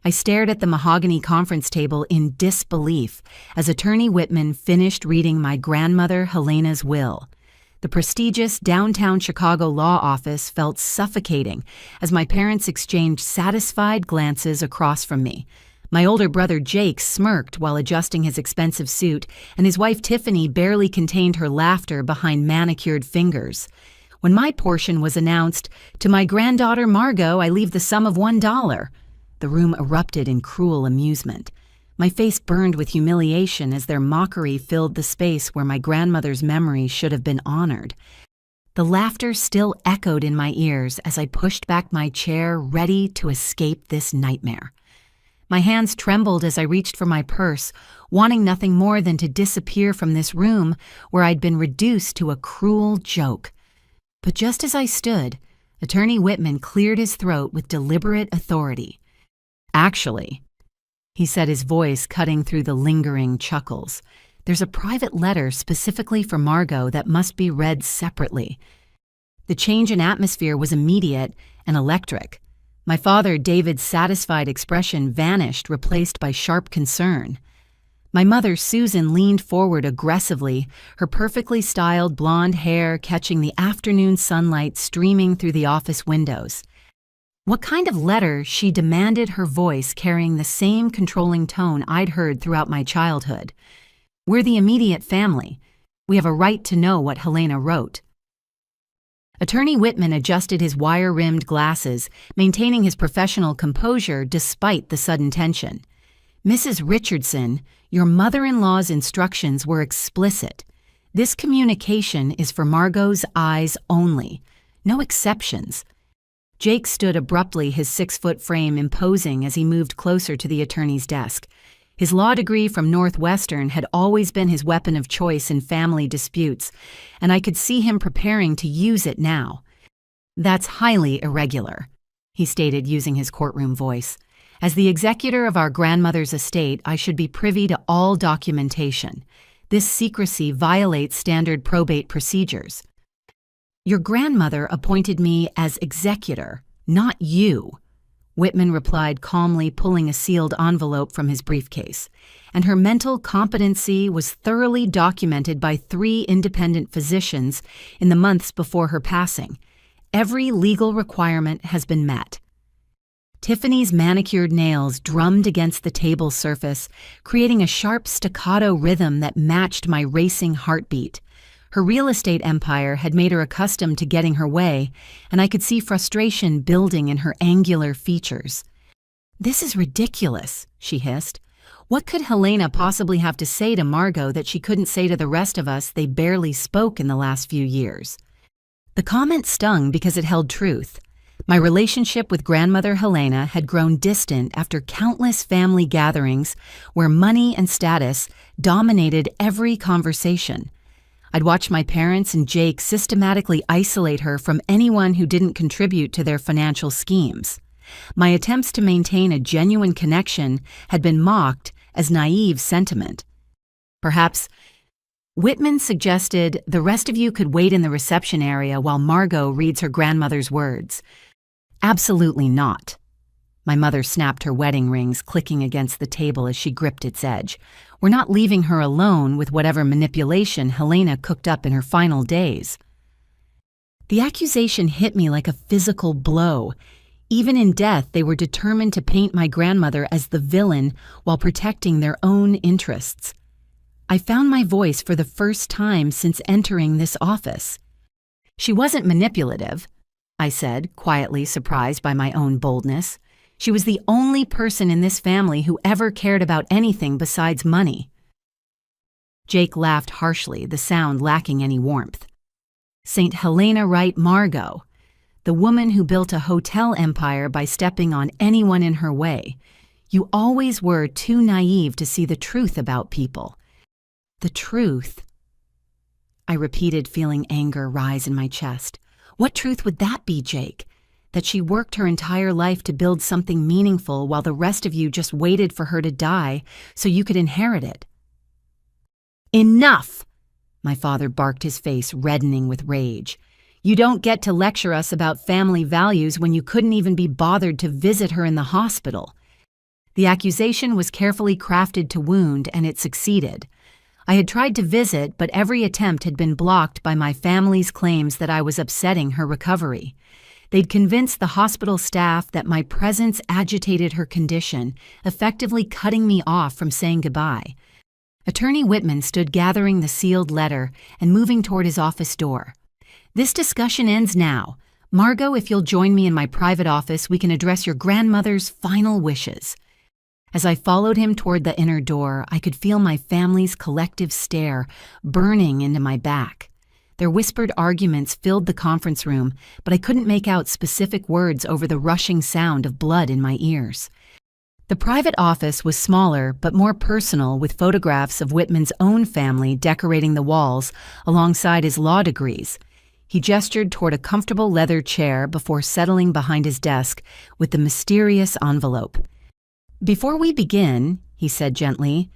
I stared at the mahogany conference table in disbelief as Attorney Whitman finished reading my grandmother Helena's will. The prestigious downtown Chicago law office felt suffocating as my parents exchanged satisfied glances across from me. My older brother Jake smirked while adjusting his expensive suit, and his wife Tiffany barely contained her laughter behind manicured fingers. When my portion was announced, "To my granddaughter Margot, I leave the sum of $1. The room erupted in cruel amusement. My face burned with humiliation as their mockery filled the space where my grandmother's memory should have been honored. The laughter still echoed in my ears as I pushed back my chair, ready to escape this nightmare. My hands trembled as I reached for my purse, wanting nothing more than to disappear from this room where I'd been reduced to a cruel joke. But just as I stood, Attorney Whitman cleared his throat with deliberate authority. "Actually," he said, his voice cutting through the lingering chuckles, "there's a private letter specifically for Margot that must be read separately." The change in atmosphere was immediate and electric. My father David's satisfied expression vanished, replaced by sharp concern. My mother Susan leaned forward aggressively, her perfectly styled blonde hair catching the afternoon sunlight streaming through the office windows. "What kind of letter?" she demanded, her voice carrying the same controlling tone I'd heard throughout my childhood. "We're the immediate family. We have a right to know what Helena wrote." Attorney Whitman adjusted his wire-rimmed glasses, maintaining his professional composure despite the sudden tension. "Mrs. Richardson, your mother-in-law's instructions were explicit. This communication is for Margot's eyes only. No exceptions." Jake stood abruptly, his 6-foot frame imposing as he moved closer to the attorney's desk. His law degree from Northwestern had always been his weapon of choice in family disputes, and I could see him preparing to use it now. "That's highly irregular," he stated using his courtroom voice. "As the executor of our grandmother's estate, I should be privy to all documentation. This secrecy violates standard probate procedures." "Your grandmother appointed me as executor, not you," Whitman replied calmly, pulling a sealed envelope from his briefcase. "And her mental competency was thoroughly documented by 3 independent physicians in the months before her passing. Every legal requirement has been met." Tiffany's manicured nails drummed against the table surface, creating a sharp staccato rhythm that matched my racing heartbeat. Her real estate empire had made her accustomed to getting her way, and I could see frustration building in her angular features. "This is ridiculous," she hissed. "What could Helena possibly have to say to Margot that she couldn't say to the rest of us they barely spoke in the last few years?" The comment stung because it held truth. My relationship with grandmother Helena had grown distant after countless family gatherings where money and status dominated every conversation. I'd watched my parents and Jake systematically isolate her from anyone who didn't contribute to their financial schemes. My attempts to maintain a genuine connection had been mocked as naive sentiment. Perhaps Whitman suggested the rest of you could wait in the reception area while Margot reads her grandmother's words. "Absolutely not." My mother snapped her wedding rings, clicking against the table as she gripped its edge. "We're not leaving her alone with whatever manipulation Helena cooked up in her final days." The accusation hit me like a physical blow. Even in death, they were determined to paint my grandmother as the villain while protecting their own interests. I found my voice for the first time since entering this office. "She wasn't manipulative," I said, quietly surprised by my own boldness. "She was the only person in this family who ever cared about anything besides money." Jake laughed harshly, the sound lacking any warmth. "Saint Helena Wright Margot, the woman who built a hotel empire by stepping on anyone in her way. You always were too naive to see the truth about people." "The truth?" I repeated, feeling anger rise in my chest. "What truth would that be, Jake? That she worked her entire life to build something meaningful while the rest of you just waited for her to die so you could inherit it?" "Enough!" My father barked, his face reddening with rage. "You don't get to lecture us about family values when you couldn't even be bothered to visit her in the hospital." The accusation was carefully crafted to wound, and it succeeded. I had tried to visit, but every attempt had been blocked by my family's claims that I was upsetting her recovery. They'd convinced the hospital staff that my presence agitated her condition, effectively cutting me off from saying goodbye. Attorney Whitman stood gathering the sealed letter and moving toward his office door. "This discussion ends now. Margot, if you'll join me in my private office, we can address your grandmother's final wishes." As I followed him toward the inner door, I could feel my family's collective stare burning into my back. Their whispered arguments filled the conference room, but I couldn't make out specific words over the rushing sound of blood in my ears. The private office was smaller but more personal, with photographs of Whitman's own family decorating the walls alongside his law degrees. He gestured toward a comfortable leather chair before settling behind his desk with the mysterious envelope. "Before we begin," he said gently,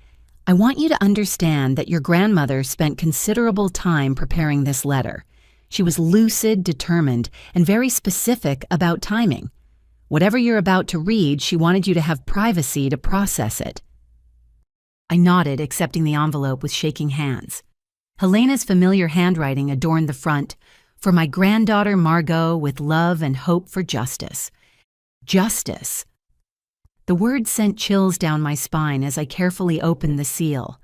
"I want you to understand that your grandmother spent considerable time preparing this letter. She was lucid, determined, and very specific about timing. Whatever you're about to read, she wanted you to have privacy to process it." I nodded, accepting the envelope with shaking hands. Helena's familiar handwriting adorned the front, "For my granddaughter Margot, with love and hope for justice." Justice. The word sent chills down my spine as I carefully opened the seal.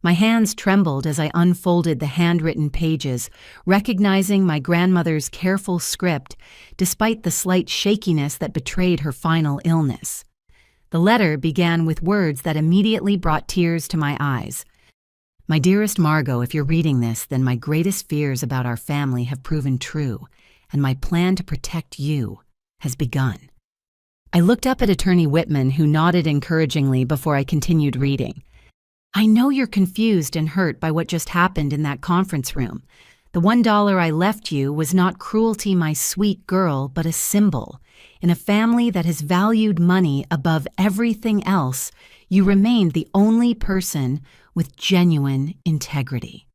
My hands trembled as I unfolded the handwritten pages, recognizing my grandmother's careful script despite the slight shakiness that betrayed her final illness. The letter began with words that immediately brought tears to my eyes. "My dearest Margot, if you're reading this, then my greatest fears about our family have proven true, and my plan to protect you has begun." I looked up at Attorney Whitman, who nodded encouragingly before I continued reading. "I know you're confused and hurt by what just happened in that conference room. The $1 I left you was not cruelty, my sweet girl, but a symbol. In a family that has valued money above everything else, you remained the only person with genuine integrity.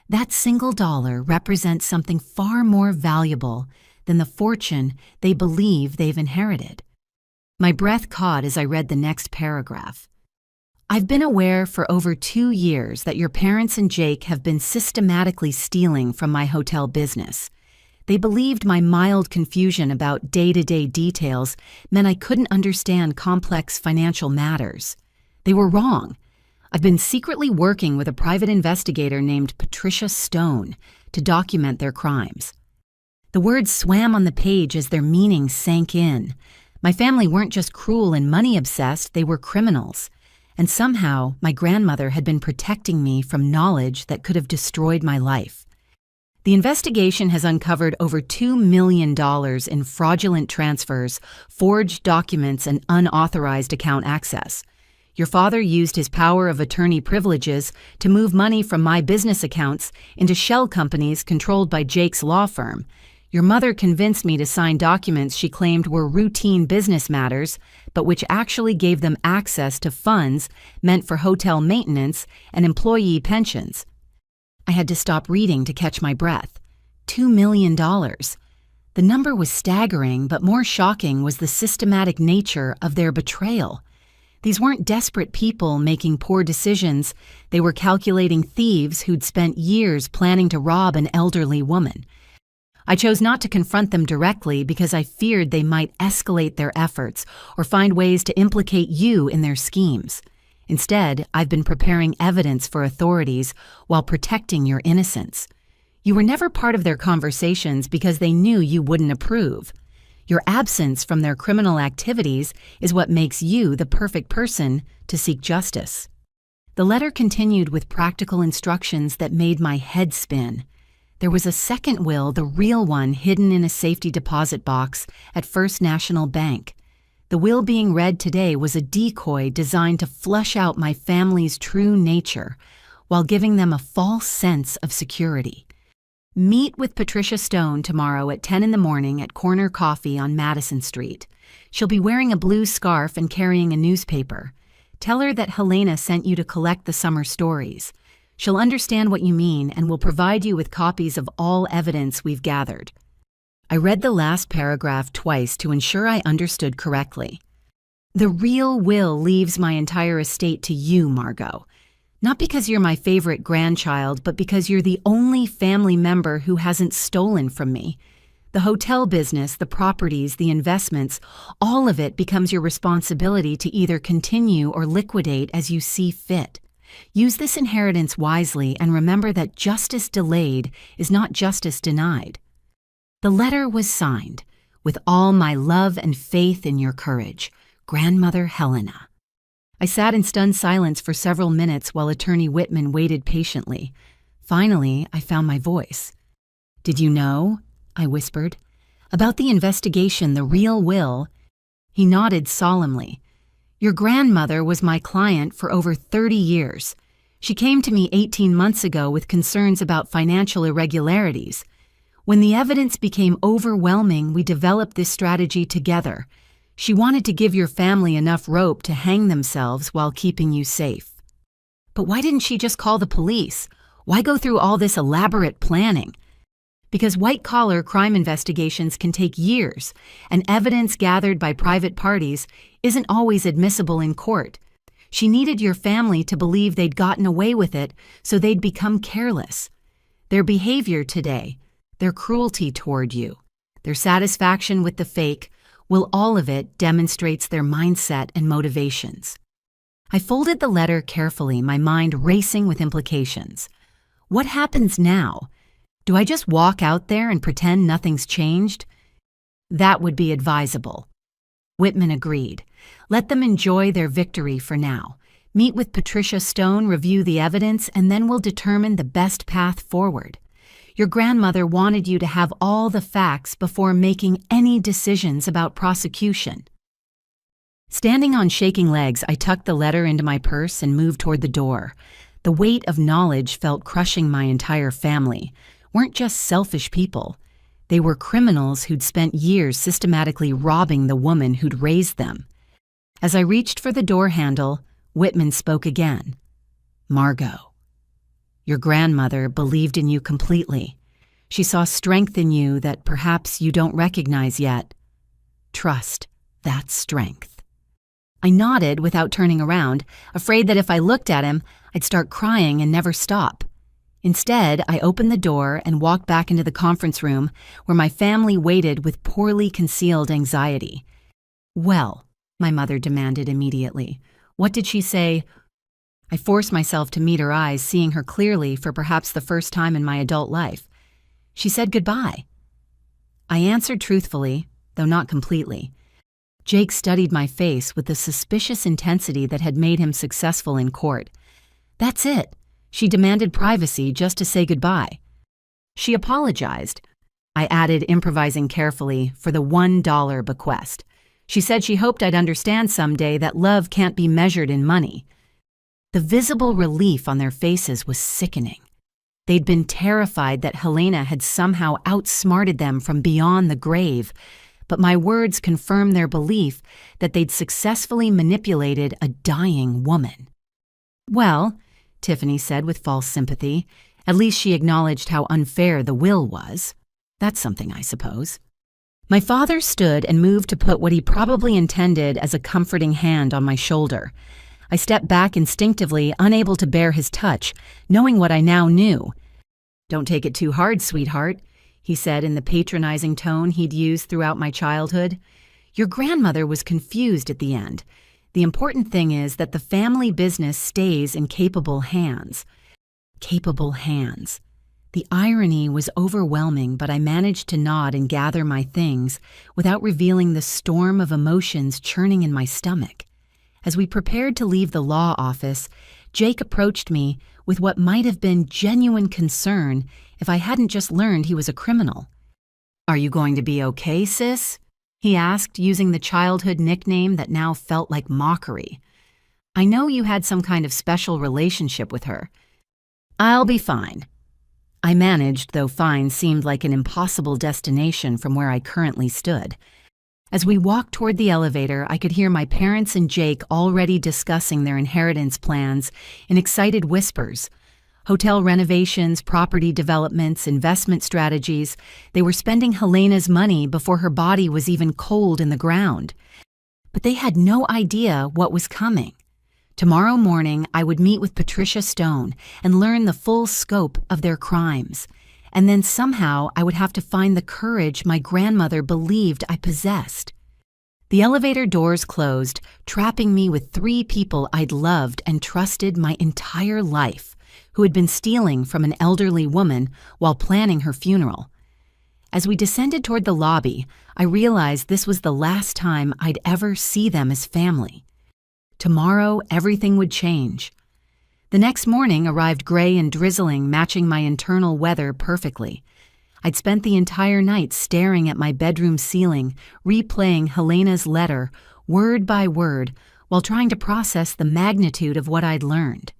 That single dollar represents something far more valuable than the fortune they believe they've inherited." My breath caught as I read the next paragraph. "I've been aware for over 2 years that your parents and Jake have been systematically stealing from my hotel business. They believed my mild confusion about day-to-day details meant I couldn't understand complex financial matters. They were wrong. I've been secretly working with a private investigator named Patricia Stone to document their crimes." The words swam on the page as their meaning sank in. My family weren't just cruel and money-obsessed, they were criminals. And somehow, my grandmother had been protecting me from knowledge that could have destroyed my life. The investigation has uncovered over $2 million in fraudulent transfers, forged documents, and unauthorized account access. Your father used his power of attorney privileges to move money from my business accounts into shell companies controlled by Jake's law firm. Your mother convinced me to sign documents she claimed were routine business matters, but which actually gave them access to funds meant for hotel maintenance and employee pensions. I had to stop reading to catch my breath. $2 million. The number was staggering, but more shocking was the systematic nature of their betrayal. These weren't desperate people making poor decisions. They were calculating thieves who'd spent years planning to rob an elderly woman. I chose not to confront them directly because I feared they might escalate their efforts or find ways to implicate you in their schemes. Instead, I've been preparing evidence for authorities while protecting your innocence. You were never part of their conversations because they knew you wouldn't approve. Your absence from their criminal activities is what makes you the perfect person to seek justice." The letter continued with practical instructions that made my head spin. There was a second will, the real one, hidden in a safety deposit box at First National Bank. The will being read today was a decoy designed to flush out my family's true nature while giving them a false sense of security. Meet with Patricia Stone tomorrow at 10 in the morning at Corner Coffee on Madison Street. She'll be wearing a blue scarf and carrying a newspaper. Tell her that Helena sent you to collect the summer stories. She'll understand what you mean and will provide you with copies of all evidence we've gathered." I read the last paragraph twice to ensure I understood correctly. The real will leaves my entire estate to you, Margot. Not because you're my favorite grandchild, but because you're the only family member who hasn't stolen from me. The hotel business, the properties, the investments, all of it becomes your responsibility to either continue or liquidate as you see fit. Use this inheritance wisely and remember that justice delayed is not justice denied. The letter was signed, "With all my love and faith in your courage, Grandmother Helena." I sat in stunned silence for several minutes while Attorney Whitman waited patiently. Finally, I found my voice. "Did you know?" I whispered. "About the investigation, the real will?" He nodded solemnly. "Your grandmother was my client for over 30 years. She came to me 18 months ago with concerns about financial irregularities. When the evidence became overwhelming, we developed this strategy together. She wanted to give your family enough rope to hang themselves while keeping you safe." "But why didn't she just call the police? Why go through all this elaborate planning?" "Because white-collar crime investigations can take years, and evidence gathered by private parties isn't always admissible in court. She needed your family to believe they'd gotten away with it, so they'd become careless. Their behavior today, their cruelty toward you, their satisfaction with the fake, well, all of it demonstrates their mindset and motivations." I folded the letter carefully, my mind racing with implications. What happens now? Do I just walk out there and pretend nothing's changed? That would be advisable. Whitman agreed. Let them enjoy their victory for now. Meet with Patricia Stone, review the evidence, and then we'll determine the best path forward. Your grandmother wanted you to have all the facts before making any decisions about prosecution. Standing on shaking legs, I tucked the letter into my purse and moved toward the door. The weight of knowledge felt crushing my entire family. Weren't just selfish people. They were criminals who'd spent years systematically robbing the woman who'd raised them. As I reached for the door handle, Whitman spoke again. "Margot, your grandmother believed in you completely. She saw strength in you that perhaps you don't recognize yet. Trust that strength." I nodded without turning around, afraid that if I looked at him, I'd start crying and never stop. Instead, I opened the door and walked back into the conference room where my family waited with poorly concealed anxiety. "Well," my mother demanded immediately, "what did she say?" I forced myself to meet her eyes, seeing her clearly for perhaps the first time in my adult life. "She said goodbye." I answered truthfully, though not completely. Jake studied my face with the suspicious intensity that had made him successful in court. "That's it. She demanded privacy just to say goodbye." "She apologized," I added, improvising carefully, "for the $1 bequest. She said she hoped I'd understand someday that love can't be measured in money." The visible relief on their faces was sickening. They'd been terrified that Helena had somehow outsmarted them from beyond the grave, but my words confirmed their belief that they'd successfully manipulated a dying woman. "Well," Tiffany said with false sympathy, "at least she acknowledged how unfair the will was. That's something, I suppose." My father stood and moved to put what he probably intended as a comforting hand on my shoulder. I stepped back instinctively, unable to bear his touch, knowing what I now knew. "Don't take it too hard, sweetheart," he said in the patronizing tone he'd used throughout my childhood. "Your grandmother was confused at the end. The important thing is that the family business stays in capable hands." Capable hands. The irony was overwhelming, but I managed to nod and gather my things without revealing the storm of emotions churning in my stomach. As we prepared to leave the law office, Jake approached me with what might have been genuine concern if I hadn't just learned he was a criminal. "Are you going to be okay, sis?" he asked, using the childhood nickname that now felt like mockery. "I know you had some kind of special relationship with her." "I'll be fine." I managed, though fine seemed like an impossible destination from where I currently stood. As we walked toward the elevator, I could hear my parents and Jake already discussing their inheritance plans in excited whispers. Hotel renovations, property developments, investment strategies. They were spending Helena's money before her body was even cold in the ground. but they had no idea what was coming. Tomorrow morning, I would meet with Patricia Stone and learn the full scope of their crimes. And then somehow I would have to find the courage my grandmother believed I possessed. The elevator doors closed, trapping me with 3 people I'd loved and trusted my entire life, who had been stealing from an elderly woman while planning her funeral. As we descended toward the lobby, I realized this was the last time I'd ever see them as family. Tomorrow, everything would change. The next morning arrived gray and drizzling, matching my internal weather perfectly. I'd spent the entire night staring at my bedroom ceiling, replaying Helena's letter, word by word, while trying to process the magnitude of what I'd learned.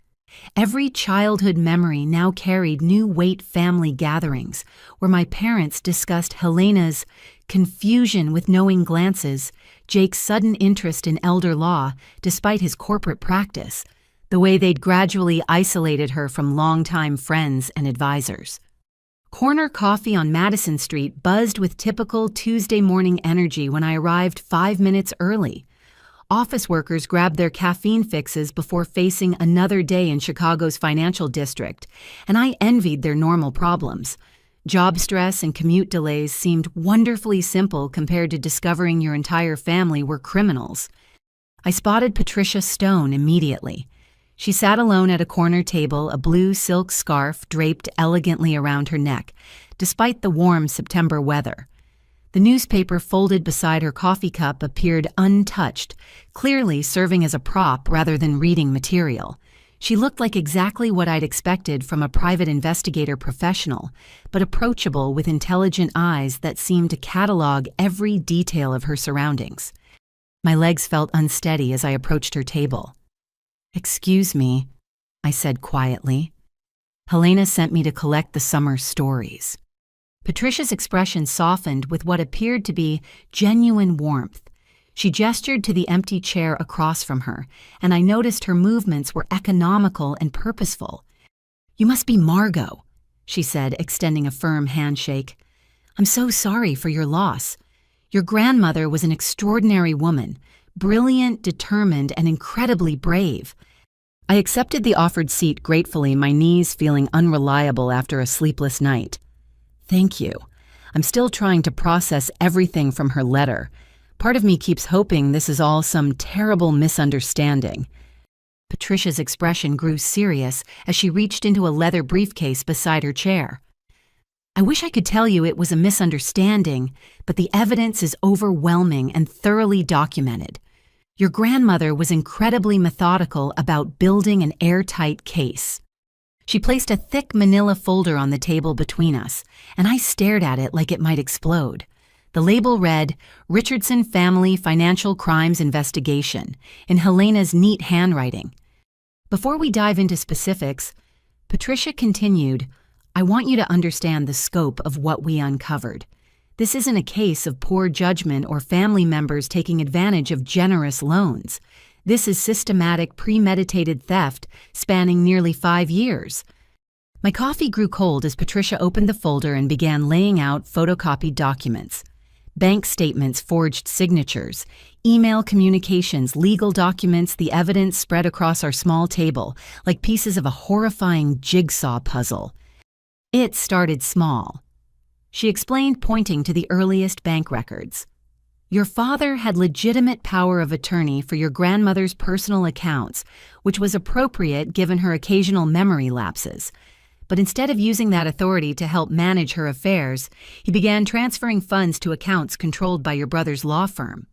Every childhood memory now carried new weight. Family gatherings, where my parents discussed Helena's confusion with knowing glances, Jake's sudden interest in elder law despite his corporate practice, the way they'd gradually isolated her from longtime friends and advisors. Corner Coffee on Madison Street buzzed with typical Tuesday morning energy when I arrived 5 minutes early. Office workers grabbed their caffeine fixes before facing another day in Chicago's financial district, and I envied their normal problems. Job stress and commute delays seemed wonderfully simple compared to discovering your entire family were criminals. I spotted Patricia Stone immediately. She sat alone at a corner table, a blue silk scarf draped elegantly around her neck, despite the warm September weather. The newspaper folded beside her coffee cup appeared untouched, clearly serving as a prop rather than reading material. She looked like exactly what I'd expected from a private investigator professional, but approachable with intelligent eyes that seemed to catalog every detail of her surroundings. My legs felt unsteady as I approached her table. "Excuse me," I said quietly. "Helena sent me to collect the summer stories." Patricia's expression softened with what appeared to be genuine warmth. She gestured to the empty chair across from her, and I noticed her movements were economical and purposeful. "You must be Margot," she said, extending a firm handshake. "I'm so sorry for your loss. Your grandmother was an extraordinary woman, brilliant, determined, and incredibly brave." I accepted the offered seat gratefully, my knees feeling unreliable after a sleepless night. "Thank you. I'm still trying to process everything from her letter. Part of me keeps hoping this is all some terrible misunderstanding." Patricia's expression grew serious as she reached into a leather briefcase beside her chair. "I wish I could tell you it was a misunderstanding, but the evidence is overwhelming and thoroughly documented. Your grandmother was incredibly methodical about building an airtight case." She placed a thick manila folder on the table between us, and I stared at it like it might explode. The label read, "Richardson Family Financial Crimes Investigation," in Helena's neat handwriting. Before we dive into specifics, Patricia continued, "I want you to understand the scope of what we uncovered. This isn't a case of poor judgment or family members taking advantage of generous loans. This is systematic, premeditated theft spanning nearly 5 years." My coffee grew cold as Patricia opened the folder and began laying out photocopied documents. Bank statements, forged signatures, email communications, legal documents, the evidence spread across our small table like pieces of a horrifying jigsaw puzzle. "It started small," she explained, pointing to the earliest bank records. "Your father had legitimate power of attorney for your grandmother's personal accounts, which was appropriate given her occasional memory lapses. But instead of using that authority to help manage her affairs, he began transferring funds to accounts controlled by your brother's law firm."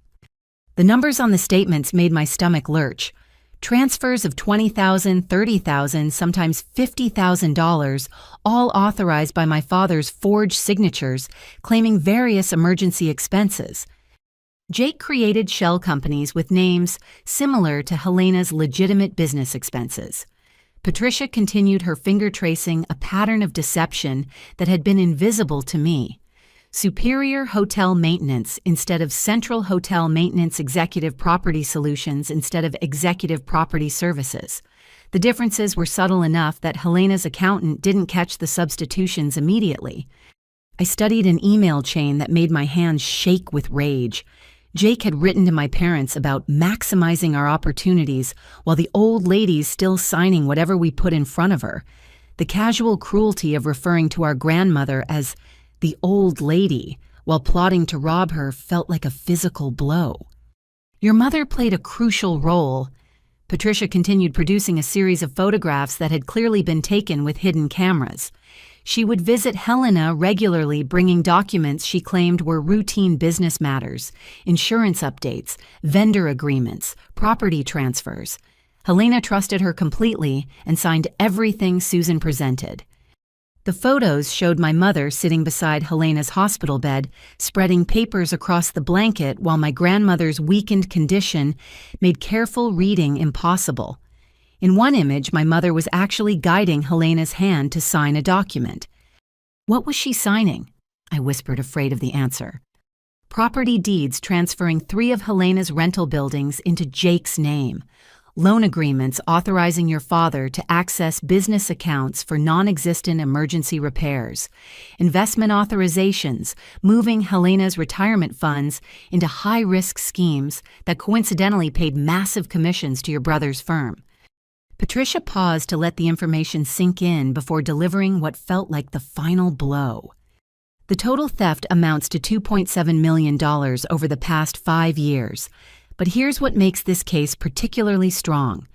The numbers on the statements made my stomach lurch. Transfers of $20,000, $30,000, sometimes $50,000, all authorized by my father's forged signatures, claiming various emergency expenses. Jake created shell companies with names similar to Helena's legitimate business expenses. Patricia continued her finger tracing a pattern of deception that had been invisible to me. Superior Hotel Maintenance instead of Central Hotel Maintenance, Executive Property Solutions instead of Executive Property Services. The differences were subtle enough that Helena's accountant didn't catch the substitutions immediately. I studied an email chain that made my hands shake with rage. Jake had written to my parents about maximizing our opportunities while the old lady's still signing whatever we put in front of her. The casual cruelty of referring to our grandmother as the old lady while plotting to rob her felt like a physical blow. Your mother played a crucial role. Patricia continued producing a series of photographs that had clearly been taken with hidden cameras. She would visit Helena regularly, bringing documents she claimed were routine business matters, insurance updates, vendor agreements, property transfers. Helena trusted her completely and signed everything Susan presented. The photos showed my mother sitting beside Helena's hospital bed, spreading papers across the blanket while my grandmother's weakened condition made careful reading impossible. In one image, my mother was actually guiding Helena's hand to sign a document. What was she signing? I whispered, afraid of the answer. Property deeds transferring 3 of Helena's rental buildings into Jake's name. Loan agreements authorizing your father to access business accounts for non-existent emergency repairs. Investment authorizations, moving Helena's retirement funds into high-risk schemes that coincidentally paid massive commissions to your brother's firm. Patricia paused to let the information sink in before delivering what felt like the final blow. The total theft amounts to $2.7 million over the past 5 years. But here's what makes this case particularly strong.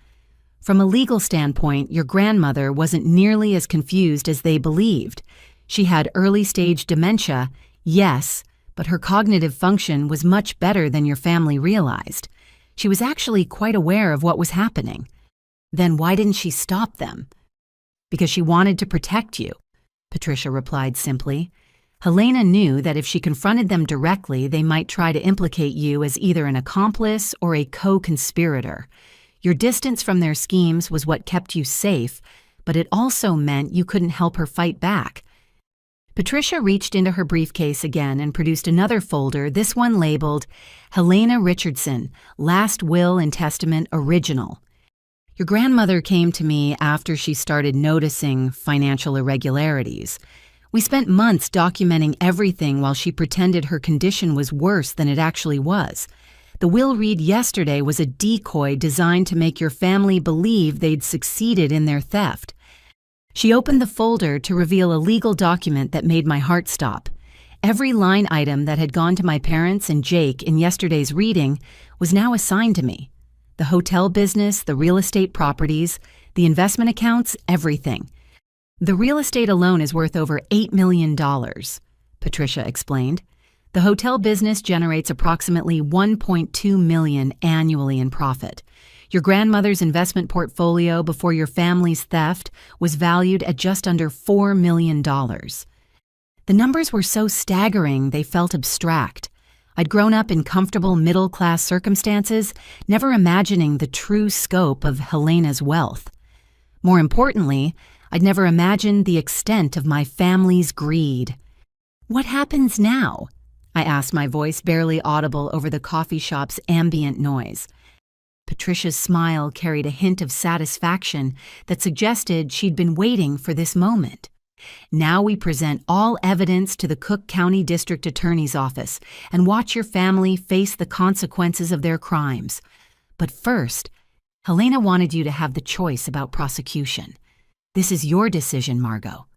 From a legal standpoint, your grandmother wasn't nearly as confused as they believed. She had early-stage dementia, yes, but her cognitive function was much better than your family realized. She was actually quite aware of what was happening. Then why didn't she stop them? Because she wanted to protect you, Patricia replied simply. Helena knew that if she confronted them directly, they might try to implicate you as either an accomplice or a co-conspirator. Your distance from their schemes was what kept you safe, but it also meant you couldn't help her fight back. Patricia reached into her briefcase again and produced another folder, this one labeled Helena Richardson, Last Will and Testament Original. Your grandmother came to me after she started noticing financial irregularities. We spent months documenting everything while she pretended her condition was worse than it actually was. The will read yesterday was a decoy designed to make your family believe they'd succeeded in their theft. She opened the folder to reveal a legal document that made my heart stop. Every line item that had gone to my parents and Jake in yesterday's reading was now assigned to me. The hotel business, the real estate properties, the investment accounts, everything. The real estate alone is worth over $8 million, Patricia explained. The hotel business generates approximately $1.2 million annually in profit. Your grandmother's investment portfolio before your family's theft was valued at just under $4 million. The numbers were so staggering they felt abstract. I'd grown up in comfortable middle-class circumstances, never imagining the true scope of Helena's wealth. More importantly, I'd never imagined the extent of my family's greed. What happens now? I asked, my voice barely audible over the coffee shop's ambient noise. Patricia's smile carried a hint of satisfaction that suggested she'd been waiting for this moment. Now we present all evidence to the Cook County District Attorney's Office and watch your family face the consequences of their crimes. But first, Helena wanted you to have the choice about prosecution. This is your decision, Margot.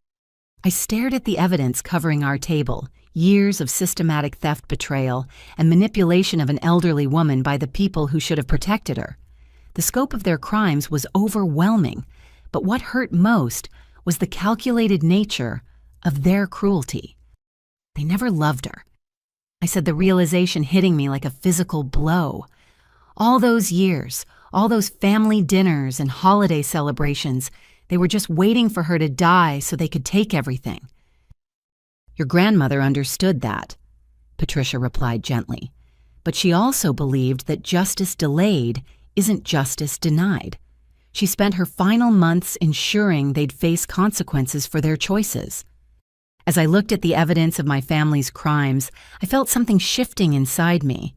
I stared at the evidence covering our table, years of systematic theft, betrayal, and manipulation of an elderly woman by the people who should have protected her. The scope of their crimes was overwhelming, but what hurt most was the calculated nature of their cruelty. They never loved her. I said, the realization hitting me like a physical blow. All those years, all those family dinners and holiday celebrations, they were just waiting for her to die so they could take everything. Your grandmother understood that, Patricia replied gently. But she also believed that justice delayed isn't justice denied. She spent her final months ensuring they'd face consequences for their choices. As I looked at the evidence of my family's crimes, I felt something shifting inside me.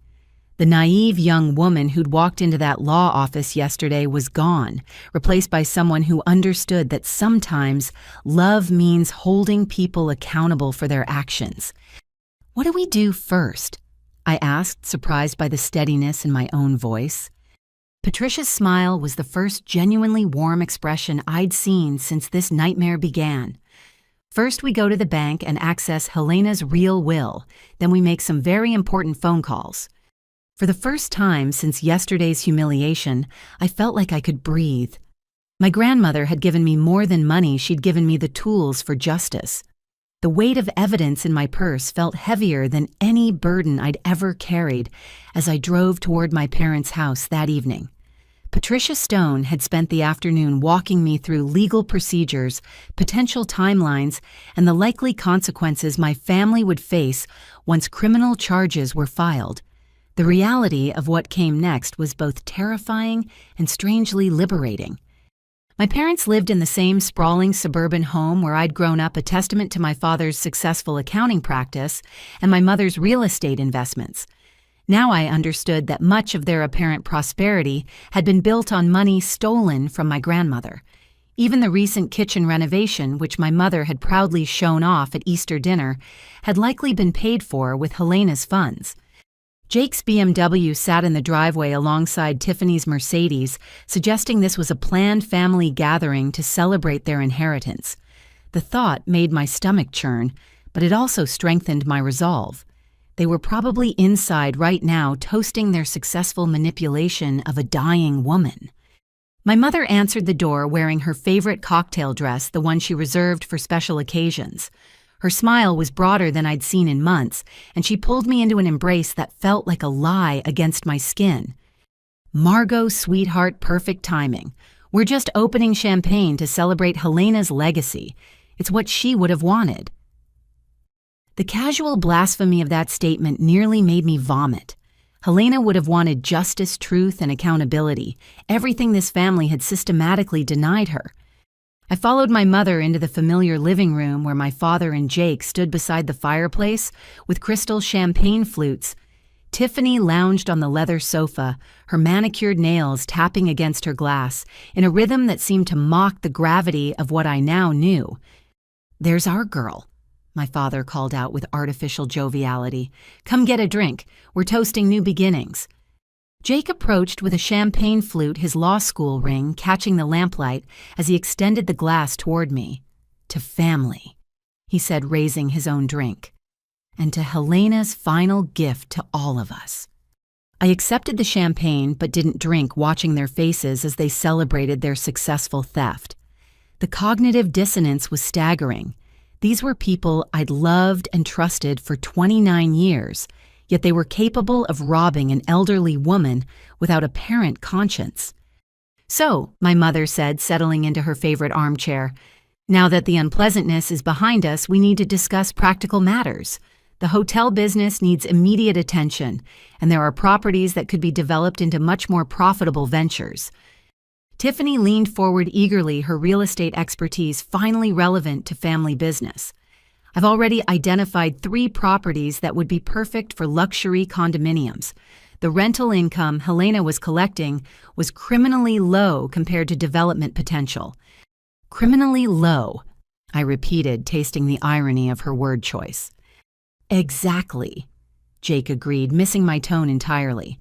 The naive young woman who'd walked into that law office yesterday was gone, replaced by someone who understood that sometimes love means holding people accountable for their actions. What do we do first? I asked, surprised by the steadiness in my own voice. Patricia's smile was the first genuinely warm expression I'd seen since this nightmare began. First, we go to the bank and access Helena's real will. Then we make some very important phone calls. For the first time since yesterday's humiliation, I felt like I could breathe. My grandmother had given me more than money, she'd given me the tools for justice. The weight of evidence in my purse felt heavier than any burden I'd ever carried as I drove toward my parents' house that evening. Patricia Stone had spent the afternoon walking me through legal procedures, potential timelines, and the likely consequences my family would face once criminal charges were filed. The reality of what came next was both terrifying and strangely liberating. My parents lived in the same sprawling suburban home where I'd grown up, a testament to my father's successful accounting practice and my mother's real estate investments. Now I understood that much of their apparent prosperity had been built on money stolen from my grandmother. Even the recent kitchen renovation, which my mother had proudly shown off at Easter dinner, had likely been paid for with Helena's funds. Jake's BMW sat in the driveway alongside Tiffany's Mercedes, suggesting this was a planned family gathering to celebrate their inheritance. The thought made my stomach churn, but it also strengthened my resolve. They were probably inside right now, toasting their successful manipulation of a dying woman. My mother answered the door wearing her favorite cocktail dress, the one she reserved for special occasions. Her smile was broader than I'd seen in months, and she pulled me into an embrace that felt like a lie against my skin. "Margot, sweetheart, perfect timing. We're just opening champagne to celebrate Helena's legacy. It's what she would have wanted." The casual blasphemy of that statement nearly made me vomit. Helena would have wanted justice, truth, and accountability, everything this family had systematically denied her. I followed my mother into the familiar living room where my father and Jake stood beside the fireplace with crystal champagne flutes. Tiffany lounged on the leather sofa, her manicured nails tapping against her glass, in a rhythm that seemed to mock the gravity of what I now knew. "There's our girl," my father called out with artificial joviality. "Come get a drink. We're toasting new beginnings." Jake approached with a champagne flute, his law school ring catching the lamplight as he extended the glass toward me. "To family," he said, raising his own drink. "And to Helena's final gift to all of us." I accepted the champagne but didn't drink, watching their faces as they celebrated their successful theft. The cognitive dissonance was staggering. These were people I'd loved and trusted for 29 years, yet they were capable of robbing an elderly woman without apparent conscience. "So," my mother said, settling into her favorite armchair, "now that the unpleasantness is behind us, we need to discuss practical matters. The hotel business needs immediate attention, and there are properties that could be developed into much more profitable ventures." Tiffany leaned forward eagerly, her real estate expertise finally relevant to family business. "I've already identified 3 properties that would be perfect for luxury condominiums. The rental income Helena was collecting was criminally low compared to development potential." "Criminally low," I repeated, tasting the irony of her word choice. "Exactly," Jake agreed, missing my tone entirely.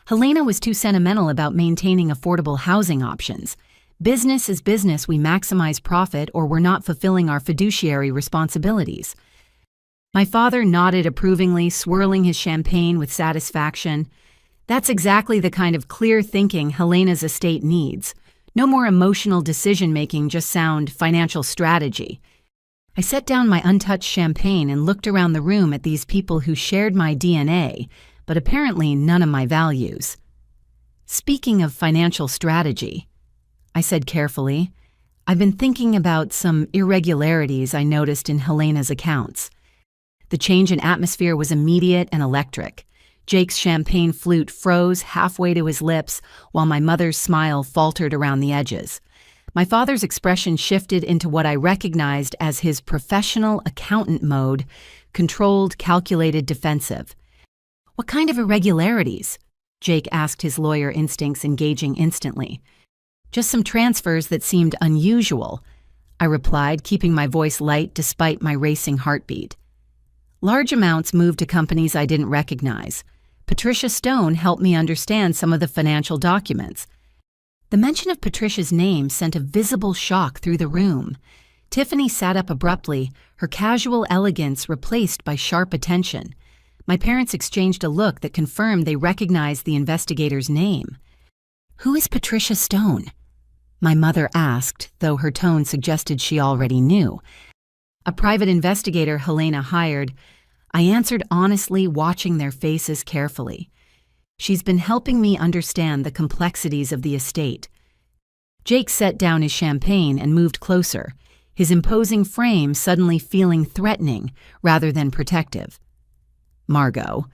Helena was too sentimental about maintaining affordable housing options. Business is business. We maximize profit or we're not fulfilling our fiduciary responsibilities. My father nodded approvingly, swirling his champagne with satisfaction. That's exactly the kind of clear thinking Helena's estate needs. No more emotional decision-making, just sound financial strategy. I set down my untouched champagne and looked around the room at these people who shared my DNA, but apparently none of my values. "Speaking of financial strategy," I said carefully, "I've been thinking about some irregularities I noticed in Helena's accounts." The change in atmosphere was immediate and electric. Jake's champagne flute froze halfway to his lips, while my mother's smile faltered around the edges. My father's expression shifted into what I recognized as his professional accountant mode, controlled, calculated, defensive. "What kind of irregularities?" Jake asked, his lawyer instincts engaging instantly. "Just some transfers that seemed unusual," I replied, keeping my voice light despite my racing heartbeat. Large amounts moved to companies I didn't recognize. Patricia Stone helped me understand some of the financial documents. The mention of Patricia's name sent a visible shock through the room. Tiffany sat up abruptly, her casual elegance replaced by sharp attention. My parents exchanged a look that confirmed they recognized the investigator's name. "Who is Patricia Stone?" my mother asked, though her tone suggested she already knew. "A private investigator Helena hired," I answered honestly, watching their faces carefully. "She's been helping me understand the complexities of the estate." Jake set down his champagne and moved closer, his imposing frame suddenly feeling threatening rather than protective. "Margot,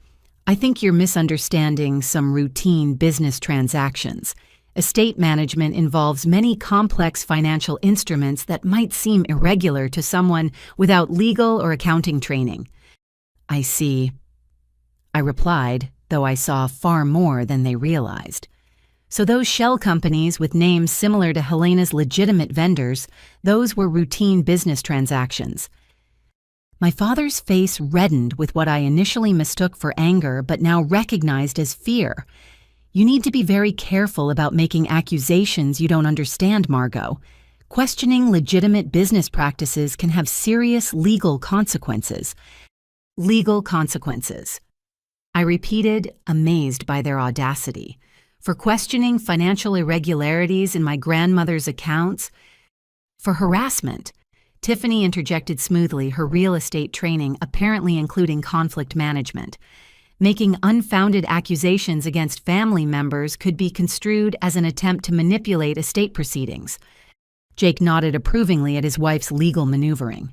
I think you're misunderstanding some routine business transactions. Estate management involves many complex financial instruments that might seem irregular to someone without legal or accounting training." "I see," I replied, though I saw far more than they realized. So those shell companies with names similar to Helena's legitimate vendors, those were routine business transactions. My father's face reddened with what I initially mistook for anger but now recognized as fear. "You need to be very careful about making accusations you don't understand, Margot. Questioning legitimate business practices can have serious legal consequences." "Legal consequences," I repeated, amazed by their audacity. "For questioning financial irregularities in my grandmother's accounts? For harassment?" Tiffany interjected smoothly, her real estate training apparently including conflict management. "Making unfounded accusations against family members could be construed as an attempt to manipulate estate proceedings." Jake nodded approvingly at his wife's legal maneuvering.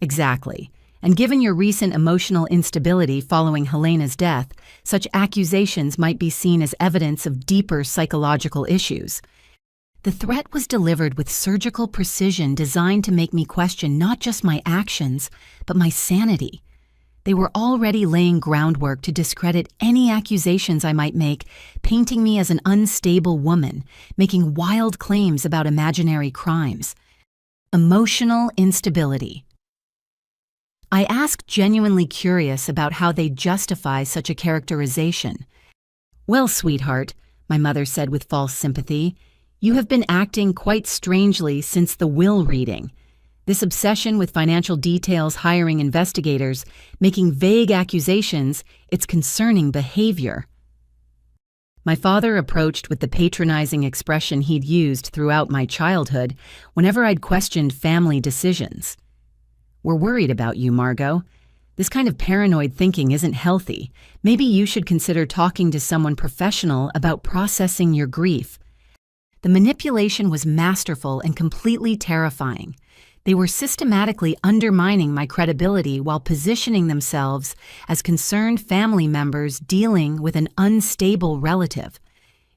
"Exactly. And given your recent emotional instability following Helena's death, such accusations might be seen as evidence of deeper psychological issues." The threat was delivered with surgical precision designed to make me question not just my actions, but my sanity. They were already laying groundwork to discredit any accusations I might make, painting me as an unstable woman, making wild claims about imaginary crimes. Emotional instability. I asked, genuinely curious about how they justify such a characterization. "Well, sweetheart," my mother said with false sympathy, "you have been acting quite strangely since the will reading. This obsession with financial details, hiring investigators, making vague accusations, it's concerning behavior." My father approached with the patronizing expression he'd used throughout my childhood whenever I'd questioned family decisions. "We're worried about you, Margot. This kind of paranoid thinking isn't healthy. Maybe you should consider talking to someone professional about processing your grief." The manipulation was masterful and completely terrifying. They were systematically undermining my credibility while positioning themselves as concerned family members dealing with an unstable relative.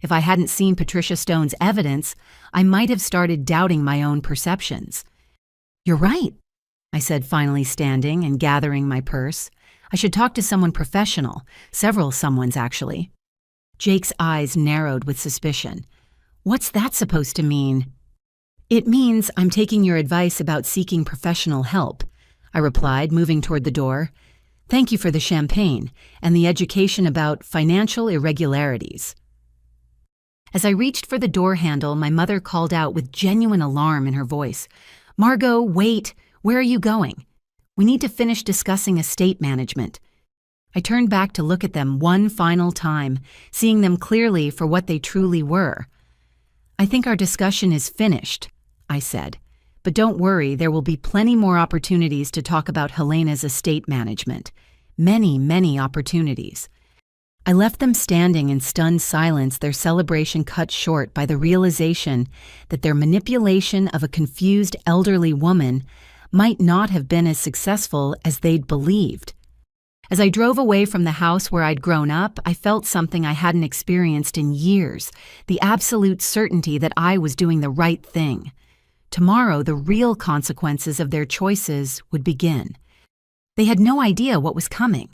If I hadn't seen Patricia Stone's evidence, I might have started doubting my own perceptions. "You're right," I said, finally standing and gathering my purse. "I should talk to someone professional, several someones actually." Jake's eyes narrowed with suspicion. "What's that supposed to mean?" "It means I'm taking your advice about seeking professional help," I replied, moving toward the door. "Thank you for the champagne and the education about financial irregularities." As I reached for the door handle, my mother called out with genuine alarm in her voice. "Margot, wait! Where are you going? We need to finish discussing estate management." I turned back to look at them one final time, seeing them clearly for what they truly were. "I think our discussion is finished," I said. "But don't worry, there will be plenty more opportunities to talk about Helena's estate management. Many, many opportunities." I left them standing in stunned silence, their celebration cut short by the realization that their manipulation of a confused elderly woman might not have been as successful as they'd believed. As I drove away from the house where I'd grown up, I felt something I hadn't experienced in years, the absolute certainty that I was doing the right thing. Tomorrow, the real consequences of their choices would begin. They had no idea what was coming,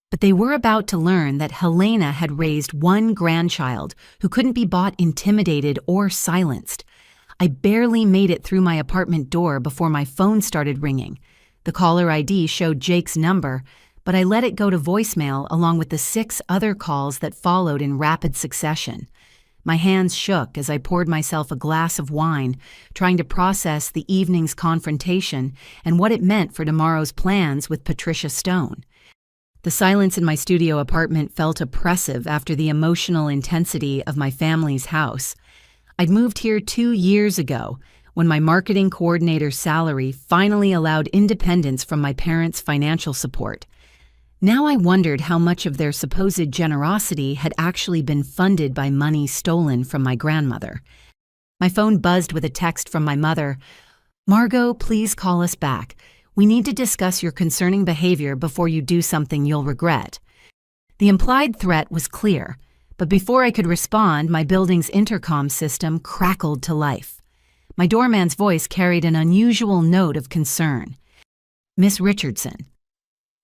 but they were about to learn that Helena had raised one grandchild who couldn't be bought intimidated or silenced. I barely made it through my apartment door before my phone started ringing. The caller ID showed Jake's number, but I let it go to voicemail along with the 6 other calls that followed in rapid succession. My hands shook as I poured myself a glass of wine, trying to process the evening's confrontation and what it meant for tomorrow's plans with Patricia Stone. The silence in my studio apartment felt oppressive after the emotional intensity of my family's house. I'd moved here 2 years ago, when my marketing coordinator's salary finally allowed independence from my parents' financial support. Now I wondered how much of their supposed generosity had actually been funded by money stolen from my grandmother. My phone buzzed with a text from my mother. "Margot, please call us back. We need to discuss your concerning behavior before you do something you'll regret." The implied threat was clear, but before I could respond, my building's intercom system crackled to life. My doorman's voice carried an unusual note of concern. "Miss Richardson,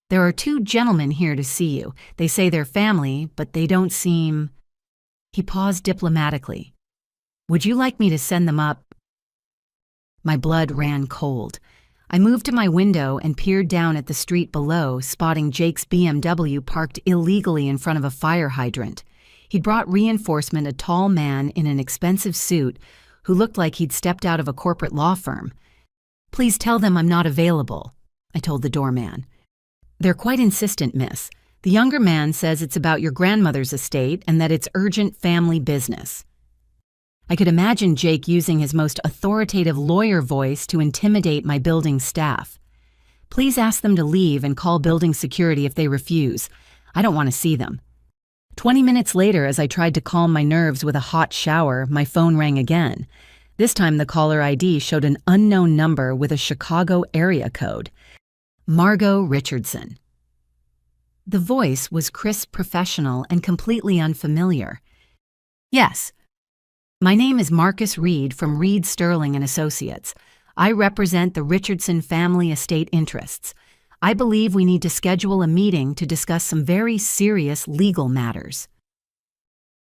there are 2 gentlemen here to see you. They say they're family, but they don't seem—" He paused diplomatically. "Would you like me to send them up?" My blood ran cold. I moved to my window and peered down at the street below, spotting Jake's BMW parked illegally in front of a fire hydrant. He'd brought reinforcement, a tall man in an expensive suit who looked like he'd stepped out of a corporate law firm. "Please tell them I'm not available," I told the doorman. "They're quite insistent, miss. The younger man says it's about your grandmother's estate and that it's urgent family business." I could imagine Jake using his most authoritative lawyer voice to intimidate my building staff. "Please ask them to leave and call building security if they refuse. I don't want to see them." 20 minutes later, as I tried to calm my nerves with a hot shower, my phone rang again. This time the caller ID showed an unknown number with a Chicago area code. Margot Richardson. The voice was crisp, professional, and completely unfamiliar. "Yes. My name is Marcus Reed from Reed Sterling and Associates. I represent the Richardson family estate interests. I believe we need to schedule a meeting to discuss some very serious legal matters."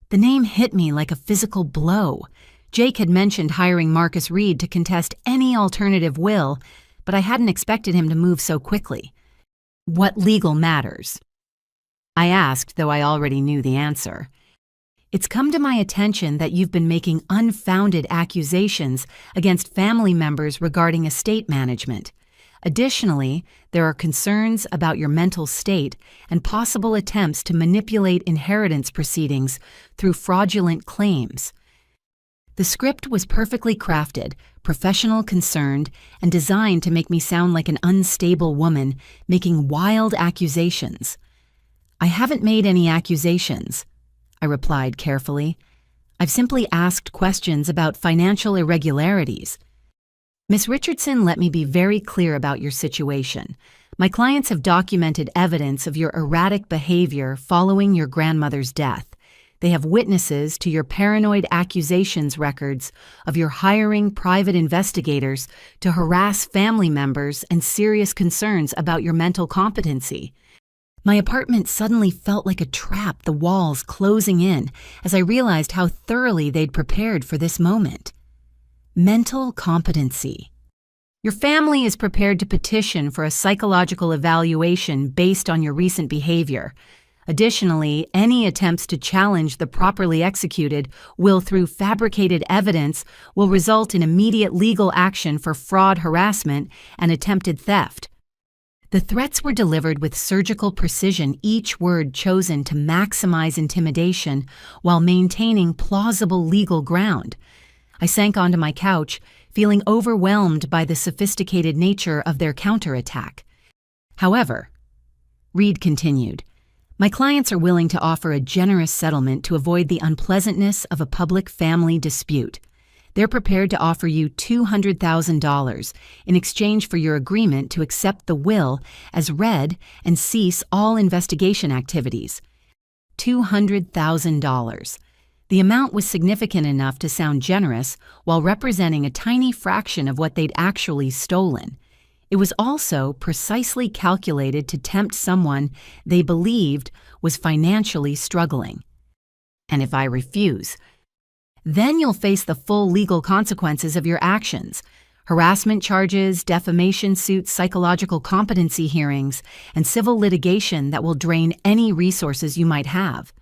The name hit me like a physical blow. Jake had mentioned hiring Marcus Reed to contest any alternative will, but I hadn't expected him to move so quickly. "What legal matters?" I asked, though I already knew the answer. "It's come to my attention that you've been making unfounded accusations against family members regarding estate management. Additionally, there are concerns about your mental state and possible attempts to manipulate inheritance proceedings through fraudulent claims." The script was perfectly crafted, professional, concerned, and designed to make me sound like an unstable woman making wild accusations. "I haven't made any accusations," I replied carefully. "I've simply asked questions about financial irregularities." "Miss Richardson, let me be very clear about your situation. My clients have documented evidence of your erratic behavior following your grandmother's death. They have witnesses to your paranoid accusations records of your hiring private investigators to harass family members and serious concerns about your mental competency." My apartment suddenly felt like a trap, the walls closing in as I realized how thoroughly they'd prepared for this moment. Mental competency. Your family is prepared to petition for a psychological evaluation based on your recent behavior. Additionally, any attempts to challenge the properly executed will, through fabricated evidence, will result in immediate legal action for fraud, harassment, and attempted theft. The threats were delivered with surgical precision, each word chosen to maximize intimidation while maintaining plausible legal ground. I sank onto my couch, feeling overwhelmed by the sophisticated nature of their counterattack. "However," Reed continued, "my clients are willing to offer a generous settlement to avoid the unpleasantness of a public family dispute. They're prepared to offer you $200,000 in exchange for your agreement to accept the will as read and cease all investigation activities." $200,000. The amount was significant enough to sound generous while representing a tiny fraction of what they'd actually stolen. It was also precisely calculated to tempt someone they believed was financially struggling. "And if I refuse, then you'll face the full legal consequences of your actions." harassment charges, defamation suits, psychological competency hearings, and civil litigation that will drain any resources you might have.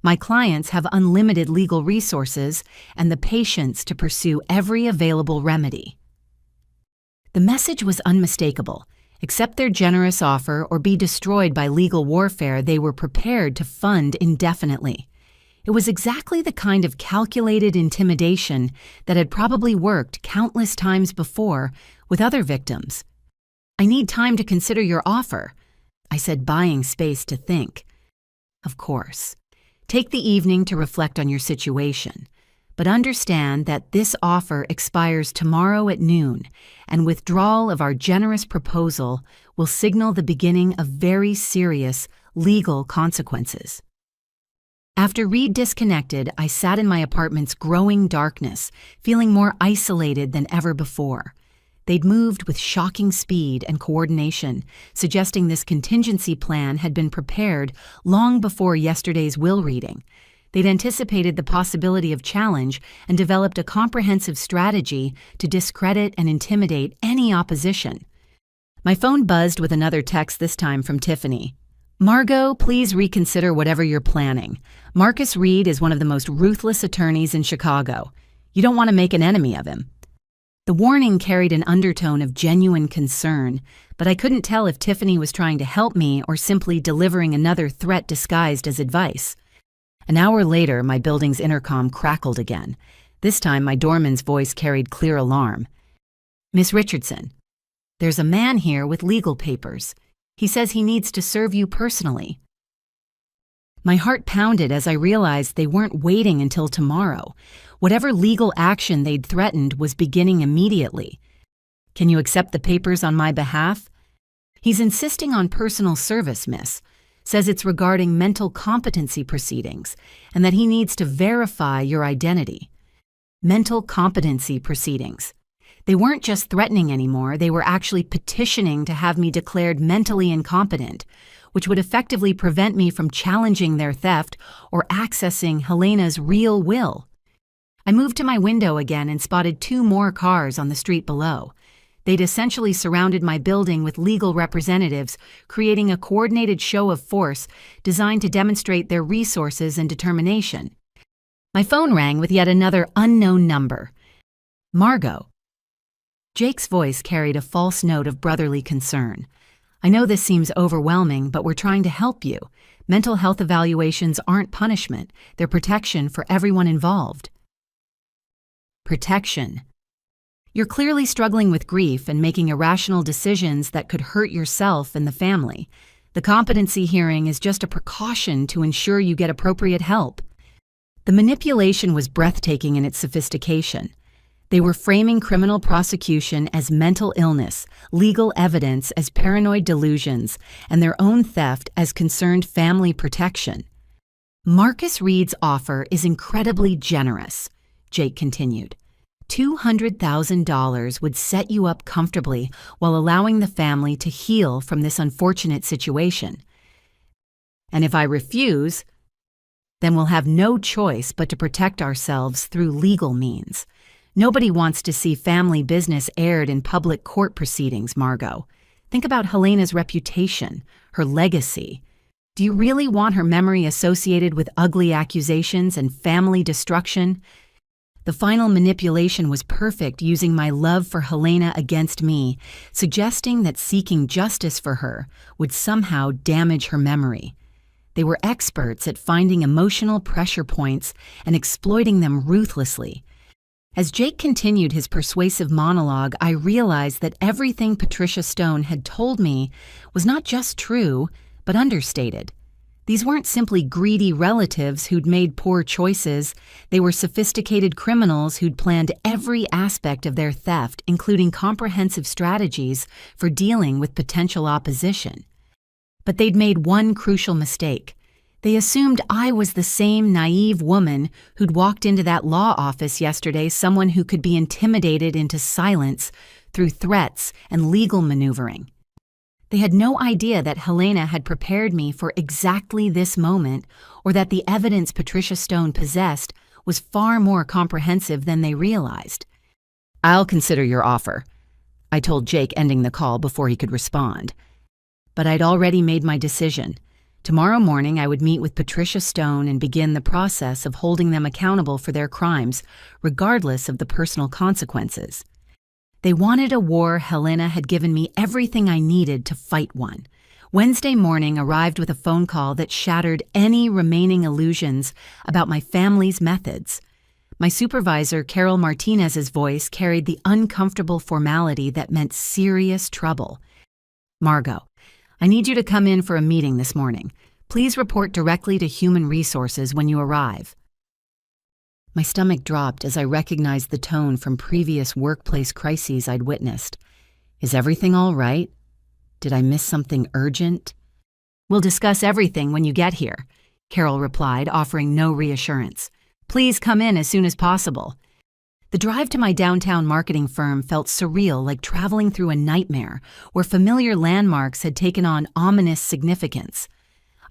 My clients have unlimited legal resources and the patience to pursue every available remedy. The message was unmistakable. Accept their generous offer or be destroyed by legal warfare they were prepared to fund indefinitely. It was exactly the kind of calculated intimidation that had probably worked countless times before with other victims. "I need time to consider your offer," I said, buying space to think. "Of course. Take the evening to reflect on your situation, but understand that this offer expires tomorrow at noon, and withdrawal of our generous proposal will signal the beginning of very serious legal consequences." After Reed disconnected, I sat in my apartment's growing darkness, feeling more isolated than ever before. They'd moved with shocking speed and coordination, suggesting this contingency plan had been prepared long before yesterday's will reading. They'd anticipated the possibility of challenge and developed a comprehensive strategy to discredit and intimidate any opposition. My phone buzzed with another text, this time from Tiffany. "Margot, please reconsider whatever you're planning. Marcus Reed is one of the most ruthless attorneys in Chicago. You don't want to make an enemy of him." The warning carried an undertone of genuine concern, but I couldn't tell if Tiffany was trying to help me or simply delivering another threat disguised as advice. An hour later, my building's intercom crackled again. This time, my doorman's voice carried clear alarm. "Miss Richardson, there's a man here with legal papers. He says he needs to serve you personally." My heart pounded as I realized they weren't waiting until tomorrow. Whatever legal action they'd threatened was beginning immediately. "Can you accept the papers on my behalf?" "He's insisting on personal service, miss. Says it's regarding mental competency proceedings and that he needs to verify your identity." Mental competency proceedings. They weren't just threatening anymore, they were actually petitioning to have me declared mentally incompetent, which would effectively prevent me from challenging their theft or accessing Helena's real will. I moved to my window again and spotted 2 more cars on the street below. They'd essentially surrounded my building with legal representatives, creating a coordinated show of force designed to demonstrate their resources and determination. My phone rang with yet another unknown number. "Margot." Jake's voice carried a false note of brotherly concern. "I know this seems overwhelming, but we're trying to help you. Mental health evaluations aren't punishment, they're protection for everyone involved." Protection. You're clearly struggling with grief and making irrational decisions that could hurt yourself and the family. The competency hearing is just a precaution to ensure you get appropriate help. The manipulation was breathtaking in its sophistication. They were framing criminal prosecution as mental illness, legal evidence as paranoid delusions, and their own theft as concerned family protection. "Marcus Reed's offer is incredibly generous," Jake continued. $200,000 would set you up comfortably while allowing the family to heal from this unfortunate situation. And if I refuse, then we'll have no choice but to protect ourselves through legal means. Nobody wants to see family business aired in public court proceedings, Margot. Think about Helena's reputation, her legacy. Do you really want her memory associated with ugly accusations and family destruction? The final manipulation was perfect, using my love for Helena against me, suggesting that seeking justice for her would somehow damage her memory. They were experts at finding emotional pressure points and exploiting them ruthlessly. As Jake continued his persuasive monologue, I realized that everything Patricia Stone had told me was not just true, but understated. These weren't simply greedy relatives who'd made poor choices. They were sophisticated criminals who'd planned every aspect of their theft, including comprehensive strategies for dealing with potential opposition. But they'd made one crucial mistake. They assumed I was the same naive woman who'd walked into that law office yesterday, someone who could be intimidated into silence through threats and legal maneuvering. They had no idea that Helena had prepared me for exactly this moment, or that the evidence Patricia Stone possessed was far more comprehensive than they realized. "I'll consider your offer," I told Jake, ending the call before he could respond. But I'd already made my decision. Tomorrow morning, I would meet with Patricia Stone and begin the process of holding them accountable for their crimes, regardless of the personal consequences. They wanted a war. Helena had given me everything I needed to fight one. Wednesday morning arrived with a phone call that shattered any remaining illusions about my family's methods. My supervisor, Carol Martinez's voice carried the uncomfortable formality that meant serious trouble. "Margot, I need you to come in for a meeting this morning. Please report directly to Human Resources when you arrive." My stomach dropped as I recognized the tone from previous workplace crises I'd witnessed. "Is everything all right? Did I miss something urgent?" "We'll discuss everything when you get here," Carol replied, offering no reassurance. "Please come in as soon as possible." The drive to my downtown marketing firm felt surreal, like traveling through a nightmare where familiar landmarks had taken on ominous significance.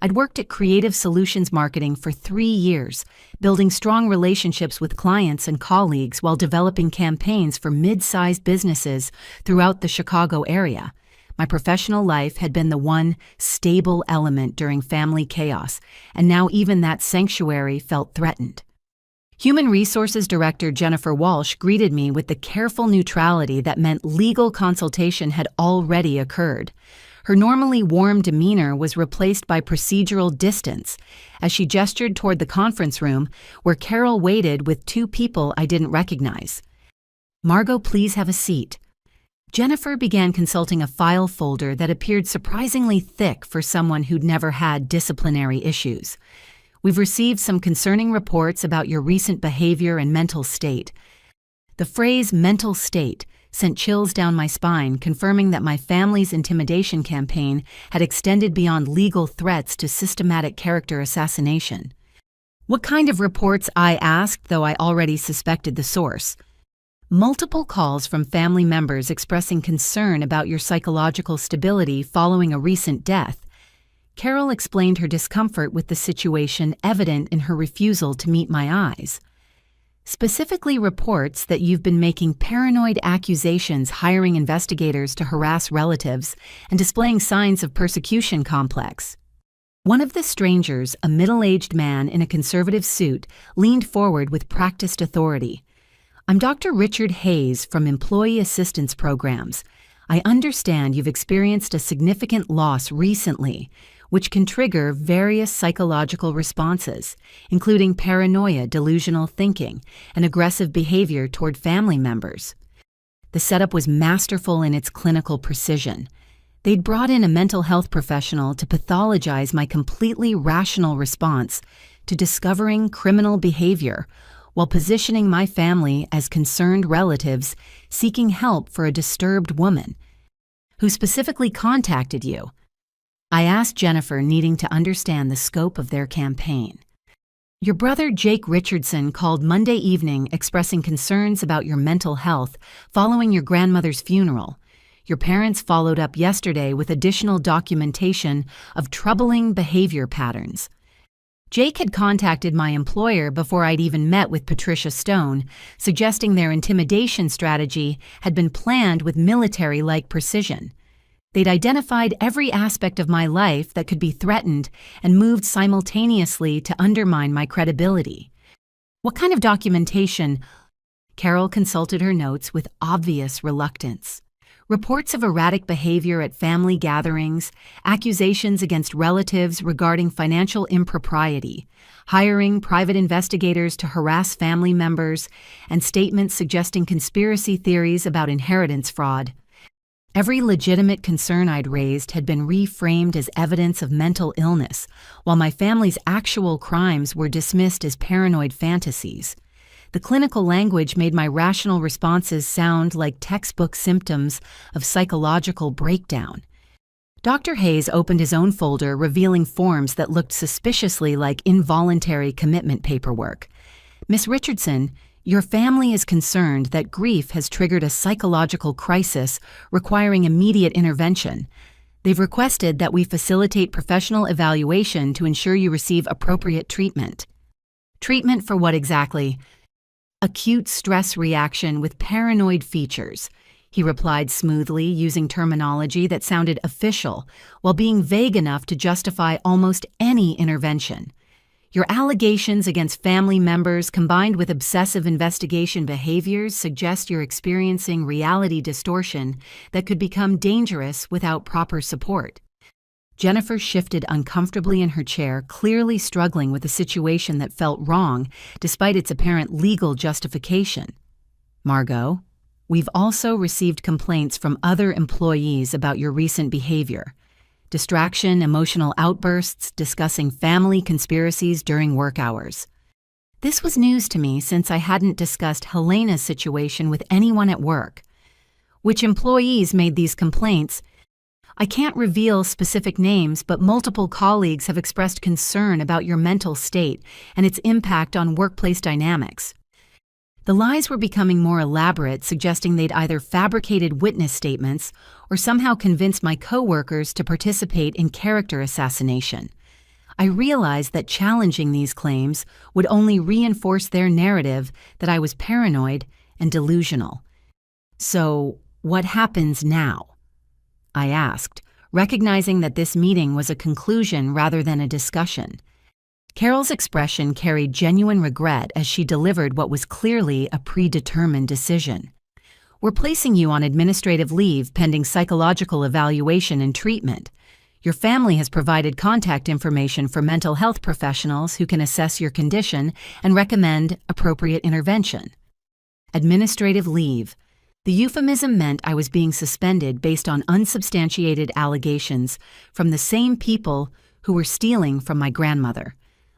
I'd worked at Creative Solutions Marketing for 3 years, building strong relationships with clients and colleagues while developing campaigns for mid-sized businesses throughout the Chicago area. My professional life had been the one stable element during family chaos, and now even that sanctuary felt threatened. Human Resources Director Jennifer Walsh greeted me with the careful neutrality that meant legal consultation had already occurred. Her normally warm demeanor was replaced by procedural distance as she gestured toward the conference room where Carol waited with 2 people I didn't recognize. "Margot, please have a seat." Jennifer began consulting a file folder that appeared surprisingly thick for someone who'd never had disciplinary issues. "We've received some concerning reports about your recent behavior and mental state." The phrase "mental state" sent chills down my spine, confirming that my family's intimidation campaign had extended beyond legal threats to systematic character assassination. "What kind of reports?" I asked, though I already suspected the source. "Multiple calls from family members expressing concern about your psychological stability following a recent death." Carol explained her discomfort with the situation, evident in her refusal to meet my eyes. "Specifically reports that you've been making paranoid accusations, hiring investigators to harass relatives, and displaying signs of persecution complex." One of the strangers, a middle-aged man in a conservative suit, leaned forward with practiced authority. "I'm Dr. Richard Hayes from Employee Assistance Programs. I understand you've experienced a significant loss recently, which can trigger various psychological responses, including paranoia, delusional thinking, and aggressive behavior toward family members." The setup was masterful in its clinical precision. They'd brought in a mental health professional to pathologize my completely rational response to discovering criminal behavior, while positioning my family as concerned relatives seeking help for a disturbed woman. "Who specifically contacted you?" I asked Jennifer, needing to understand the scope of their campaign. "Your brother Jake Richardson called Monday evening expressing concerns about your mental health following your grandmother's funeral. Your parents followed up yesterday with additional documentation of troubling behavior patterns." Jake had contacted my employer before I'd even met with Patricia Stone, suggesting their intimidation strategy had been planned with military-like precision. They'd identified every aspect of my life that could be threatened and moved simultaneously to undermine my credibility. "What kind of documentation?" Carol consulted her notes with obvious reluctance. "Reports of erratic behavior at family gatherings, accusations against relatives regarding financial impropriety, hiring private investigators to harass family members, and statements suggesting conspiracy theories about inheritance fraud." Every legitimate concern I'd raised had been reframed as evidence of mental illness, while my family's actual crimes were dismissed as paranoid fantasies. The clinical language made my rational responses sound like textbook symptoms of psychological breakdown. Dr. Hayes opened his own folder, revealing forms that looked suspiciously like involuntary commitment paperwork. "Miss Richardson, your family is concerned that grief has triggered a psychological crisis requiring immediate intervention. They've requested that we facilitate professional evaluation to ensure you receive appropriate treatment." "Treatment for what exactly?" "Acute stress reaction with paranoid features. he replied smoothly, using terminology that sounded official while being vague enough to justify almost any intervention. Your allegations against family members combined with obsessive investigation behaviors suggest you're experiencing reality distortion that could become dangerous without proper support. Jennifer shifted uncomfortably in her chair, clearly struggling with a situation that felt wrong despite its apparent legal justification. Margot, we've also received complaints from other employees about your recent behavior. Distraction, emotional outbursts, discussing family conspiracies during work hours. This was news to me since I hadn't discussed Helena's situation with anyone at work. Which employees made these complaints? I can't reveal specific names, but multiple colleagues have expressed concern about your mental state and its impact on workplace dynamics. The lies were becoming more elaborate, suggesting they'd either fabricated witness statements or somehow convinced my coworkers to participate in character assassination. I realized that challenging these claims would only reinforce their narrative that I was paranoid and delusional. So, what happens now? I asked, recognizing that this meeting was a conclusion rather than a discussion. Carol's expression carried genuine regret as she delivered what was clearly a predetermined decision. We're placing you on administrative leave pending psychological evaluation and treatment. Your family has provided contact information for mental health professionals who can assess your condition and recommend appropriate intervention. Administrative leave. The euphemism meant I was being suspended based on unsubstantiated allegations from the same people who were stealing from my grandmother.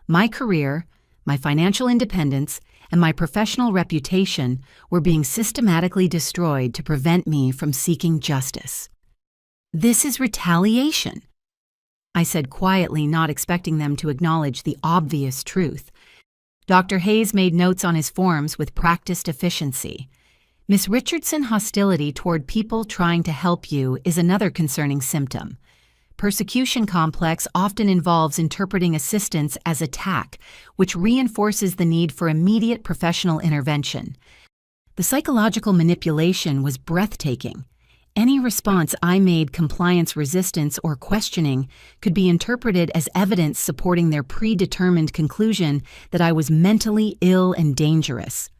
My career, my financial independence, and my professional reputation were being systematically destroyed to prevent me from seeking justice. This is retaliation, I said quietly, not expecting them to acknowledge the obvious truth. Dr. Hayes made notes on his forms with practiced efficiency. Miss Richardson, hostility toward people trying to help you is another concerning symptom. Persecution complex often involves interpreting assistance as attack, which reinforces the need for immediate professional intervention. The psychological manipulation was breathtaking. Any response I made compliance resistance or questioning could be interpreted as evidence supporting their predetermined conclusion that I was mentally ill and dangerous.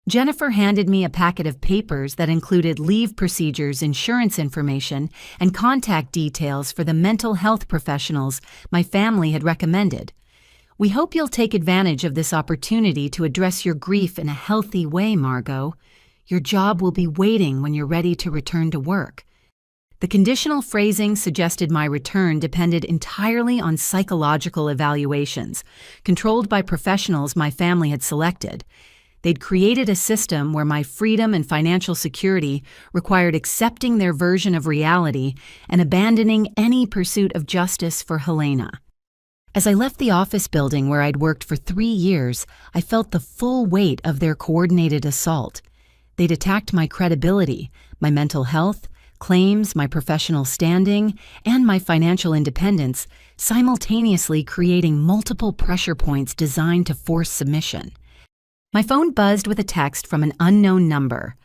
Jennifer handed me a packet of papers that included leave procedures, insurance information, and contact details for the mental health professionals my family had recommended. We hope you'll take advantage of this opportunity to address your grief in a healthy way, Margot. Your job will be waiting when you're ready to return to work. The conditional phrasing suggested my return depended entirely on psychological evaluations, controlled by professionals my family had selected. They'd created a system where my freedom and financial security required accepting their version of reality and abandoning any pursuit of justice for Helena. As I left the office building where I'd worked for 3 years, I felt the full weight of their coordinated assault. They'd attacked my credibility, my mental health, claims, my professional standing, and my financial independence, simultaneously creating multiple pressure points designed to force submission. My phone buzzed with a text from an unknown number.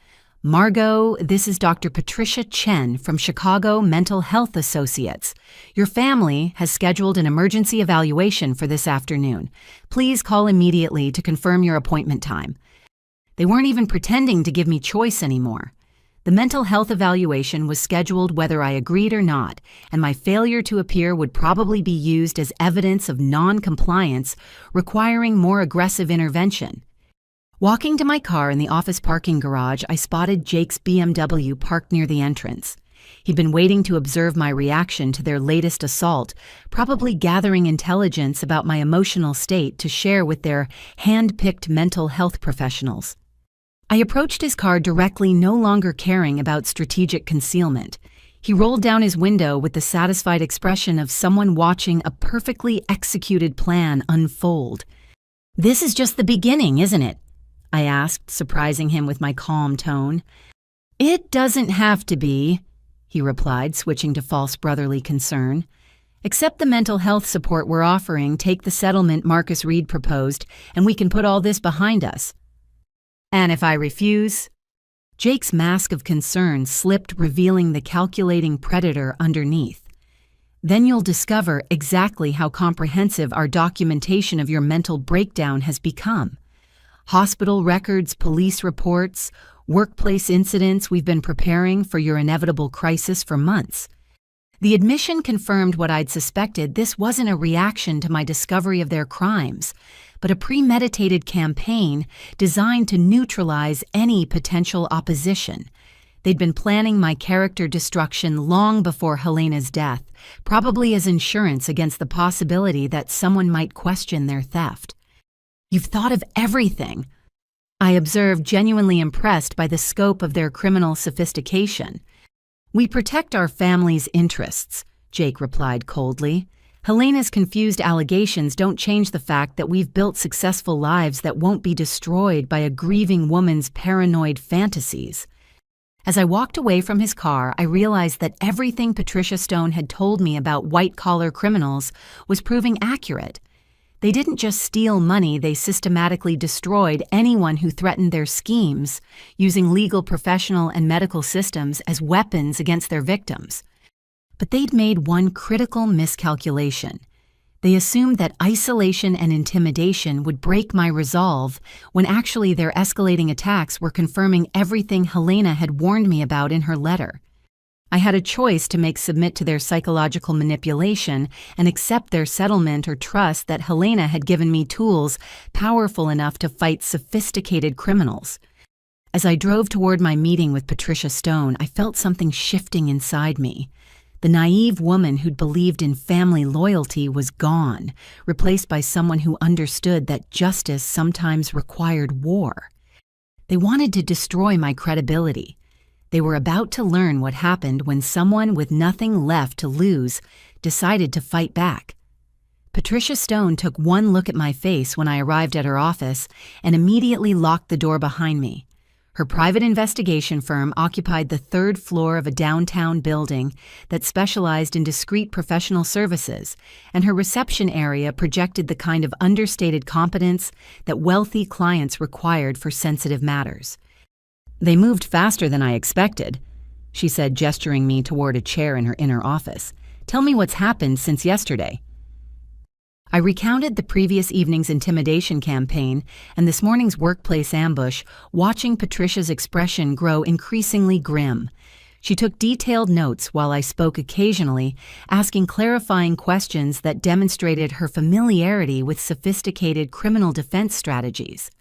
Margot, this is Dr. Patricia Chen from Chicago Mental Health Associates. Your family has scheduled an emergency evaluation for this afternoon. Please call immediately to confirm your appointment time. They weren't even pretending to give me choice anymore. The mental health evaluation was scheduled whether I agreed or not, and my failure to appear would probably be used as evidence of non-compliance, requiring more aggressive intervention. Walking to my car in the office parking garage, I spotted Jake's BMW parked near the entrance. He'd been waiting to observe my reaction to their latest assault, probably gathering intelligence about my emotional state to share with their hand-picked mental health professionals. I approached his car directly, no longer caring about strategic concealment. He rolled down his window with the satisfied expression of someone watching a perfectly executed plan unfold. "This is just the beginning, isn't it?" I asked, surprising him with my calm tone. "It doesn't have to be," he replied, switching to false brotherly concern. "Accept the mental health support we're offering, take the settlement Marcus Reed proposed, and we can put all this behind us." "And if I refuse?" Jake's mask of concern slipped, revealing the calculating predator underneath. Then you'll discover exactly how comprehensive our documentation of your mental breakdown has become. Hospital records, police reports, workplace incidents. We've been preparing for your inevitable crisis for months. The admission confirmed what I'd suspected. This wasn't a reaction to my discovery of their crimes, but a premeditated campaign designed to neutralize any potential opposition. They'd been planning my character destruction long before Helena's death, probably as insurance against the possibility that someone might question their theft. "You've thought of everything," I observed, genuinely impressed by the scope of their criminal sophistication. "We protect our family's interests," Jake replied coldly. "Helena's confused allegations don't change the fact that we've built successful lives that won't be destroyed by a grieving woman's paranoid fantasies." As I walked away from his car, I realized that everything Patricia Stone had told me about white-collar criminals was proving accurate. They didn't just steal money, they systematically destroyed anyone who threatened their schemes, using legal, professional, and medical systems as weapons against their victims. But they'd made one critical miscalculation. They assumed that isolation and intimidation would break my resolve, when actually their escalating attacks were confirming everything Helena had warned me about in her letter. I had a choice to make: submit to their psychological manipulation and accept their settlement, or trust that Helena had given me tools powerful enough to fight sophisticated criminals. As I drove toward my meeting with Patricia Stone, I felt something shifting inside me. The naive woman who'd believed in family loyalty was gone, replaced by someone who understood that justice sometimes required war. They wanted to destroy my credibility. They were about to learn what happened when someone with nothing left to lose decided to fight back. Patricia Stone took one look at my face when I arrived at her office and immediately locked the door behind me. Her private investigation firm occupied the third floor of a downtown building that specialized in discreet professional services, and her reception area projected the kind of understated competence that wealthy clients required for sensitive matters. "They moved faster than I expected," she said, gesturing me toward a chair in her inner office. "Tell me what's happened since yesterday." I recounted the previous evening's intimidation campaign and this morning's workplace ambush, watching Patricia's expression grow increasingly grim. She took detailed notes while I spoke occasionally, asking clarifying questions that demonstrated her familiarity with sophisticated criminal defense strategies.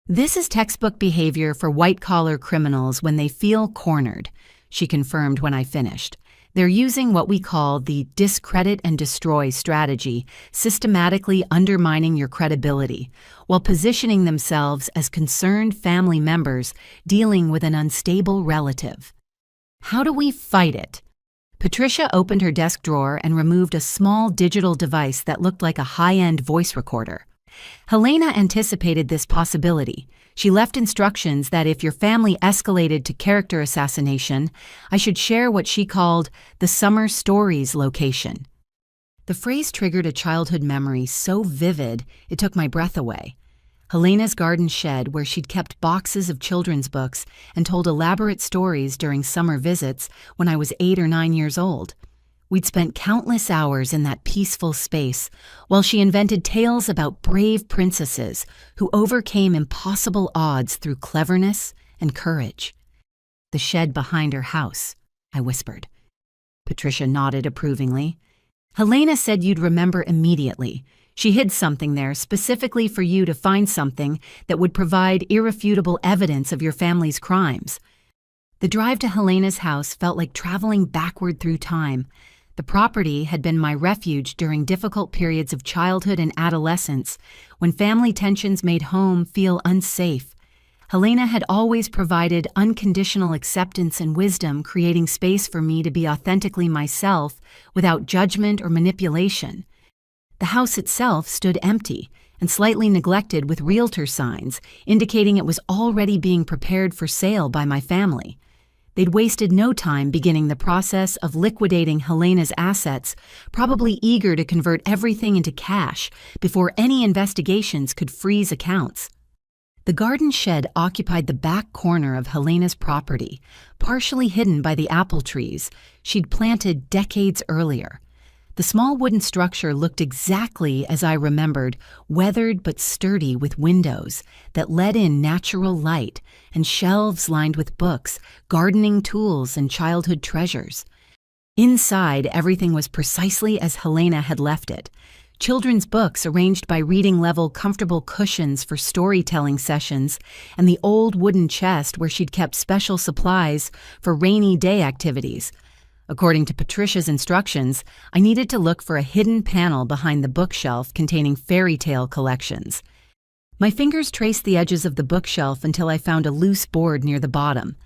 "This is textbook behavior for white-collar criminals when they feel cornered," she confirmed when I finished. "They're using what we call the discredit and destroy strategy, systematically undermining your credibility, while positioning themselves as concerned family members dealing with an unstable relative." "How do we fight it?" Patricia opened her desk drawer and removed a small digital device that looked like a high-end voice recorder. "Helena anticipated this possibility. She left instructions that if your family escalated to character assassination, I should share what she called the Summer Stories location." The phrase triggered a childhood memory so vivid it took my breath away. Helena's garden shed, where she'd kept boxes of children's books and told elaborate stories during summer visits when I was 8 or 9 years old. We'd spent countless hours in that peaceful space while she invented tales about brave princesses who overcame impossible odds through cleverness and courage. "The shed behind her house," I whispered. Patricia nodded approvingly. "Helena said you'd remember immediately. She hid something there specifically for you to find something that would provide irrefutable evidence of your family's crimes." The drive to Helena's house felt like traveling backward through time. The property had been my refuge during difficult periods of childhood and adolescence, when family tensions made home feel unsafe. Helena had always provided unconditional acceptance and wisdom, creating space for me to be authentically myself without judgment or manipulation. The house itself stood empty and slightly neglected, with realtor signs indicating it was already being prepared for sale by my family. They'd wasted no time beginning the process of liquidating Helena's assets, probably eager to convert everything into cash before any investigations could freeze accounts. The garden shed occupied the back corner of Helena's property, partially hidden by the apple trees she'd planted decades earlier. The small wooden structure looked exactly as I remembered, weathered but sturdy with windows that let in natural light and shelves lined with books, gardening tools, and childhood treasures. Inside, everything was precisely as Helena had left it. Children's books arranged by reading level, comfortable cushions for storytelling sessions, and the old wooden chest where she'd kept special supplies for rainy day activities. According to Patricia's instructions, I needed to look for a hidden panel behind the bookshelf containing fairy tale collections. My fingers traced the edges of the bookshelf until I found a loose board near the bottom.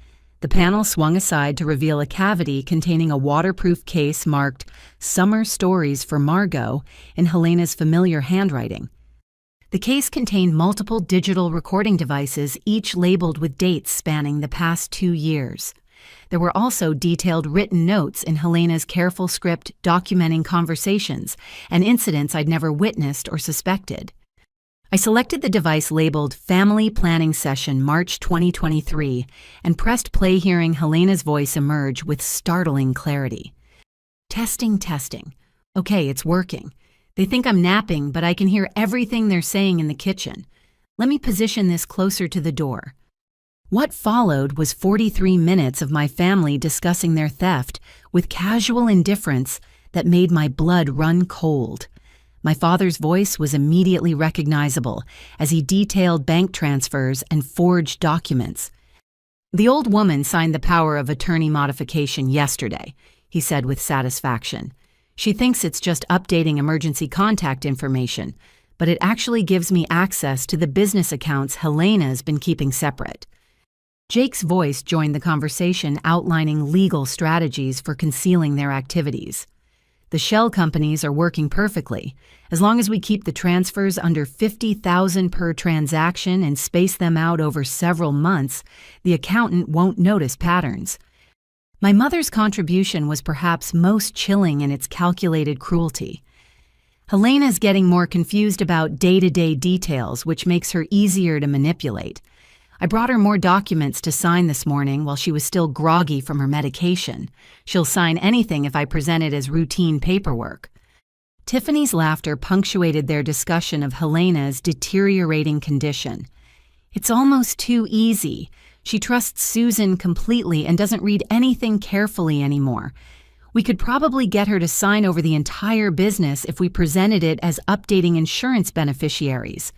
The panel swung aside to reveal a cavity containing a waterproof case marked "Summer Stories for Margot" in Helena's familiar handwriting. The case contained multiple digital recording devices, each labeled with dates spanning the past 2 years. There were also detailed written notes in Helena's careful script documenting conversations and incidents I'd never witnessed or suspected. I selected the device labeled Family Planning Session March 2023 and pressed play, hearing Helena's voice emerge with startling clarity. Testing. Okay, it's working. They think I'm napping, but I can hear everything they're saying in the kitchen. Let me position this closer to the door. What followed was 43 minutes of my family discussing their theft with casual indifference that made my blood run cold. My father's voice was immediately recognizable as he detailed bank transfers and forged documents. "The old woman signed the power of attorney modification yesterday," he said with satisfaction. "She thinks it's just updating emergency contact information, but it actually gives me access to the business accounts Helena's been keeping separate." Jake's voice joined the conversation, outlining legal strategies for concealing their activities. "The shell companies are working perfectly. As long as we keep the transfers under $50,000 per transaction and space them out over several months, the accountant won't notice patterns." My mother's contribution was perhaps most chilling in its calculated cruelty. "Helena's getting more confused about day-to-day details, which makes her easier to manipulate. I brought her more documents to sign this morning while she was still groggy from her medication. She'll sign anything if I present it as routine paperwork." Tiffany's laughter punctuated their discussion of Helena's deteriorating condition. "It's almost too easy. She trusts Susan completely and doesn't read anything carefully anymore. We could probably get her to sign over the entire business if we presented it as updating insurance beneficiaries."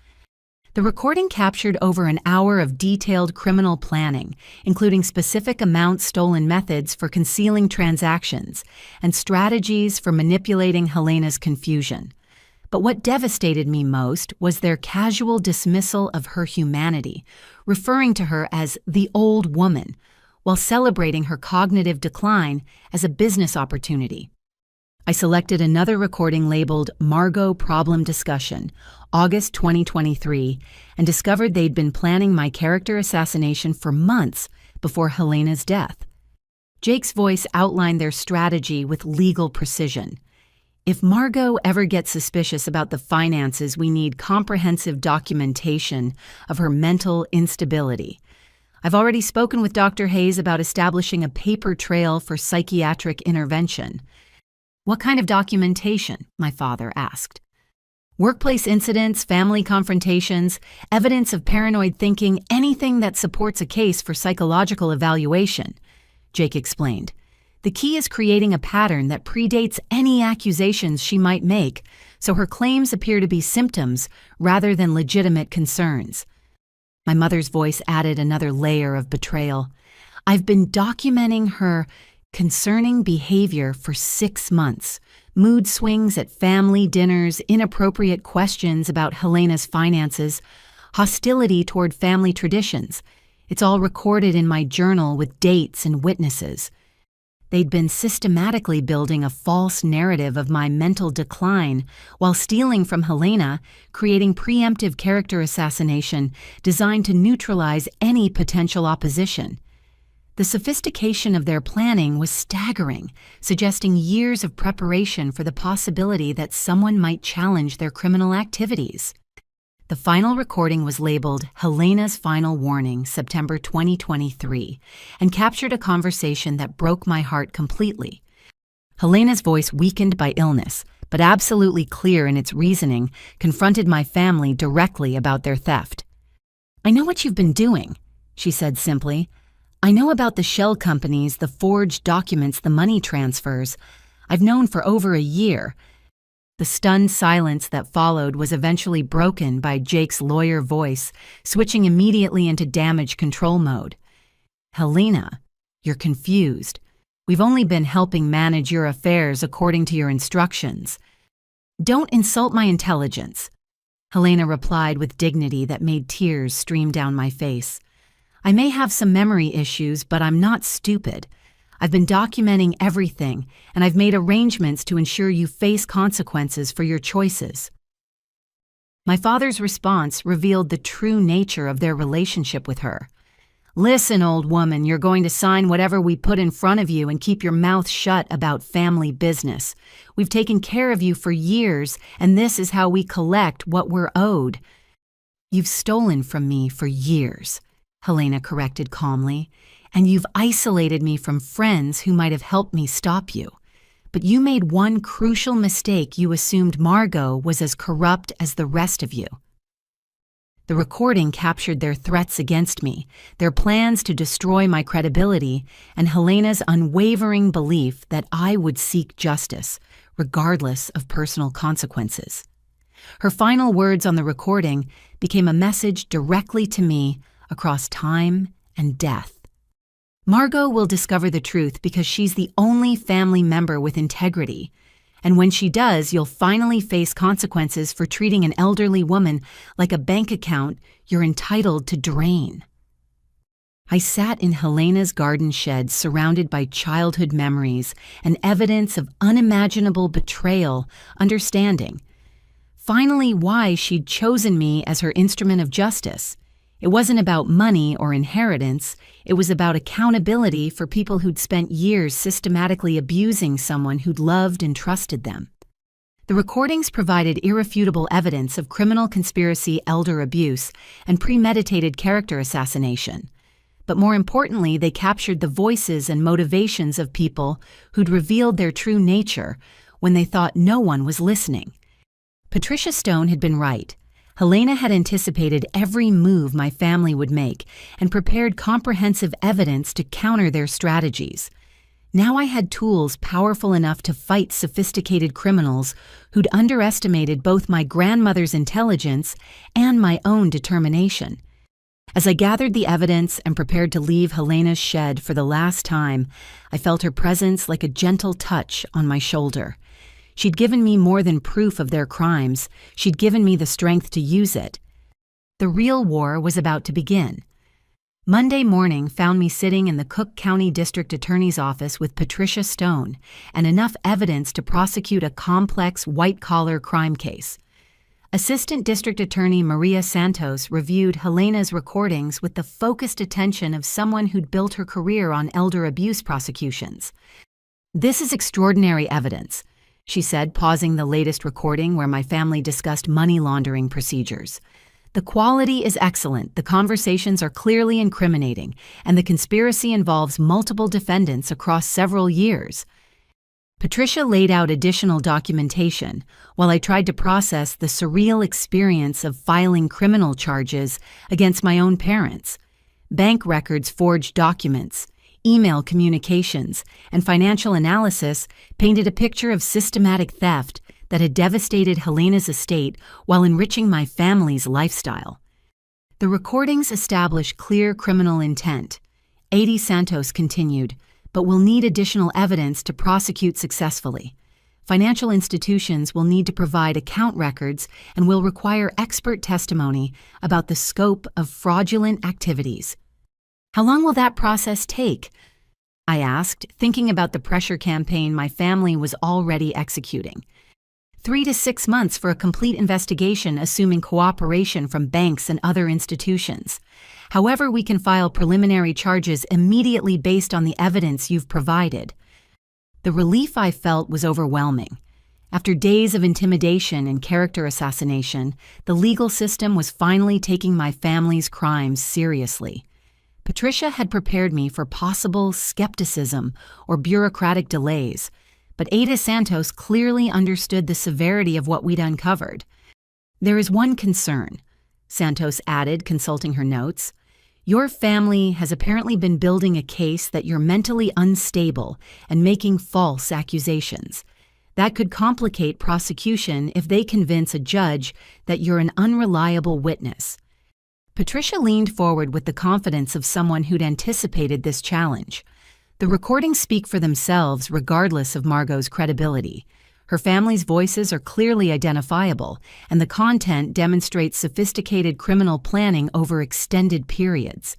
The recording captured over an hour of detailed criminal planning, including specific amount stolen methods for concealing transactions and strategies for manipulating Helena's confusion. But what devastated me most was their casual dismissal of her humanity, referring to her as the old woman, while celebrating her cognitive decline as a business opportunity. I selected another recording labeled Margot Problem Discussion, August 2023, and discovered they'd been planning my character assassination for months before Helena's death. Jake's voice outlined their strategy with legal precision. "If Margot ever gets suspicious about the finances, we need comprehensive documentation of her mental instability. I've already spoken with Dr. Hayes about establishing a paper trail for psychiatric intervention." "What kind of documentation?" my father asked. "Workplace incidents, family confrontations, evidence of paranoid thinking, anything that supports a case for psychological evaluation," Jake explained. "The key is creating a pattern that predates any accusations she might make, so her claims appear to be symptoms rather than legitimate concerns." My mother's voice added another layer of betrayal. "I've been documenting her concerning behavior for 6 months. Mood swings at family dinners, inappropriate questions about Helena's finances, hostility toward family traditions. It's all recorded in my journal with dates and witnesses." They'd been systematically building a false narrative of my mental decline while stealing from Helena, creating preemptive character assassination designed to neutralize any potential opposition. The sophistication of their planning was staggering, suggesting years of preparation for the possibility that someone might challenge their criminal activities. The final recording was labeled Helena's Final Warning, September 2023, and captured a conversation that broke my heart completely. Helena's voice, weakened by illness, but absolutely clear in its reasoning, confronted my family directly about their theft. "I know what you've been doing," she said simply. "I know about the shell companies, the forged documents, the money transfers. I've known for over a year." The stunned silence that followed was eventually broken by Jake's lawyer voice, switching immediately into damage control mode. "Helena, you're confused. We've only been helping manage your affairs according to your instructions." "Don't insult my intelligence," Helena replied with dignity that made tears stream down my face. "I may have some memory issues, but I'm not stupid. I've been documenting everything, and I've made arrangements to ensure you face consequences for your choices." My father's response revealed the true nature of their relationship with her. "Listen, old woman, you're going to sign whatever we put in front of you and keep your mouth shut about family business. We've taken care of you for years, and this is how we collect what we're owed." "You've stolen from me for years," Helena corrected calmly, "and you've isolated me from friends who might have helped me stop you. But you made one crucial mistake. You assumed Margot was as corrupt as the rest of you." The recording captured their threats against me, their plans to destroy my credibility, and Helena's unwavering belief that I would seek justice, regardless of personal consequences. Her final words on the recording became a message directly to me across time and death. "Margot will discover the truth because she's the only family member with integrity. And when she does, you'll finally face consequences for treating an elderly woman like a bank account you're entitled to drain." I sat in Helena's garden shed, surrounded by childhood memories and evidence of unimaginable betrayal, understanding finally why she'd chosen me as her instrument of justice. It wasn't about money or inheritance. It was about accountability for people who'd spent years systematically abusing someone who'd loved and trusted them. The recordings provided irrefutable evidence of criminal conspiracy, elder abuse, and premeditated character assassination. But more importantly, they captured the voices and motivations of people who'd revealed their true nature when they thought no one was listening. Patricia Stone had been right. Helena had anticipated every move my family would make and prepared comprehensive evidence to counter their strategies. Now I had tools powerful enough to fight sophisticated criminals who'd underestimated both my grandmother's intelligence and my own determination. As I gathered the evidence and prepared to leave Helena's shed for the last time, I felt her presence like a gentle touch on my shoulder. She'd given me more than proof of their crimes. She'd given me the strength to use it. The real war was about to begin. Monday morning found me sitting in the Cook County District Attorney's office with Patricia Stone and enough evidence to prosecute a complex white-collar crime case. Assistant District Attorney Maria Santos reviewed Helena's recordings with the focused attention of someone who'd built her career on elder abuse prosecutions. "This is extraordinary evidence," she said, pausing the latest recording where my family discussed money laundering procedures. "The quality is excellent, the conversations are clearly incriminating, and the conspiracy involves multiple defendants across several years." Patricia laid out additional documentation while I tried to process the surreal experience of filing criminal charges against my own parents. Bank records, forged documents, email communications, and financial analysis painted a picture of systematic theft that had devastated Helena's estate while enriching my family's lifestyle. The recordings establish clear criminal intent. A.D. Santos continued, "But we'll need additional evidence to prosecute successfully. Financial institutions will need to provide account records and will require expert testimony about the scope of fraudulent activities." "How long will that process take?" I asked, thinking about the pressure campaign my family was already executing. 3 to 6 months for a complete investigation, assuming cooperation from banks and other institutions. However, we can file preliminary charges immediately based on the evidence you've provided." The relief I felt was overwhelming. After days of intimidation and character assassination, the legal system was finally taking my family's crimes seriously. Patricia had prepared me for possible skepticism or bureaucratic delays, but Ada Santos clearly understood the severity of what we'd uncovered. "There is one concern," Santos added, consulting her notes. "Your family has apparently been building a case that you're mentally unstable and making false accusations. That could complicate prosecution if they convince a judge that you're an unreliable witness." Patricia leaned forward with the confidence of someone who'd anticipated this challenge. The recordings speak for themselves regardless of Margot's credibility. Her family's voices are clearly identifiable, and the content demonstrates sophisticated criminal planning over extended periods.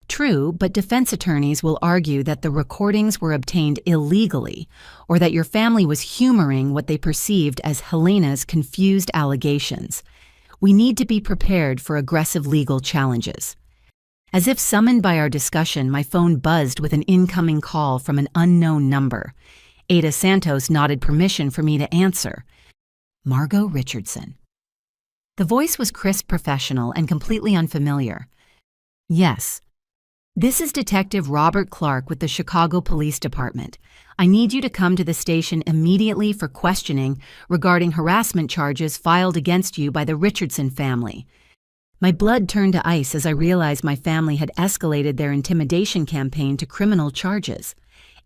True, but defense attorneys will argue that the recordings were obtained illegally, or that your family was humoring what they perceived as Helena's confused allegations. We need to be prepared for aggressive legal challenges. As if summoned by our discussion, my phone buzzed with an incoming call from an unknown number. Ada Santos nodded permission for me to answer. Margot Richardson. The voice was crisp, professional, and completely unfamiliar. "Yes. This is Detective Robert Clark with the Chicago Police Department. I need you to come to the station immediately for questioning regarding harassment charges filed against you by the Richardson family." My blood turned to ice as I realized my family had escalated their intimidation campaign to criminal charges.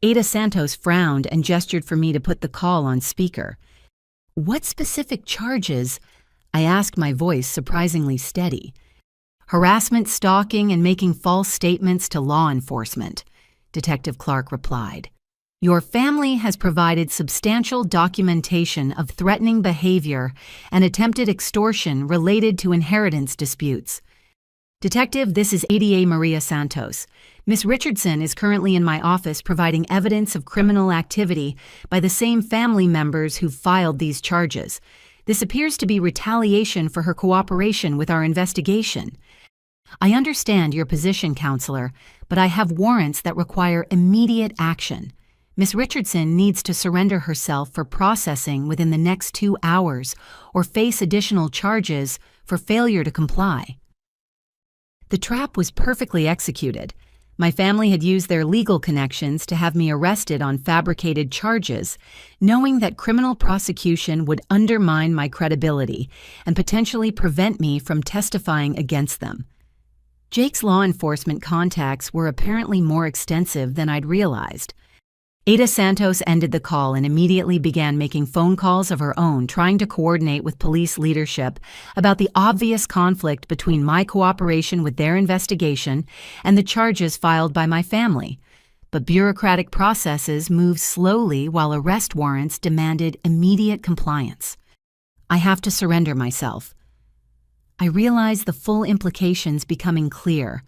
Ada Santos frowned and gestured for me to put the call on speaker. "What specific charges?" I asked, my voice surprisingly steady. "Harassment, stalking, and making false statements to law enforcement," Detective Clark replied. "Your family has provided substantial documentation of threatening behavior and attempted extortion related to inheritance disputes." "Detective, this is Ada Maria Santos. Miss Richardson is currently in my office providing evidence of criminal activity by the same family members who filed these charges. This appears to be retaliation for her cooperation with our investigation." "I understand your position, counselor, but I have warrants that require immediate action. Miss Richardson needs to surrender herself for processing within the next 2 hours or face additional charges for failure to comply." The trap was perfectly executed. My family had used their legal connections to have me arrested on fabricated charges, knowing that criminal prosecution would undermine my credibility and potentially prevent me from testifying against them. Jake's law enforcement contacts were apparently more extensive than I'd realized. Ada Santos ended the call and immediately began making phone calls of her own, trying to coordinate with police leadership about the obvious conflict between my cooperation with their investigation and the charges filed by my family. But bureaucratic processes moved slowly while arrest warrants demanded immediate compliance. "I have to surrender myself." I realized the full implications becoming clear.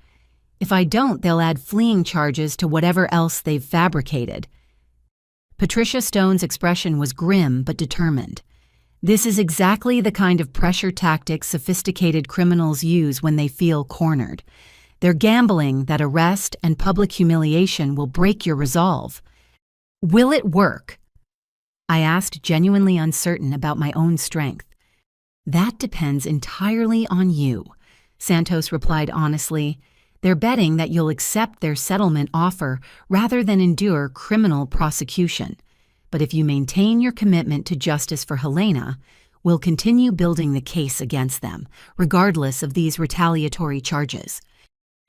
If I don't, they'll add fleeing charges to whatever else they've fabricated. Patricia Stone's expression was grim but determined. This is exactly the kind of pressure tactic sophisticated criminals use when they feel cornered. They're gambling that arrest and public humiliation will break your resolve. "Will it work?" I asked, genuinely uncertain about my own strength. "That depends entirely on you," Santos replied honestly. "They're betting that you'll accept their settlement offer rather than endure criminal prosecution. But if you maintain your commitment to justice for Helena, we'll continue building the case against them, regardless of these retaliatory charges."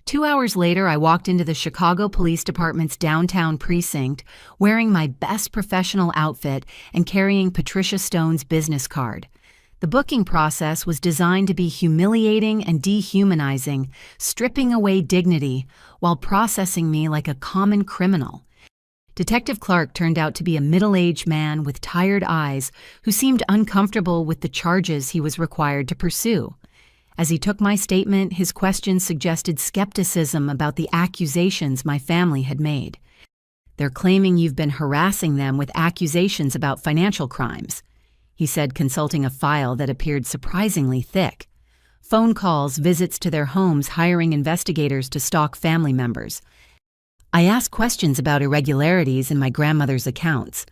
2 hours later, I walked into the Chicago Police Department's downtown precinct, wearing my best professional outfit and carrying Patricia Stone's business card. The booking process was designed to be humiliating and dehumanizing, stripping away dignity while processing me like a common criminal. Detective Clark turned out to be a middle-aged man with tired eyes who seemed uncomfortable with the charges he was required to pursue. As he took my statement, his questions suggested skepticism about the accusations my family had made. "They're claiming you've been harassing them with accusations about financial crimes," he said, consulting a file that appeared surprisingly thick. Phone calls, visits to their homes, hiring investigators to stalk family members. "I asked questions about irregularities in my grandmother's accounts,"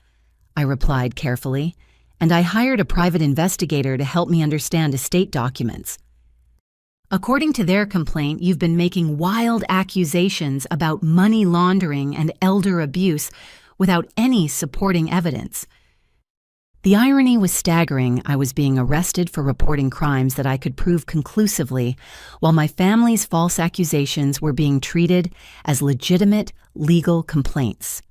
I replied carefully. and I hired a private investigator to help me understand estate documents. According to their complaint, you've been making wild accusations about money laundering and elder abuse without any supporting evidence. The irony was staggering. I was being arrested for reporting crimes that I could prove conclusively, while my family's false accusations were being treated as legitimate legal complaints.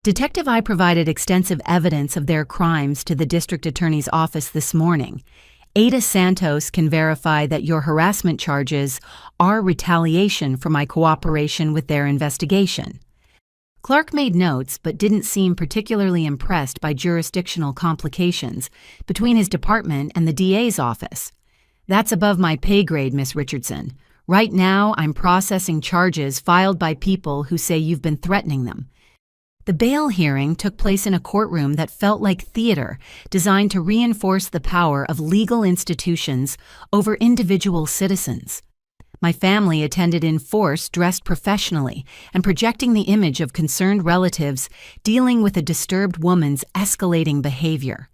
Detective I provided extensive evidence of their crimes to the district attorney's office this morning. Ada Santos can verify that your harassment charges are retaliation for my cooperation with their investigation. Clark made notes but didn't seem particularly impressed by jurisdictional complications between his department and the DA's office. That's above my pay grade, Miss Richardson. Right now, I'm processing charges filed by people who say you've been threatening them. The bail hearing took place in a courtroom that felt like theater, designed to reinforce the power of legal institutions over individual citizens. My family attended in force, dressed professionally, and projecting the image of concerned relatives dealing with a disturbed woman's escalating behavior.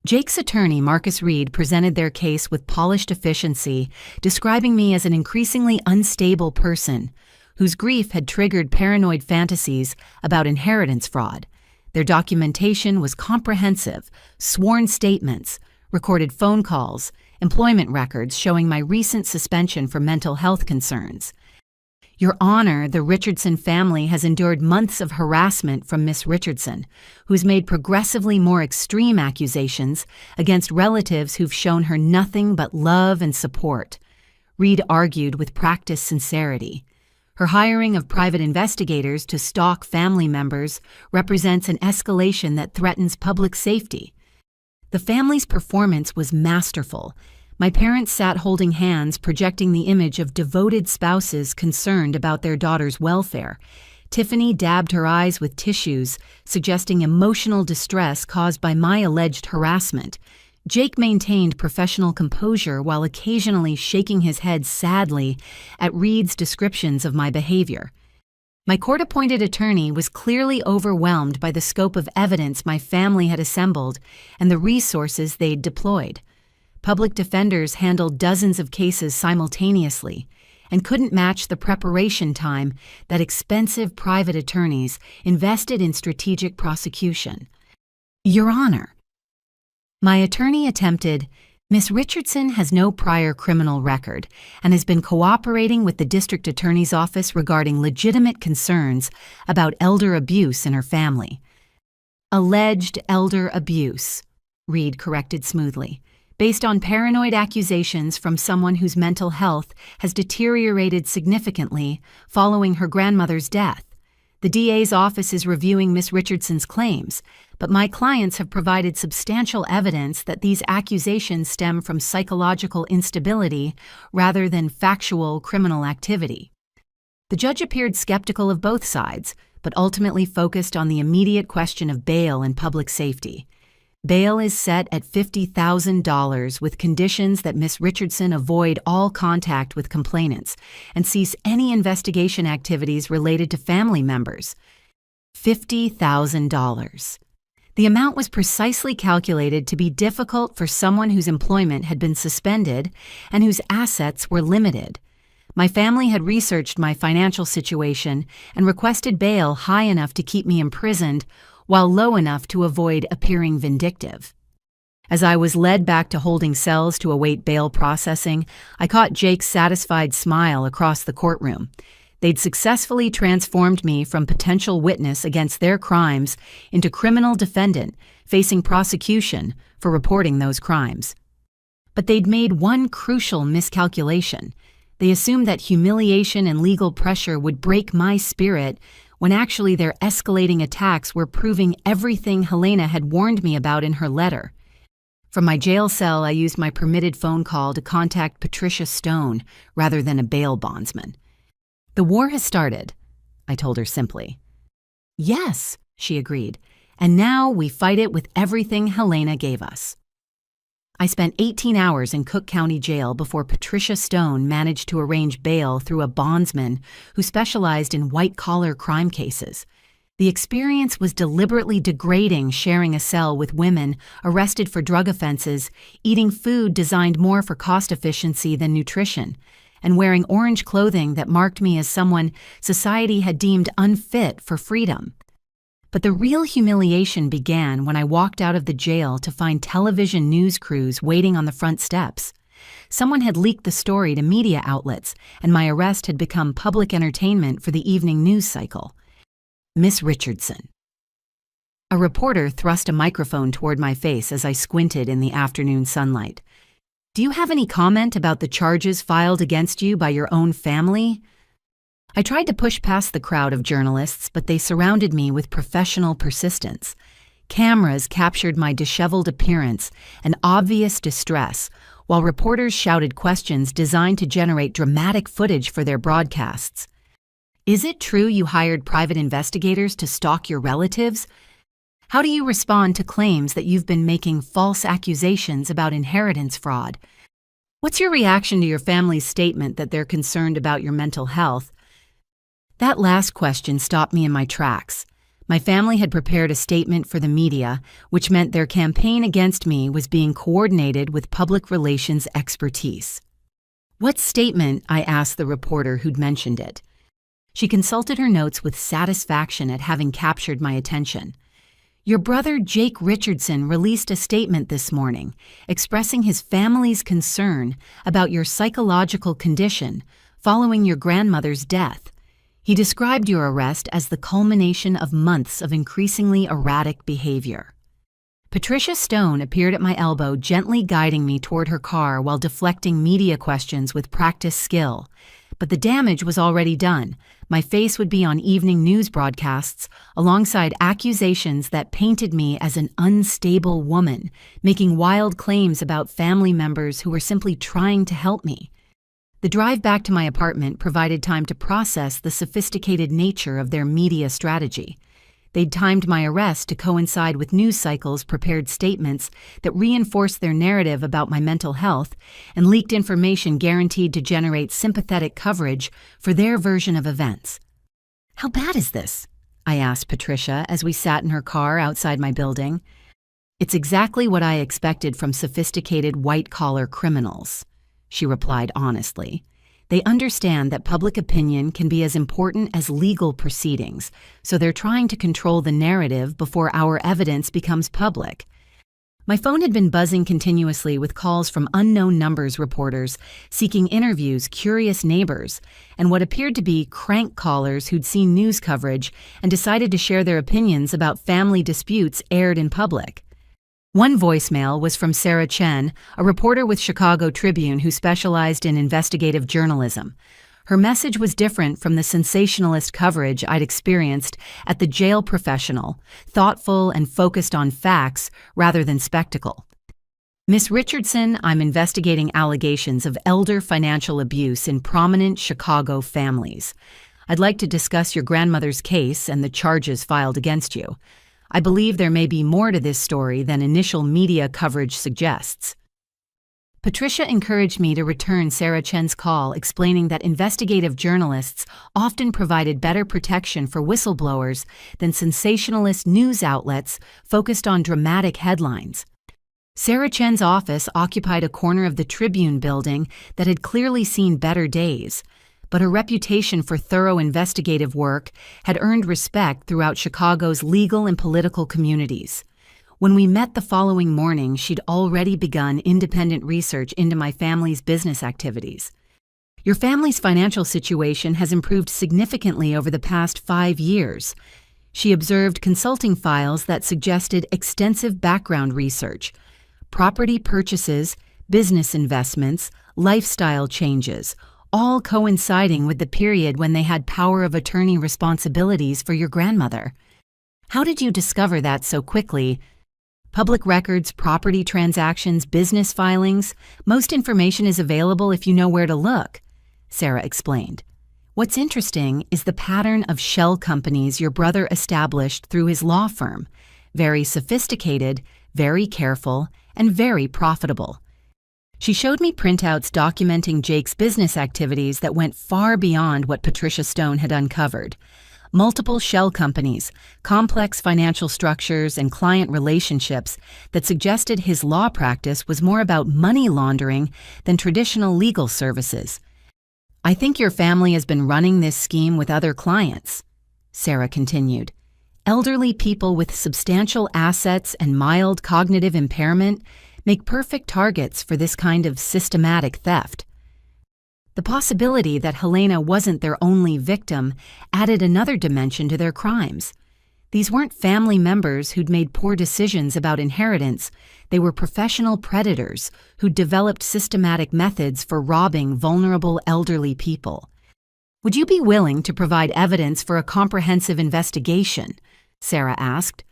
Jake's attorney, Marcus Reed, presented their case with polished efficiency, describing me as an increasingly unstable person whose grief had triggered paranoid fantasies about inheritance fraud. Their documentation was comprehensive: sworn statements, recorded phone calls, employment records showing my recent suspension for mental health concerns. Your Honor, the Richardson family has endured months of harassment from Miss Richardson, who's made progressively more extreme accusations against relatives who've shown her nothing but love and support. Reed argued with practiced sincerity. Her hiring of private investigators to stalk family members represents an escalation that threatens public safety. The family's performance was masterful. My parents sat holding hands, projecting the image of devoted spouses concerned about their daughter's welfare. Tiffany dabbed her eyes with tissues, suggesting emotional distress caused by my alleged harassment. Jake maintained professional composure while occasionally shaking his head sadly at Reed's descriptions of my behavior. My court-appointed attorney was clearly overwhelmed by the scope of evidence my family had assembled and the resources they'd deployed. Public defenders handled dozens of cases simultaneously and couldn't match the preparation time that expensive private attorneys invested in strategic prosecution. Your Honor, my attorney attempted. Miss Richardson has no prior criminal record and has been cooperating with the district attorney's office regarding legitimate concerns about elder abuse in her family. Alleged elder abuse, Reed corrected smoothly, based on paranoid accusations from someone whose mental health has deteriorated significantly following her grandmother's death. The DA's office is reviewing Miss Richardson's claims, but my clients have provided substantial evidence that these accusations stem from psychological instability rather than factual criminal activity. The judge appeared skeptical of both sides, but ultimately focused on the immediate question of bail and public safety. Bail is set at $50,000 with conditions that Miss Richardson avoid all contact with complainants and cease any investigation activities related to family members. $50,000. The amount was precisely calculated to be difficult for someone whose employment had been suspended and whose assets were limited. My family had researched my financial situation and requested bail high enough to keep me imprisoned while low enough to avoid appearing vindictive. As I was led back to holding cells to await bail processing, I caught Jake's satisfied smile across the courtroom. They'd successfully transformed me from potential witness against their crimes into criminal defendant, facing prosecution for reporting those crimes. But they'd made one crucial miscalculation. They assumed that humiliation and legal pressure would break my spirit, when actually their escalating attacks were proving everything Helena had warned me about in her letter. From my jail cell, I used my permitted phone call to contact Patricia Stone rather than a bail bondsman. The war has started, I told her simply. Yes, she agreed, and now we fight it with everything Helena gave us. I spent 18 hours in Cook County Jail before Patricia Stone managed to arrange bail through a bondsman who specialized in white-collar crime cases. The experience was deliberately degrading, sharing a cell with women arrested for drug offenses, eating food designed more for cost efficiency than nutrition, and wearing orange clothing that marked me as someone society had deemed unfit for freedom. But the real humiliation began when I walked out of the jail to find television news crews waiting on the front steps. Someone had leaked the story to media outlets, and my arrest had become public entertainment for the evening news cycle. Miss Richardson. A reporter thrust a microphone toward my face as I squinted in the afternoon sunlight. Do you have any comment about the charges filed against you by your own family? I tried to push past the crowd of journalists, but they surrounded me with professional persistence. Cameras captured my disheveled appearance and obvious distress, while reporters shouted questions designed to generate dramatic footage for their broadcasts. Is it true you hired private investigators to stalk your relatives? How do you respond to claims that you've been making false accusations about inheritance fraud? What's your reaction to your family's statement that they're concerned about your mental health? That last question stopped me in my tracks. My family had prepared a statement for the media, which meant their campaign against me was being coordinated with public relations expertise. What statement? I asked the reporter who'd mentioned it. She consulted her notes with satisfaction at having captured my attention. Your brother Jake Richardson released a statement this morning expressing his family's concern about your psychological condition following your grandmother's death. He described your arrest as the culmination of months of increasingly erratic behavior. Patricia Stone appeared at my elbow, gently guiding me toward her car while deflecting media questions with practiced skill. But the damage was already done. My face would be on evening news broadcasts, alongside accusations that painted me as an unstable woman, making wild claims about family members who were simply trying to help me. The drive back to my apartment provided time to process the sophisticated nature of their media strategy. They'd timed my arrest to coincide with news cycles' prepared statements that reinforced their narrative about my mental health and leaked information guaranteed to generate sympathetic coverage for their version of events. How bad is this? I asked Patricia as we sat in her car outside my building. It's exactly what I expected from sophisticated white-collar criminals, she replied honestly. They understand that public opinion can be as important as legal proceedings, so they're trying to control the narrative before our evidence becomes public. My phone had been buzzing continuously with calls from unknown numbers reporters seeking interviews, curious neighbors, and what appeared to be crank callers who'd seen news coverage and decided to share their opinions about family disputes aired in public. One voicemail was from Sarah Chen, a reporter with Chicago Tribune who specialized in investigative journalism. Her message was different from the sensationalist coverage I'd experienced at the Jail Professional, thoughtful and focused on facts rather than spectacle. Miss Richardson, I'm investigating allegations of elder financial abuse in prominent Chicago families. I'd like to discuss your grandmother's case and the charges filed against you. I believe there may be more to this story than initial media coverage suggests. Patricia encouraged me to return Sarah Chen's call, explaining that investigative journalists often provided better protection for whistleblowers than sensationalist news outlets focused on dramatic headlines. Sarah Chen's office occupied a corner of the Tribune building that had clearly seen better days, but her reputation for thorough investigative work had earned respect throughout Chicago's legal and political communities. When we met the following morning, she'd already begun independent research into my family's business activities. Your family's financial situation has improved significantly over the past 5 years. She observed consulting files that suggested extensive background research, property purchases, business investments, lifestyle changes, all coinciding with the period when they had power of attorney responsibilities for your grandmother. How did you discover that so quickly? Public records, property transactions, business filings, most information is available if you know where to look, Sarah explained. What's interesting is the pattern of shell companies your brother established through his law firm. Very sophisticated, very careful, and very profitable. She showed me printouts documenting Jake's business activities that went far beyond what Patricia Stone had uncovered. multiple shell companies, complex financial structures, and client relationships that suggested his law practice was more about money laundering than traditional legal services. "I think your family has been running this scheme with other clients," Sarah continued. "Elderly people with substantial assets and mild cognitive impairment make perfect targets for this kind of systematic theft." The possibility that Helena wasn't their only victim added another dimension to their crimes. These weren't family members who'd made poor decisions about inheritance. They were professional predators who'd developed systematic methods for robbing vulnerable elderly people. "Would you be willing to provide evidence for a comprehensive investigation?" Sarah asked.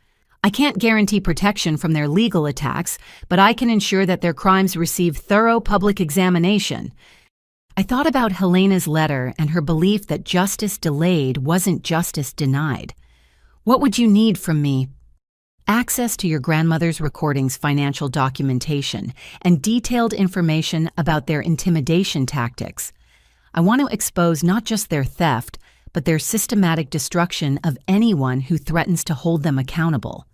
"I can't guarantee protection from their legal attacks, but I can ensure that their crimes receive thorough public examination." I thought about Helena's letter and her belief that justice delayed wasn't justice denied. "What would you need from me?" "Access to your grandmother's recordings, financial documentation, and detailed information about their intimidation tactics. I want to expose not just their theft, but their systematic destruction of anyone who threatens to hold them accountable."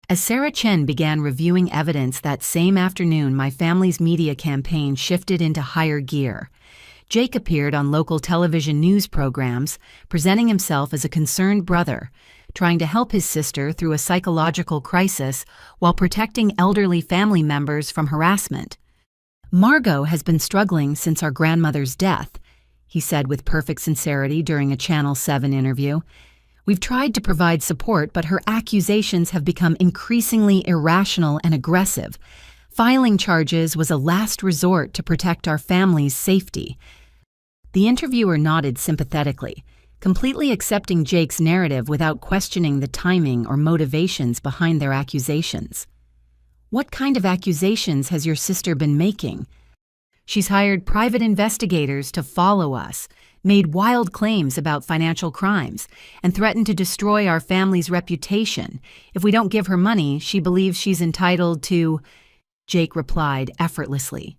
As Sarah Chen began reviewing evidence that same afternoon, my family's media campaign shifted into higher gear. Jake appeared on local television news programs, presenting himself as a concerned brother, trying to help his sister through a psychological crisis while protecting elderly family members from harassment. "Margot has been struggling since our grandmother's death," he said with perfect sincerity during a Channel 7 interview. "We've tried to provide support, but her accusations have become increasingly irrational and aggressive. Filing charges was a last resort to protect our family's safety." The interviewer nodded sympathetically, completely accepting Jake's narrative without questioning the timing or motivations behind their accusations. "What kind of accusations has your sister been making?" "She's hired private investigators to follow us, made wild claims about financial crimes, and threatened to destroy our family's reputation. If we don't give her money, she believes she's entitled to," Jake replied effortlessly,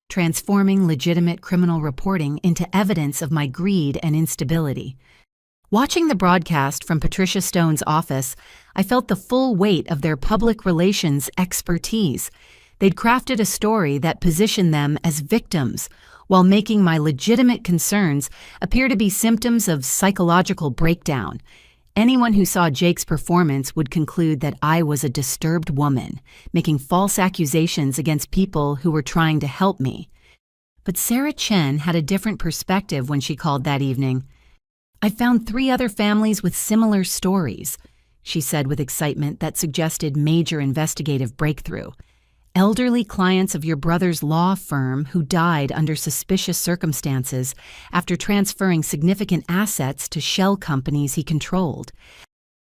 transforming legitimate criminal reporting into evidence of my greed and instability. Watching the broadcast from Patricia Stone's office, I felt the full weight of their public relations expertise. They'd crafted a story that positioned them as victims, while making my legitimate concerns appear to be symptoms of psychological breakdown. Anyone who saw Jake's performance would conclude that I was a disturbed woman, making false accusations against people who were trying to help me. But Sarah Chen had a different perspective when she called that evening. "I found 3 other families with similar stories," she said with excitement that suggested major investigative breakthrough. "Elderly clients of your brother's law firm who died under suspicious circumstances after transferring significant assets to shell companies he controlled.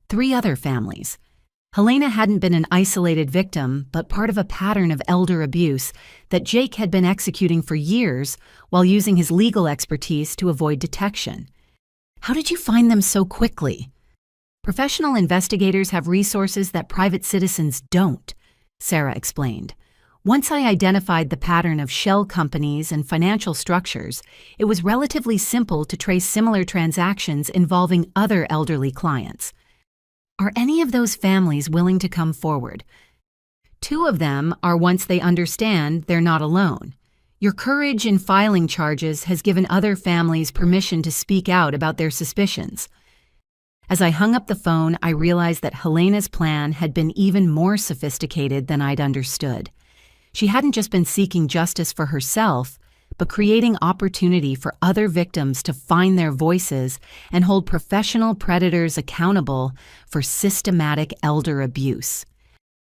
3 other families. Helena hadn't been an isolated victim, but part of a pattern of elder abuse that Jake had been executing for years while using his legal expertise to avoid detection." "How did you find them so quickly?" "Professional investigators have resources that private citizens don't," Sarah explained. "Once I identified the pattern of shell companies and financial structures, it was relatively simple to trace similar transactions involving other elderly clients." "Are any of those families willing to come forward?" "2 of them are once they understand they're not alone. Your courage in filing charges has given other families permission to speak out about their suspicions." As I hung up the phone, I realized that Helena's plan had been even more sophisticated than I'd understood. She hadn't just been seeking justice for herself, but creating opportunity for other victims to find their voices and hold professional predators accountable for systematic elder abuse.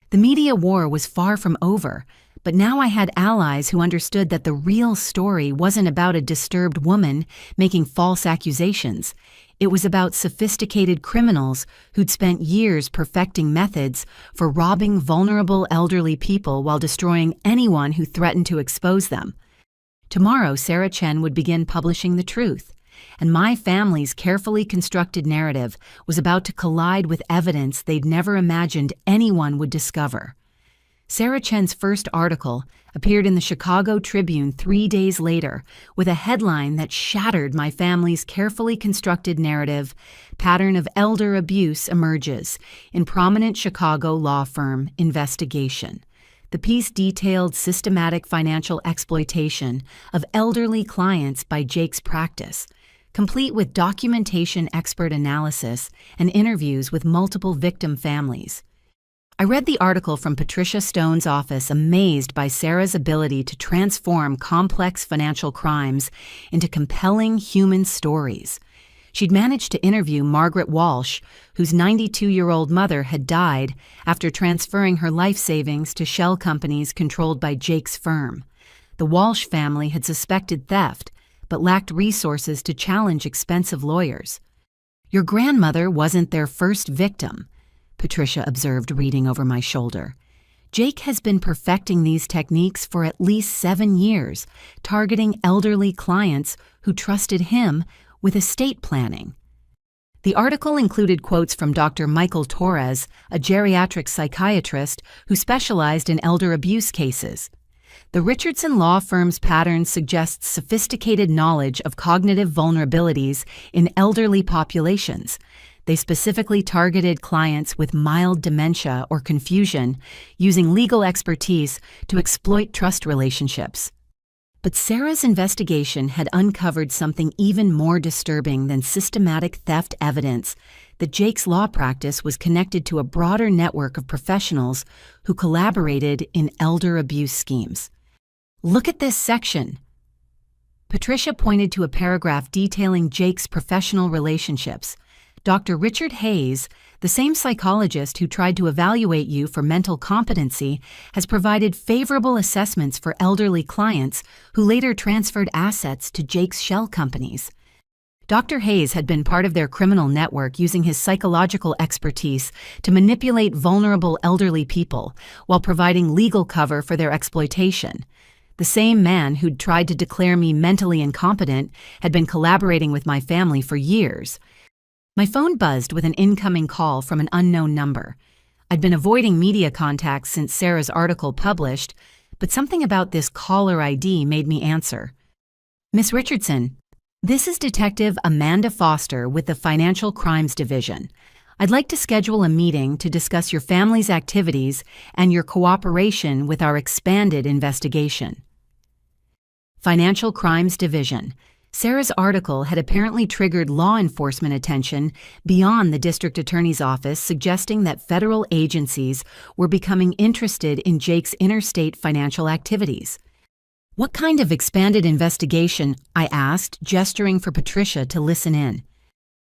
The media war was far from over, but now I had allies who understood that the real story wasn't about a disturbed woman making false accusations. It was about sophisticated criminals who'd spent years perfecting methods for robbing vulnerable elderly people while destroying anyone who threatened to expose them. Tomorrow, Sarah Chen would begin publishing the truth, and my family's carefully constructed narrative was about to collide with evidence they'd never imagined anyone would discover. Sarah Chen's first article, appeared in the Chicago Tribune 3 days later with a headline that shattered my family's carefully constructed narrative. Pattern of elder abuse emerges in prominent Chicago law firm investigation. The piece detailed systematic financial exploitation of elderly clients by Jake's practice, complete with documentation, expert analysis, and interviews with multiple victim families. I read the article from Patricia Stone's office, amazed by Sarah's ability to transform complex financial crimes into compelling human stories. She'd managed to interview Margaret Walsh, whose 92-year-old mother had died after transferring her life savings to shell companies controlled by Jake's firm. The Walsh family had suspected theft, but lacked resources to challenge expensive lawyers. "Your grandmother wasn't their first victim," Patricia observed, reading over my shoulder. "Jake has been perfecting these techniques for at least 7 years, targeting elderly clients who trusted him with estate planning." The article included quotes from Dr. Michael Torres, a geriatric psychiatrist who specialized in elder abuse cases. The Richardson law firm's pattern suggests sophisticated knowledge of cognitive vulnerabilities in elderly populations. They specifically targeted clients with mild dementia or confusion, using legal expertise to exploit trust relationships. But Sarah's investigation had uncovered something even more disturbing than systematic theft evidence: that Jake's law practice was connected to a broader network of professionals who collaborated in elder abuse schemes. "Look at this section." Patricia pointed to a paragraph detailing Jake's professional relationships. Dr. Richard Hayes, the same psychologist who tried to evaluate you for mental competency, has provided favorable assessments for elderly clients who later transferred assets to Jake's shell companies. Dr. Hayes had been part of their criminal network, using his psychological expertise to manipulate vulnerable elderly people while providing legal cover for their exploitation. The same man who'd tried to declare me mentally incompetent had been collaborating with my family for years. My phone buzzed with an incoming call from an unknown number. I'd been avoiding media contacts since Sarah's article published, but something about this caller ID made me answer. "Miss Richardson, this is Detective Amanda Foster with the Financial Crimes Division. I'd like to schedule a meeting to discuss your family's activities and your cooperation with our expanded investigation." Financial Crimes Division. Sarah's article had apparently triggered law enforcement attention beyond the district attorney's office, suggesting that federal agencies were becoming interested in Jake's interstate financial activities. "What kind of expanded investigation?" I asked, gesturing for Patricia to listen in.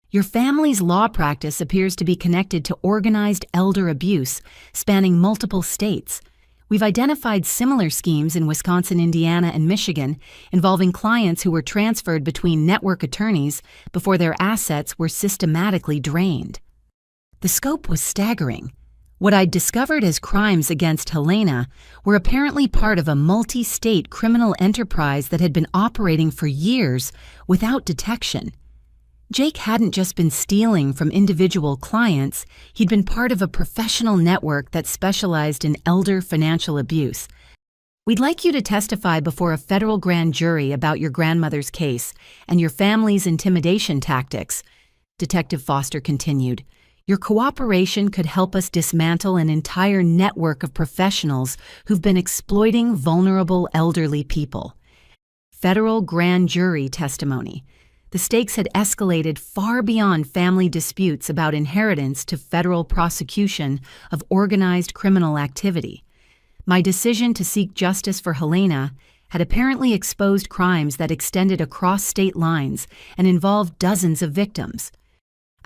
"Your family's law practice appears to be connected to organized elder abuse spanning multiple states. We've identified similar schemes in Wisconsin, Indiana, and Michigan involving clients who were transferred between network attorneys before their assets were systematically drained." The scope was staggering. What I'd discovered as crimes against Helena were apparently part of a multi-state criminal enterprise that had been operating for years without detection. Jake hadn't just been stealing from individual clients, he'd been part of a professional network that specialized in elder financial abuse. "We'd like you to testify before a federal grand jury about your grandmother's case and your family's intimidation tactics," Detective Foster continued. "Your cooperation could help us dismantle an entire network of professionals who've been exploiting vulnerable elderly people." Federal grand jury testimony. The stakes had escalated far beyond family disputes about inheritance to federal prosecution of organized criminal activity. My decision to seek justice for Helena had apparently exposed crimes that extended across state lines and involved dozens of victims.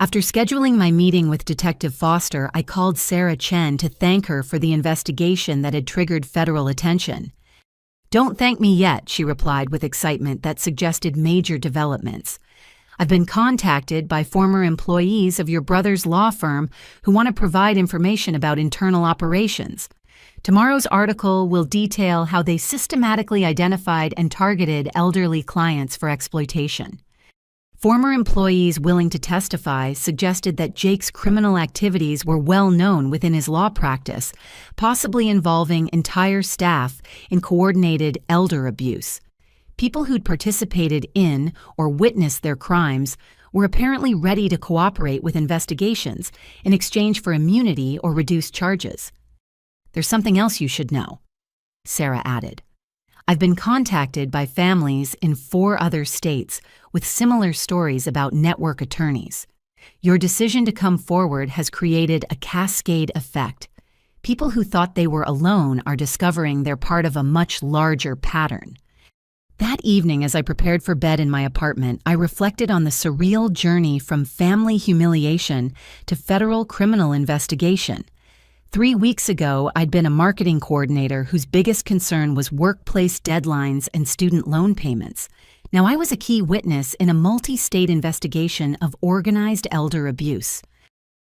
After scheduling my meeting with Detective Foster, I called Sarah Chen to thank her for the investigation that had triggered federal attention. "Don't thank me yet," she replied with excitement that suggested major developments. "I've been contacted by former employees of your brother's law firm who want to provide information about internal operations. Tomorrow's article will detail how they systematically identified and targeted elderly clients for exploitation." Former employees willing to testify suggested that Jake's criminal activities were well known within his law practice, possibly involving entire staff in coordinated elder abuse. People who'd participated in or witnessed their crimes were apparently ready to cooperate with investigations in exchange for immunity or reduced charges. "There's something else you should know," Sarah added. "I've been contacted by families in 4 other states with similar stories about network attorneys. Your decision to come forward has created a cascade effect. People who thought they were alone are discovering they're part of a much larger pattern." That evening, as I prepared for bed in my apartment, I reflected on the surreal journey from family humiliation to federal criminal investigation. 3 weeks ago, I'd been a marketing coordinator whose biggest concern was workplace deadlines and student loan payments. Now I was a key witness in a multi-state investigation of organized elder abuse.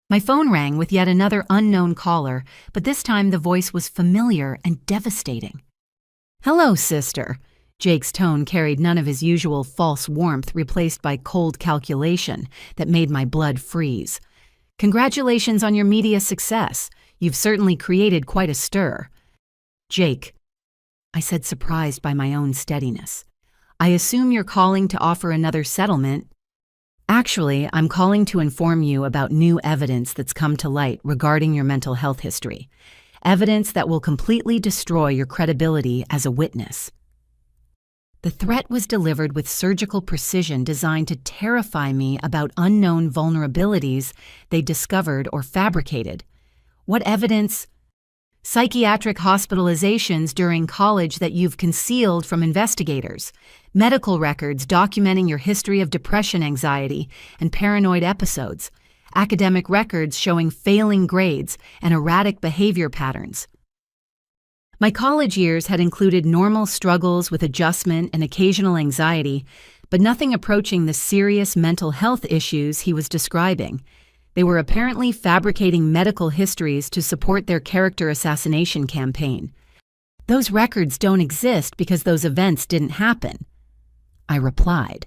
My phone rang with yet another unknown caller, but this time the voice was familiar and devastating. "Hello, sister." Jake's tone carried none of his usual false warmth, replaced by cold calculation that made my blood freeze. "Congratulations on your media success. You've certainly created quite a stir." "Jake," I said, surprised by my own steadiness, "I assume you're calling to offer another settlement." "Actually, I'm calling to inform you about new evidence that's come to light regarding your mental health history. Evidence that will completely destroy your credibility as a witness." The threat was delivered with surgical precision designed to terrify me about unknown vulnerabilities they discovered or fabricated. "What evidence?" "Psychiatric hospitalizations during college that you've concealed from investigators, medical records documenting your history of depression, anxiety, and paranoid episodes, academic records showing failing grades and erratic behavior patterns." My college years had included normal struggles with adjustment and occasional anxiety, but nothing approaching the serious mental health issues he was describing. They were apparently fabricating medical histories to support their character assassination campaign. "Those records don't exist because those events didn't happen," I replied,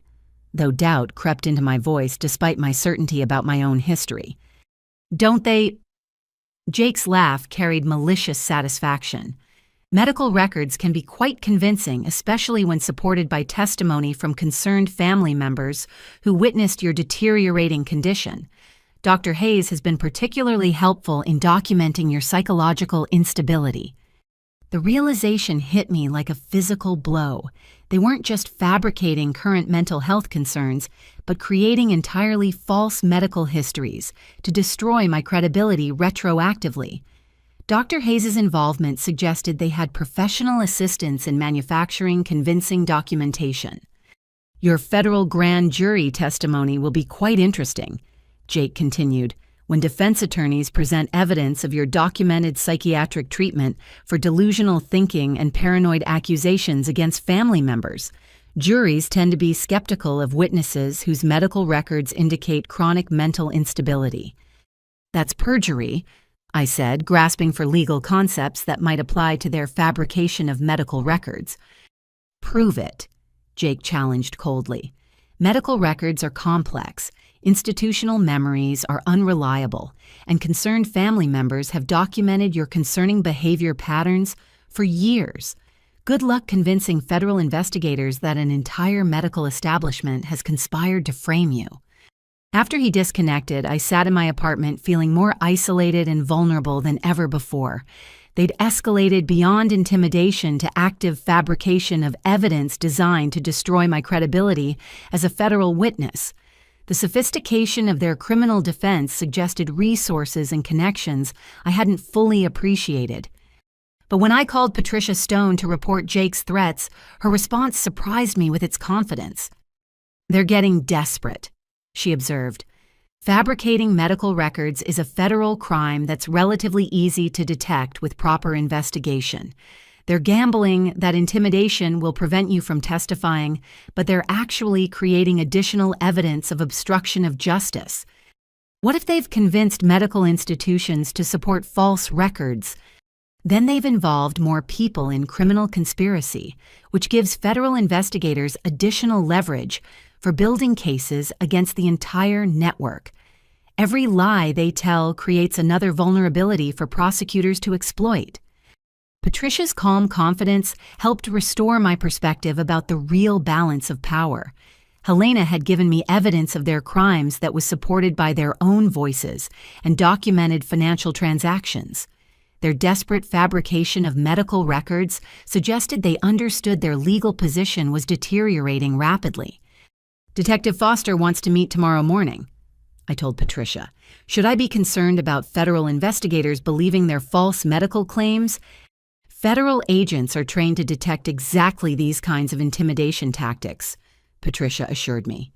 though doubt crept into my voice despite my certainty about my own history. "Don't they?" Jake's laugh carried malicious satisfaction. "Medical records can be quite convincing, especially when supported by testimony from concerned family members who witnessed your deteriorating condition. Dr. Hayes has been particularly helpful in documenting your psychological instability." The realization hit me like a physical blow. They weren't just fabricating current mental health concerns, but creating entirely false medical histories to destroy my credibility retroactively. Dr. Hayes' involvement suggested they had professional assistance in manufacturing convincing documentation. "Your federal grand jury testimony will be quite interesting," Jake continued, "when defense attorneys present evidence of your documented psychiatric treatment for delusional thinking and paranoid accusations against family members. Juries tend to be skeptical of witnesses whose medical records indicate chronic mental instability." "That's perjury," I said, grasping for legal concepts that might apply to their fabrication of medical records. "Prove it," Jake challenged coldly. "Medical records are complex, institutional memories are unreliable, and concerned family members have documented your concerning behavior patterns for years. Good luck convincing federal investigators that an entire medical establishment has conspired to frame you." After he disconnected, I sat in my apartment feeling more isolated and vulnerable than ever before. They'd escalated beyond intimidation to active fabrication of evidence designed to destroy my credibility as a federal witness. The sophistication of their criminal defense suggested resources and connections I hadn't fully appreciated. But when I called Patricia Stone to report Jake's threats, her response surprised me with its confidence. "They're getting desperate," she observed. "Fabricating medical records is a federal crime that's relatively easy to detect with proper investigation. They're gambling that intimidation will prevent you from testifying, but they're actually creating additional evidence of obstruction of justice. What if they've convinced medical institutions to support false records? Then they've involved more people in criminal conspiracy, which gives federal investigators additional leverage, for building cases against the entire network. Every lie they tell creates another vulnerability for prosecutors to exploit. Patricia's calm confidence helped restore my perspective about the real balance of power. Helena had given me evidence of their crimes that was supported by their own voices and documented financial transactions. Their desperate fabrication of medical records suggested they understood their legal position was deteriorating rapidly. "Detective Foster wants to meet tomorrow morning," I told Patricia. "Should I be concerned about federal investigators believing their false medical claims?" "Federal agents are trained to detect exactly these kinds of intimidation tactics," Patricia assured me.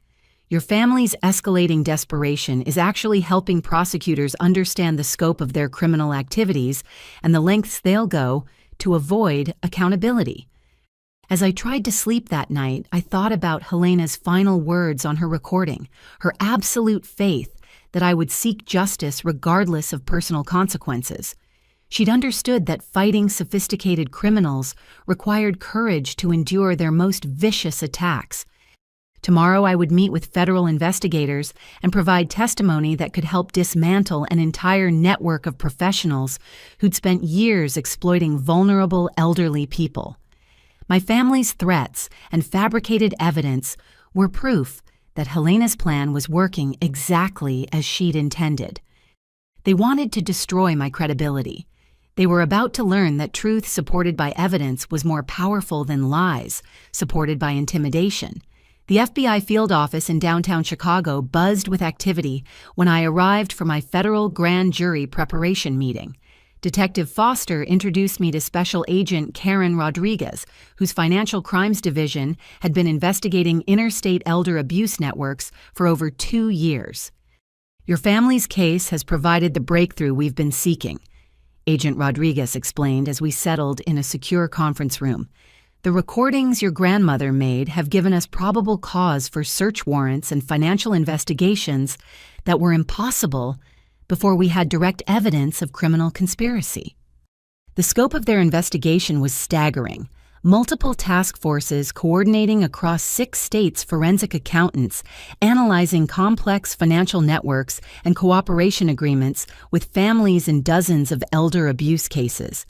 "Your family's escalating desperation is actually helping prosecutors understand the scope of their criminal activities and the lengths they'll go to avoid accountability." As I tried to sleep that night, I thought about Helena's final words on her recording, her absolute faith that I would seek justice regardless of personal consequences. She'd understood that fighting sophisticated criminals required courage to endure their most vicious attacks. Tomorrow I would meet with federal investigators and provide testimony that could help dismantle an entire network of professionals who'd spent years exploiting vulnerable elderly people. My family's threats and fabricated evidence were proof that Helena's plan was working exactly as she'd intended. They wanted to destroy my credibility. They were about to learn that truth supported by evidence was more powerful than lies supported by intimidation. The FBI field office in downtown Chicago buzzed with activity when I arrived for my federal grand jury preparation meeting. Detective Foster introduced me to Special Agent Karen Rodriguez, whose Financial Crimes Division had been investigating interstate elder abuse networks for over 2 years. "Your family's case has provided the breakthrough we've been seeking," Agent Rodriguez explained as we settled in a secure conference room. "The recordings your grandmother made have given us probable cause for search warrants and financial investigations that were impossible before we had direct evidence of criminal conspiracy." The scope of their investigation was staggering. Multiple task forces coordinating across 6 states' forensic accountants, analyzing complex financial networks and cooperation agreements with families in dozens of elder abuse cases.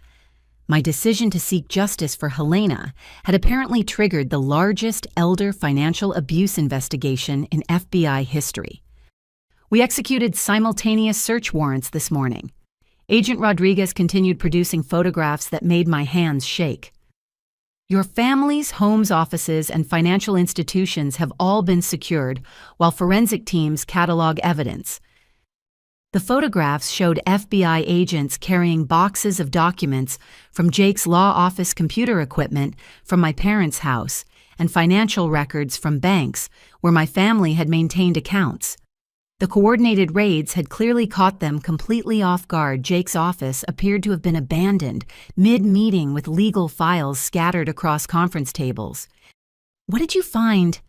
My decision to seek justice for Helena had apparently triggered the largest elder financial abuse investigation in FBI history. "We executed simultaneous search warrants this morning." Agent Rodriguez continued producing photographs that made my hands shake. "Your family's homes, offices, and financial institutions have all been secured while forensic teams catalog evidence." The photographs showed FBI agents carrying boxes of documents from Jake's law office computer equipment from my parents' house and financial records from banks where my family had maintained accounts. The coordinated raids had clearly caught them completely off guard. Jake's office appeared to have been abandoned mid-meeting with legal files scattered across conference tables. "What did you find?"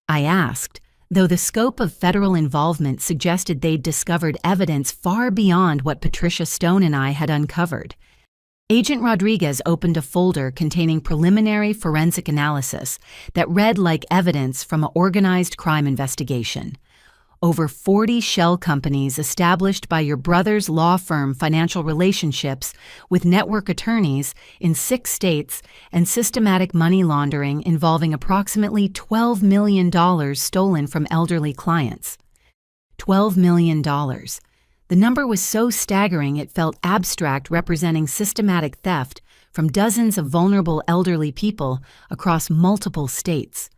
I asked, though the scope of federal involvement suggested they'd discovered evidence far beyond what Patricia Stone and I had uncovered. Agent Rodriguez opened a folder containing preliminary forensic analysis that read like evidence from an organized crime investigation. Over 40 shell companies established by your brother's law firm financial relationships with network attorneys in 6 states and systematic money laundering involving approximately $12 million stolen from elderly clients. $12 million. The number was so staggering it felt abstract, representing systematic theft from dozens of vulnerable elderly people across multiple states.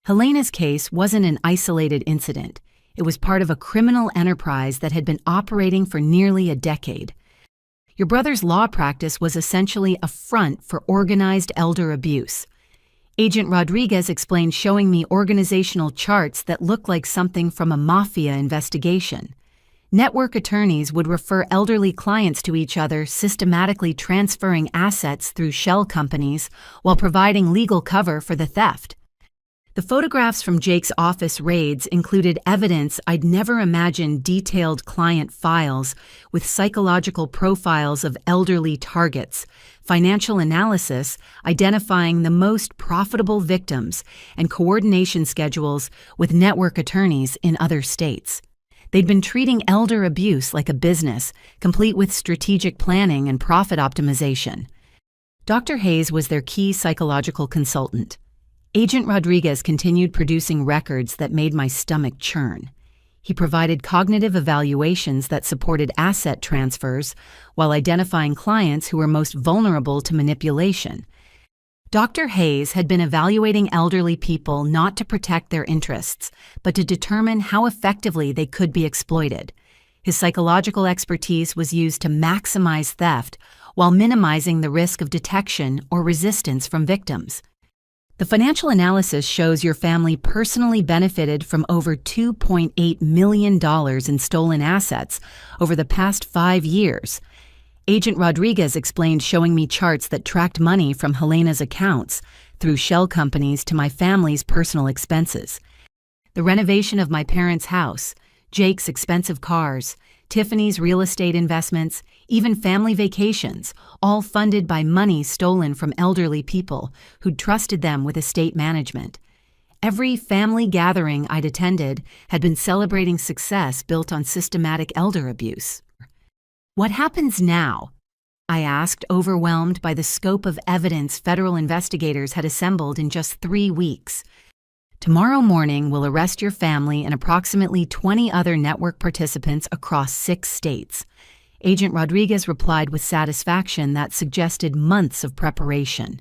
Helena's case wasn't an isolated incident. It was part of a criminal enterprise that had been operating for nearly a decade. Your brother's law practice was essentially a front for organized elder abuse. Agent Rodriguez explained, showing me organizational charts that looked like something from a mafia investigation. Network attorneys would refer elderly clients to each other, systematically transferring assets through shell companies while providing legal cover for the theft. The photographs from Jake's office raids included evidence I'd never imagined: detailed client files with psychological profiles of elderly targets, financial analysis identifying the most profitable victims, and coordination schedules with network attorneys in other states. They'd been treating elder abuse like a business, complete with strategic planning and profit optimization. Dr. Hayes was their key psychological consultant. Agent Rodriguez continued producing records that made my stomach churn. He provided cognitive evaluations that supported asset transfers while identifying clients who were most vulnerable to manipulation. Dr. Hayes had been evaluating elderly people not to protect their interests, but to determine how effectively they could be exploited. His psychological expertise was used to maximize theft while minimizing the risk of detection or resistance from victims. The financial analysis shows your family personally benefited from over $2.8 million in stolen assets over the past 5 years. Agent Rodriguez explained, showing me charts that tracked money from Helena's accounts through shell companies to my family's personal expenses. The renovation of my parents' house, Jake's expensive cars, Tiffany's real estate investments, even family vacations, all funded by money stolen from elderly people who'd trusted them with estate management. Every family gathering I'd attended had been celebrating success built on systematic elder abuse. What happens now? I asked, overwhelmed by the scope of evidence federal investigators had assembled in just 3 weeks. Tomorrow morning, we'll arrest your family and approximately 20 other network participants across 6 states. Agent Rodriguez replied with satisfaction that suggested months of preparation.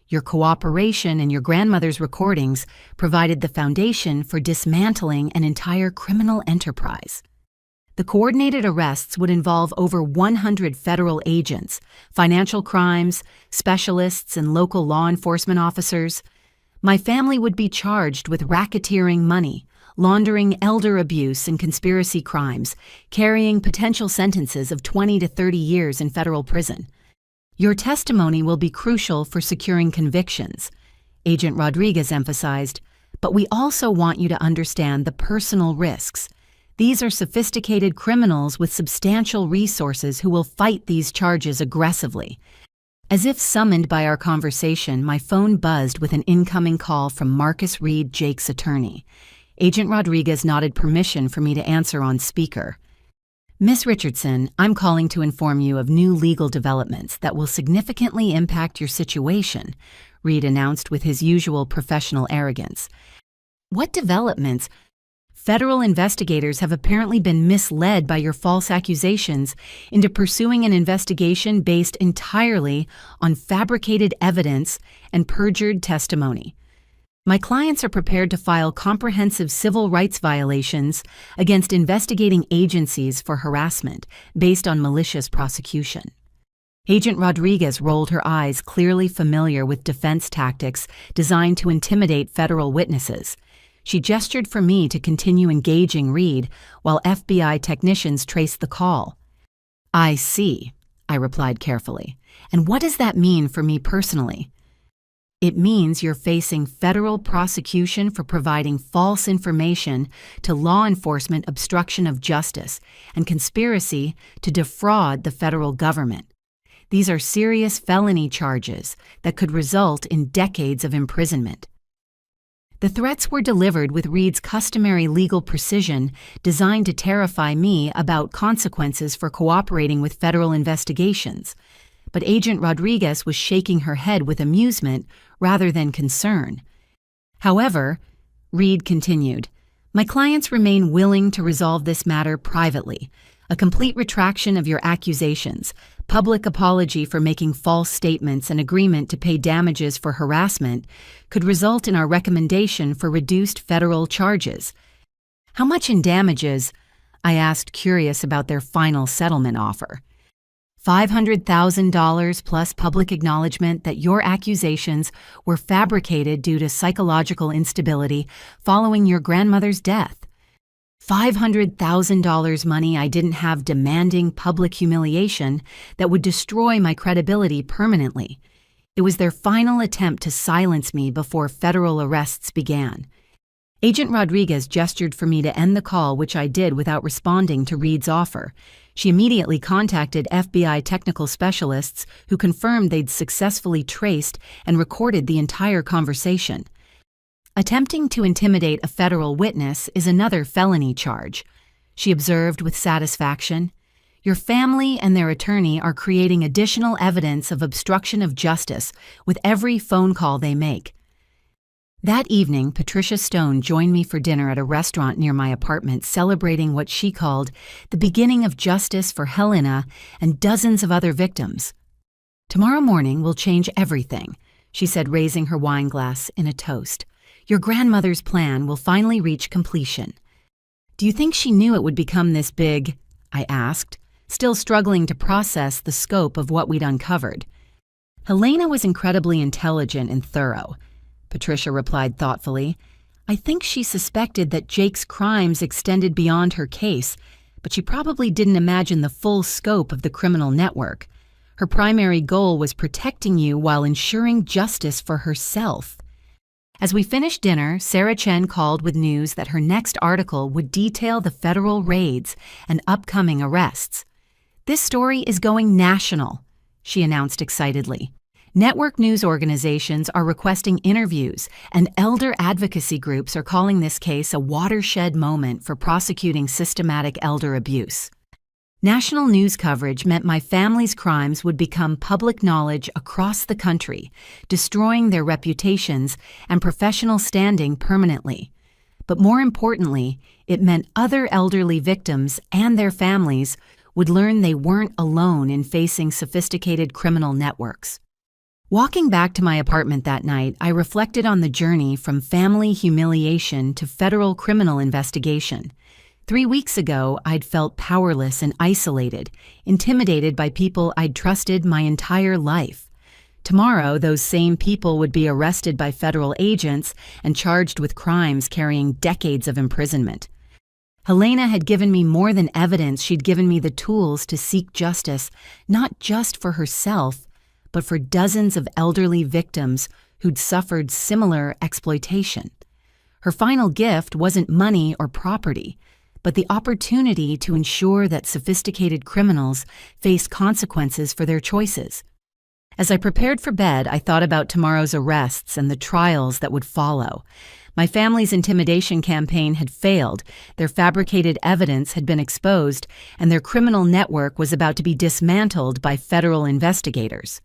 Your cooperation and your grandmother's recordings provided the foundation for dismantling an entire criminal enterprise. The coordinated arrests would involve over 100 federal agents, financial crimes, specialists, and local law enforcement officers. My family would be charged with racketeering money, laundering elder abuse and conspiracy crimes, carrying potential sentences of 20 to 30 years in federal prison. Your testimony will be crucial for securing convictions, Agent Rodriguez emphasized, but we also want you to understand the personal risks. These are sophisticated criminals with substantial resources who will fight these charges aggressively. As if summoned by our conversation, my phone buzzed with an incoming call from Marcus Reed, Jake's attorney. Agent Rodriguez nodded permission for me to answer on speaker. Miss Richardson, I'm calling to inform you of new legal developments that will significantly impact your situation, Reed announced with his usual professional arrogance. What developments? Federal investigators have apparently been misled by your false accusations into pursuing an investigation based entirely on fabricated evidence and perjured testimony. My clients are prepared to file comprehensive civil rights violations against investigating agencies for harassment based on malicious prosecution. Agent Rodriguez rolled her eyes, clearly familiar with defense tactics designed to intimidate federal witnesses. She gestured for me to continue engaging Reed while FBI technicians traced the call. I see, I replied carefully. And what does that mean for me personally? It means you're facing federal prosecution for providing false information to law enforcement, obstruction of justice, and conspiracy to defraud the federal government. These are serious felony charges that could result in decades of imprisonment. The threats were delivered with Reed's customary legal precision, designed to terrify me about consequences for cooperating with federal investigations. But Agent Rodriguez was shaking her head with amusement rather than concern. However, Reed continued, my clients remain willing to resolve this matter privately. A complete retraction of your accusations, public apology for making false statements, and agreement to pay damages for harassment could result in our recommendation for reduced federal charges. How much in damages? I asked, curious about their final settlement offer. $500,000 plus public acknowledgement that your accusations were fabricated due to psychological instability following your grandmother's death. $500,000 money I didn't have, demanding public humiliation that would destroy my credibility permanently. It was their final attempt to silence me before federal arrests began. Agent Rodriguez gestured for me to end the call, which I did without responding to Reed's offer. She immediately contacted FBI technical specialists who confirmed they'd successfully traced and recorded the entire conversation. Attempting to intimidate a federal witness is another felony charge. She observed with satisfaction. Your family and their attorney are creating additional evidence of obstruction of justice with every phone call they make. That evening, Patricia Stone joined me for dinner at a restaurant near my apartment, celebrating what she called the beginning of justice for Helena and dozens of other victims. Tomorrow morning will change everything, she said, raising her wine glass in a toast. Your grandmother's plan will finally reach completion. Do you think she knew it would become this big? I asked, still struggling to process the scope of what we'd uncovered. Helena was incredibly intelligent and thorough, Patricia replied thoughtfully. I think she suspected that Jake's crimes extended beyond her case, but she probably didn't imagine the full scope of the criminal network. Her primary goal was protecting you while ensuring justice for herself. As we finished dinner, Sarah Chen called with news that her next article would detail the federal raids and upcoming arrests. This story is going national, she announced excitedly. Network news organizations are requesting interviews, and elder advocacy groups are calling this case a watershed moment for prosecuting systematic elder abuse. National news coverage meant my family's crimes would become public knowledge across the country, destroying their reputations and professional standing permanently. But more importantly, it meant other elderly victims and their families would learn they weren't alone in facing sophisticated criminal networks. Walking back to my apartment that night, I reflected on the journey from family humiliation to federal criminal investigation. 3 weeks ago, I'd felt powerless and isolated, intimidated by people I'd trusted my entire life. Tomorrow, those same people would be arrested by federal agents and charged with crimes carrying decades of imprisonment. Helena had given me more than evidence. She'd given me the tools to seek justice, not just for herself, but for dozens of elderly victims who'd suffered similar exploitation. Her final gift wasn't money or property, but the opportunity to ensure that sophisticated criminals faced consequences for their choices. As I prepared for bed, I thought about tomorrow's arrests and the trials that would follow. My family's intimidation campaign had failed, their fabricated evidence had been exposed, and their criminal network was about to be dismantled by federal investigators.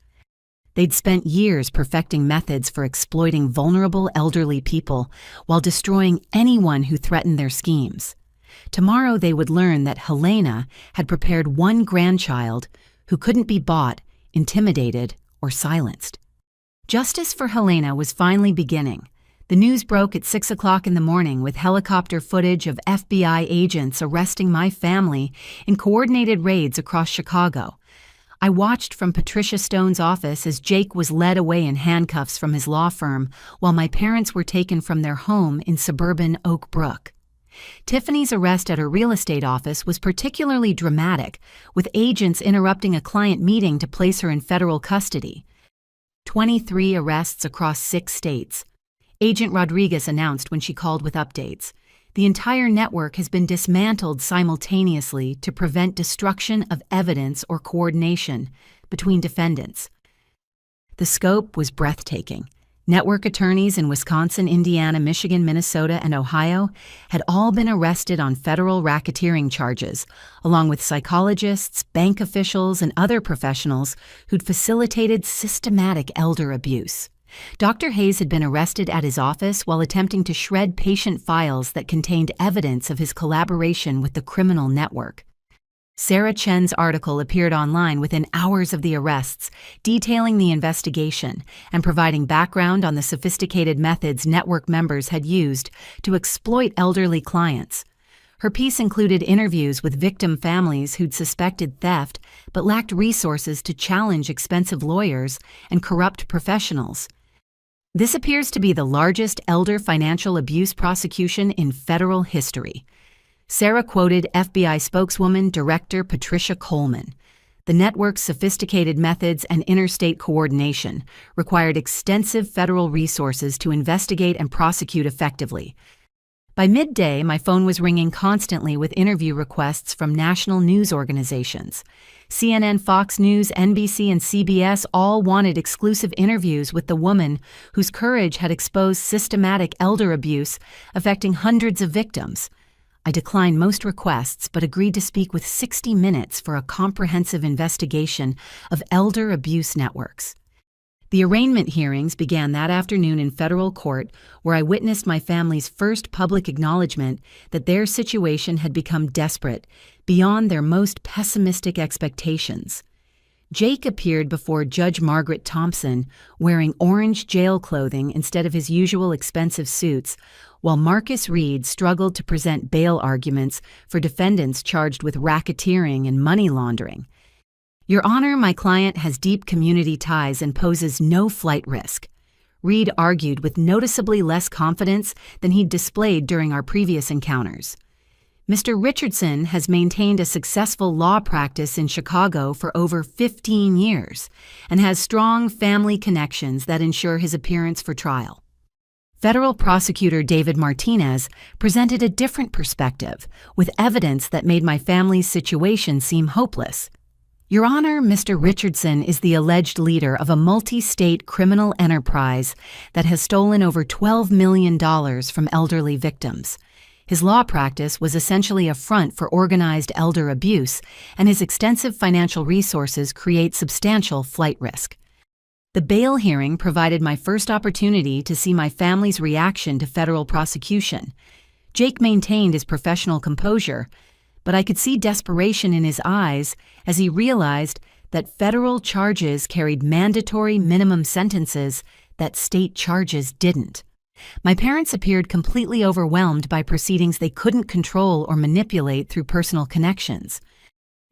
They'd spent years perfecting methods for exploiting vulnerable elderly people while destroying anyone who threatened their schemes. Tomorrow they would learn that Helena had prepared one grandchild who couldn't be bought, intimidated, or silenced. Justice for Helena was finally beginning. The news broke at 6 o'clock in the morning with helicopter footage of FBI agents arresting my family in coordinated raids across Chicago. I watched from Patricia Stone's office as Jake was led away in handcuffs from his law firm while my parents were taken from their home in suburban Oak Brook. Tiffany's arrest at her real estate office was particularly dramatic, with agents interrupting a client meeting to place her in federal custody. 23 arrests across 6 states. Agent Rodriguez announced when she called with updates. The entire network has been dismantled simultaneously to prevent destruction of evidence or coordination between defendants. The scope was breathtaking. Network attorneys in Wisconsin, Indiana, Michigan, Minnesota, and Ohio had all been arrested on federal racketeering charges, along with psychologists, bank officials, and other professionals who'd facilitated systematic elder abuse. Dr. Hayes had been arrested at his office while attempting to shred patient files that contained evidence of his collaboration with the criminal network. Sarah Chen's article appeared online within hours of the arrests, detailing the investigation and providing background on the sophisticated methods network members had used to exploit elderly clients. Her piece included interviews with victim families who'd suspected theft but lacked resources to challenge expensive lawyers and corrupt professionals. This appears to be the largest elder financial abuse prosecution in federal history. Sarah quoted FBI spokeswoman Director Patricia Coleman. The network's sophisticated methods and interstate coordination required extensive federal resources to investigate and prosecute effectively. By midday, my phone was ringing constantly with interview requests from national news organizations. CNN, Fox News, NBC, and CBS all wanted exclusive interviews with the woman whose courage had exposed systematic elder abuse affecting hundreds of victims. I declined most requests but agreed to speak with 60 Minutes for a comprehensive investigation of elder abuse networks. The arraignment hearings began that afternoon in federal court, where I witnessed my family's first public acknowledgement that their situation had become desperate, beyond their most pessimistic expectations. Jake appeared before Judge Margaret Thompson wearing orange jail clothing instead of his usual expensive suits, while Marcus Reed struggled to present bail arguments for defendants charged with racketeering and money laundering. Your Honor, my client has deep community ties and poses no flight risk. Reed argued with noticeably less confidence than he'd displayed during our previous encounters. Mr. Richardson has maintained a successful law practice in Chicago for over 15 years and has strong family connections that ensure his appearance for trial. Federal prosecutor David Martinez presented a different perspective, with evidence that made my family's situation seem hopeless. Your Honor, Mr. Richardson is the alleged leader of a multi-state criminal enterprise that has stolen over $12 million from elderly victims. His law practice was essentially a front for organized elder abuse, and his extensive financial resources create substantial flight risk. The bail hearing provided my first opportunity to see my family's reaction to federal prosecution. Jake maintained his professional composure, but I could see desperation in his eyes as he realized that federal charges carried mandatory minimum sentences that state charges didn't. My parents appeared completely overwhelmed by proceedings they couldn't control or manipulate through personal connections.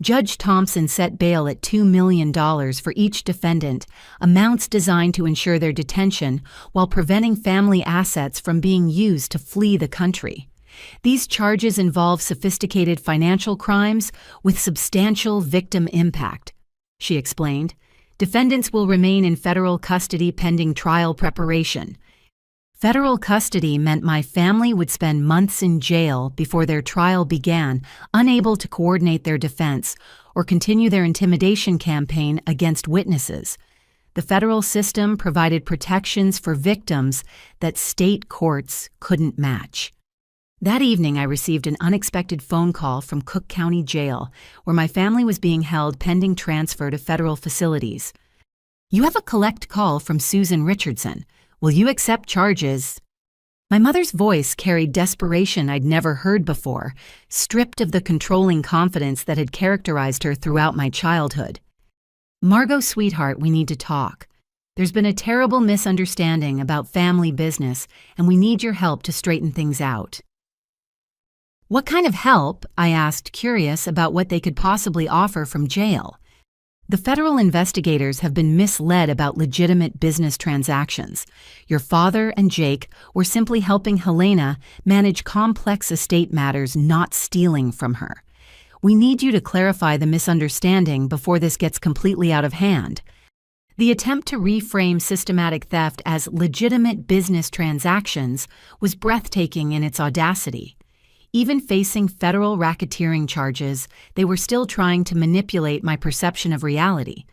Judge Thompson set bail at $2 million for each defendant, amounts designed to ensure their detention while preventing family assets from being used to flee the country. These charges involve sophisticated financial crimes with substantial victim impact, she explained. Defendants will remain in federal custody pending trial preparation. Federal custody meant my family would spend months in jail before their trial began, unable to coordinate their defense or continue their intimidation campaign against witnesses. The federal system provided protections for victims that state courts couldn't match. That evening, I received an unexpected phone call from Cook County Jail, where my family was being held pending transfer to federal facilities. You have a collect call from Susan Richardson. Will you accept charges? My mother's voice carried desperation I'd never heard before, stripped of the controlling confidence that had characterized her throughout my childhood. Margot, sweetheart, we need to talk. There's been a terrible misunderstanding about family business, and we need your help to straighten things out. What kind of help? I asked, curious about what they could possibly offer from jail. The federal investigators have been misled about legitimate business transactions. Your father and Jake were simply helping Helena manage complex estate matters, not stealing from her. We need you to clarify the misunderstanding before this gets completely out of hand. The attempt to reframe systematic theft as legitimate business transactions was breathtaking in its audacity. Even facing federal racketeering charges, they were still trying to manipulate my perception of reality.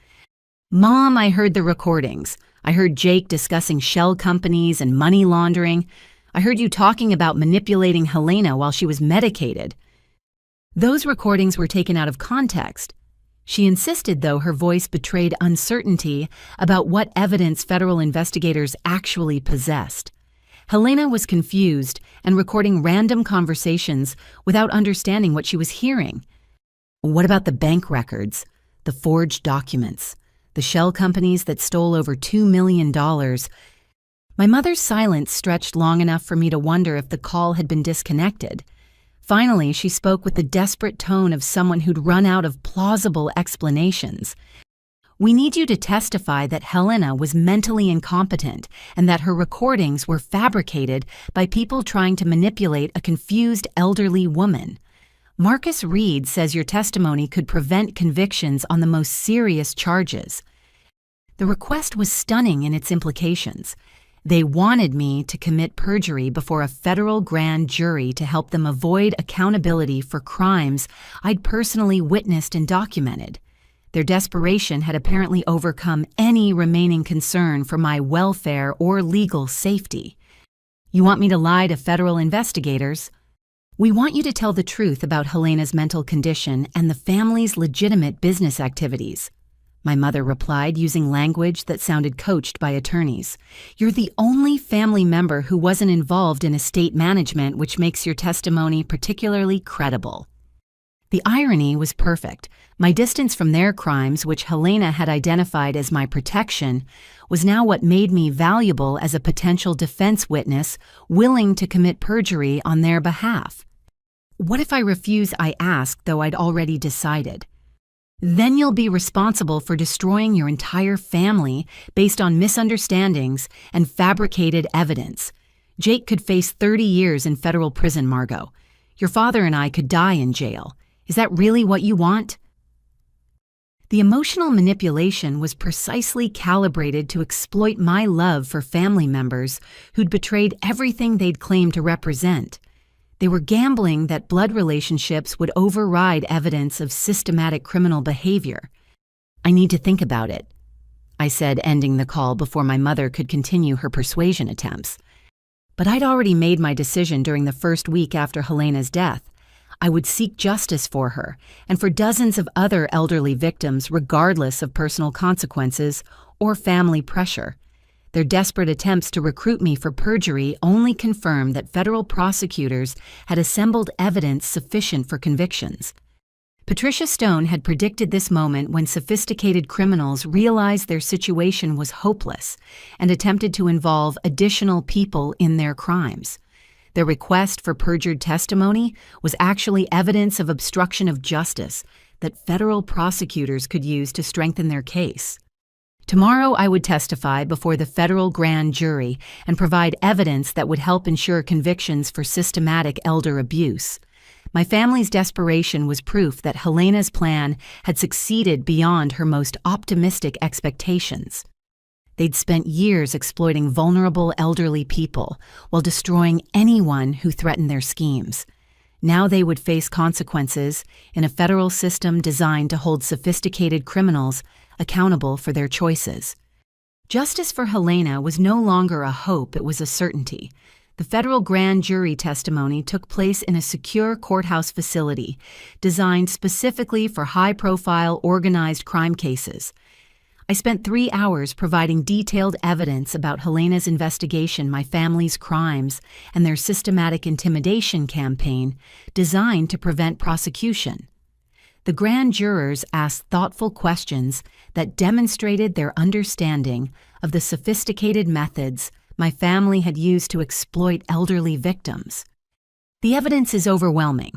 Mom, I heard the recordings. I heard Jake discussing shell companies and money laundering. I heard you talking about manipulating Helena while she was medicated. Those recordings were taken out of context. She insisted, though, her voice betrayed uncertainty about what evidence federal investigators actually possessed. Helena was confused and recording random conversations without understanding what she was hearing. What about the bank records, the forged documents, the shell companies that stole over $2 million? My mother's silence stretched long enough for me to wonder if the call had been disconnected. Finally, she spoke with the desperate tone of someone who'd run out of plausible explanations. We need you to testify that Helena was mentally incompetent and that her recordings were fabricated by people trying to manipulate a confused elderly woman. Marcus Reed says your testimony could prevent convictions on the most serious charges. The request was stunning in its implications. They wanted me to commit perjury before a federal grand jury to help them avoid accountability for crimes I'd personally witnessed and documented. Their desperation had apparently overcome any remaining concern for my welfare or legal safety. You want me to lie to federal investigators? We want you to tell the truth about Helena's mental condition and the family's legitimate business activities. My mother replied using language that sounded coached by attorneys. You're the only family member who wasn't involved in estate management, which makes your testimony particularly credible. The irony was perfect. My distance from their crimes, which Helena had identified as my protection, was now what made me valuable as a potential defense witness willing to commit perjury on their behalf. What if I refuse? I asked, though I'd already decided. Then you'll be responsible for destroying your entire family based on misunderstandings and fabricated evidence. Jake could face 30 years in federal prison, Margot. Your father and I could die in jail. Is that really what you want? The emotional manipulation was precisely calibrated to exploit my love for family members who'd betrayed everything they'd claimed to represent. They were gambling that blood relationships would override evidence of systematic criminal behavior. I need to think about it, I said, ending the call before my mother could continue her persuasion attempts. But I'd already made my decision during the first week after Helena's death. I would seek justice for her and for dozens of other elderly victims regardless of personal consequences or family pressure. Their desperate attempts to recruit me for perjury only confirmed that federal prosecutors had assembled evidence sufficient for convictions. Patricia Stone had predicted this moment when sophisticated criminals realized their situation was hopeless and attempted to involve additional people in their crimes. Their request for perjured testimony was actually evidence of obstruction of justice that federal prosecutors could use to strengthen their case. Tomorrow I would testify before the federal grand jury and provide evidence that would help ensure convictions for systematic elder abuse. My family's desperation was proof that Helena's plan had succeeded beyond her most optimistic expectations. They'd spent years exploiting vulnerable elderly people while destroying anyone who threatened their schemes. Now they would face consequences in a federal system designed to hold sophisticated criminals accountable for their choices. Justice for Helena was no longer a hope, it was a certainty. The federal grand jury testimony took place in a secure courthouse facility designed specifically for high-profile organized crime cases. I spent 3 hours providing detailed evidence about Helena's investigation, my family's crimes, and their systematic intimidation campaign designed to prevent prosecution. The grand jurors asked thoughtful questions that demonstrated their understanding of the sophisticated methods my family had used to exploit elderly victims. The evidence is overwhelming,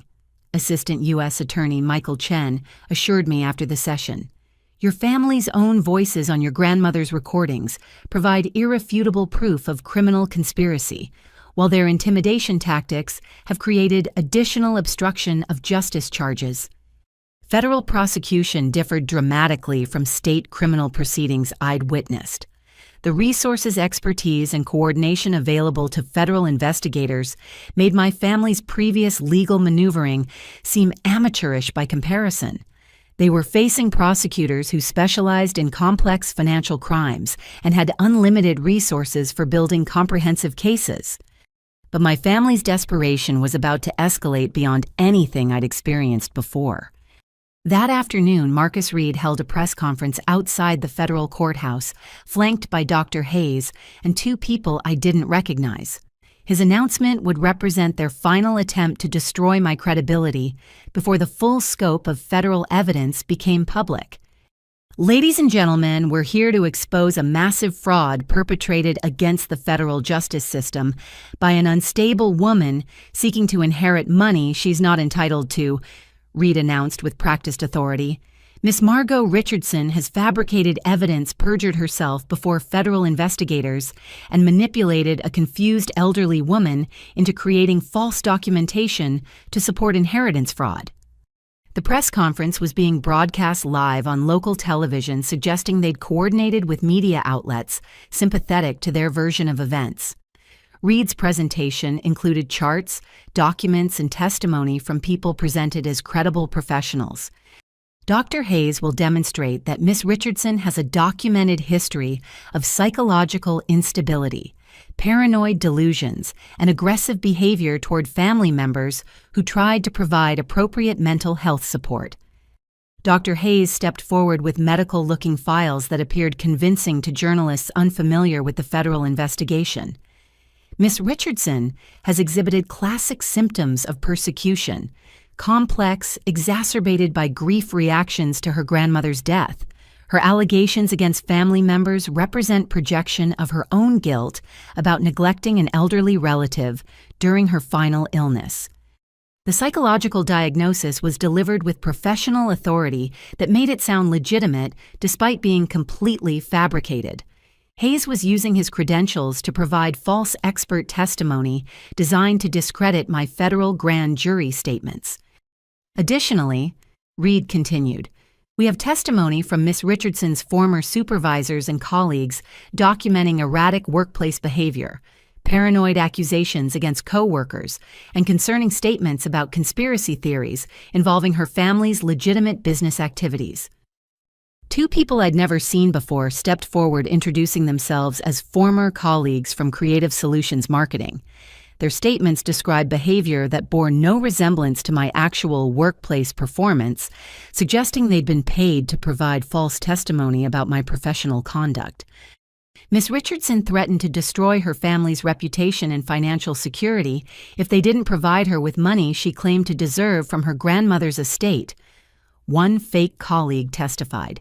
Assistant U.S. Attorney Michael Chen assured me after the session. Your family's own voices on your grandmother's recordings provide irrefutable proof of criminal conspiracy, while their intimidation tactics have created additional obstruction of justice charges. Federal prosecution differed dramatically from state criminal proceedings I'd witnessed. The resources, expertise, and coordination available to federal investigators made my family's previous legal maneuvering seem amateurish by comparison. They were facing prosecutors who specialized in complex financial crimes and had unlimited resources for building comprehensive cases. But my family's desperation was about to escalate beyond anything I'd experienced before. That afternoon, Marcus Reed held a press conference outside the federal courthouse, flanked by Dr. Hayes and 2 people I didn't recognize. His announcement would represent their final attempt to destroy my credibility before the full scope of federal evidence became public. Ladies and gentlemen, we're here to expose a massive fraud perpetrated against the federal justice system by an unstable woman seeking to inherit money she's not entitled to, Reed announced with practiced authority. Miss Margot Richardson has fabricated evidence, perjured herself before federal investigators, and manipulated a confused elderly woman into creating false documentation to support inheritance fraud. The press conference was being broadcast live on local television, suggesting they'd coordinated with media outlets sympathetic to their version of events. Reid's presentation included charts, documents, and testimony from people presented as credible professionals. Dr. Hayes will demonstrate that Miss Richardson has a documented history of psychological instability, paranoid delusions, and aggressive behavior toward family members who tried to provide appropriate mental health support. Dr. Hayes stepped forward with medical-looking files that appeared convincing to journalists unfamiliar with the federal investigation. Miss Richardson has exhibited classic symptoms of persecution, complex, exacerbated by grief reactions to her grandmother's death. Her allegations against family members represent projection of her own guilt about neglecting an elderly relative during her final illness. The psychological diagnosis was delivered with professional authority that made it sound legitimate despite being completely fabricated. Hayes was using his credentials to provide false expert testimony designed to discredit my federal grand jury statements. Additionally, Reid continued, we have testimony from Miss Richardson's former supervisors and colleagues documenting erratic workplace behavior, paranoid accusations against co-workers, and concerning statements about conspiracy theories involving her family's legitimate business activities. Two people I'd never seen before stepped forward, introducing themselves as former colleagues from Creative Solutions Marketing. Their statements described behavior that bore no resemblance to my actual workplace performance, suggesting they'd been paid to provide false testimony about my professional conduct. Miss Richardson threatened to destroy her family's reputation and financial security if they didn't provide her with money she claimed to deserve from her grandmother's estate. One fake colleague testified.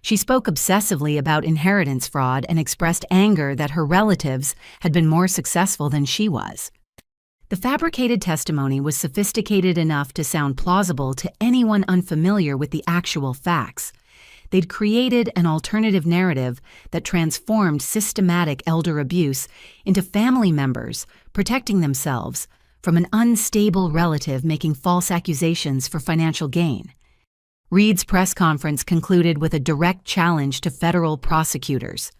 She spoke obsessively about inheritance fraud and expressed anger that her relatives had been more successful than she was. The fabricated testimony was sophisticated enough to sound plausible to anyone unfamiliar with the actual facts. They'd created an alternative narrative that transformed systematic elder abuse into family members protecting themselves from an unstable relative making false accusations for financial gain. Reid's press conference concluded with a direct challenge to federal prosecutors.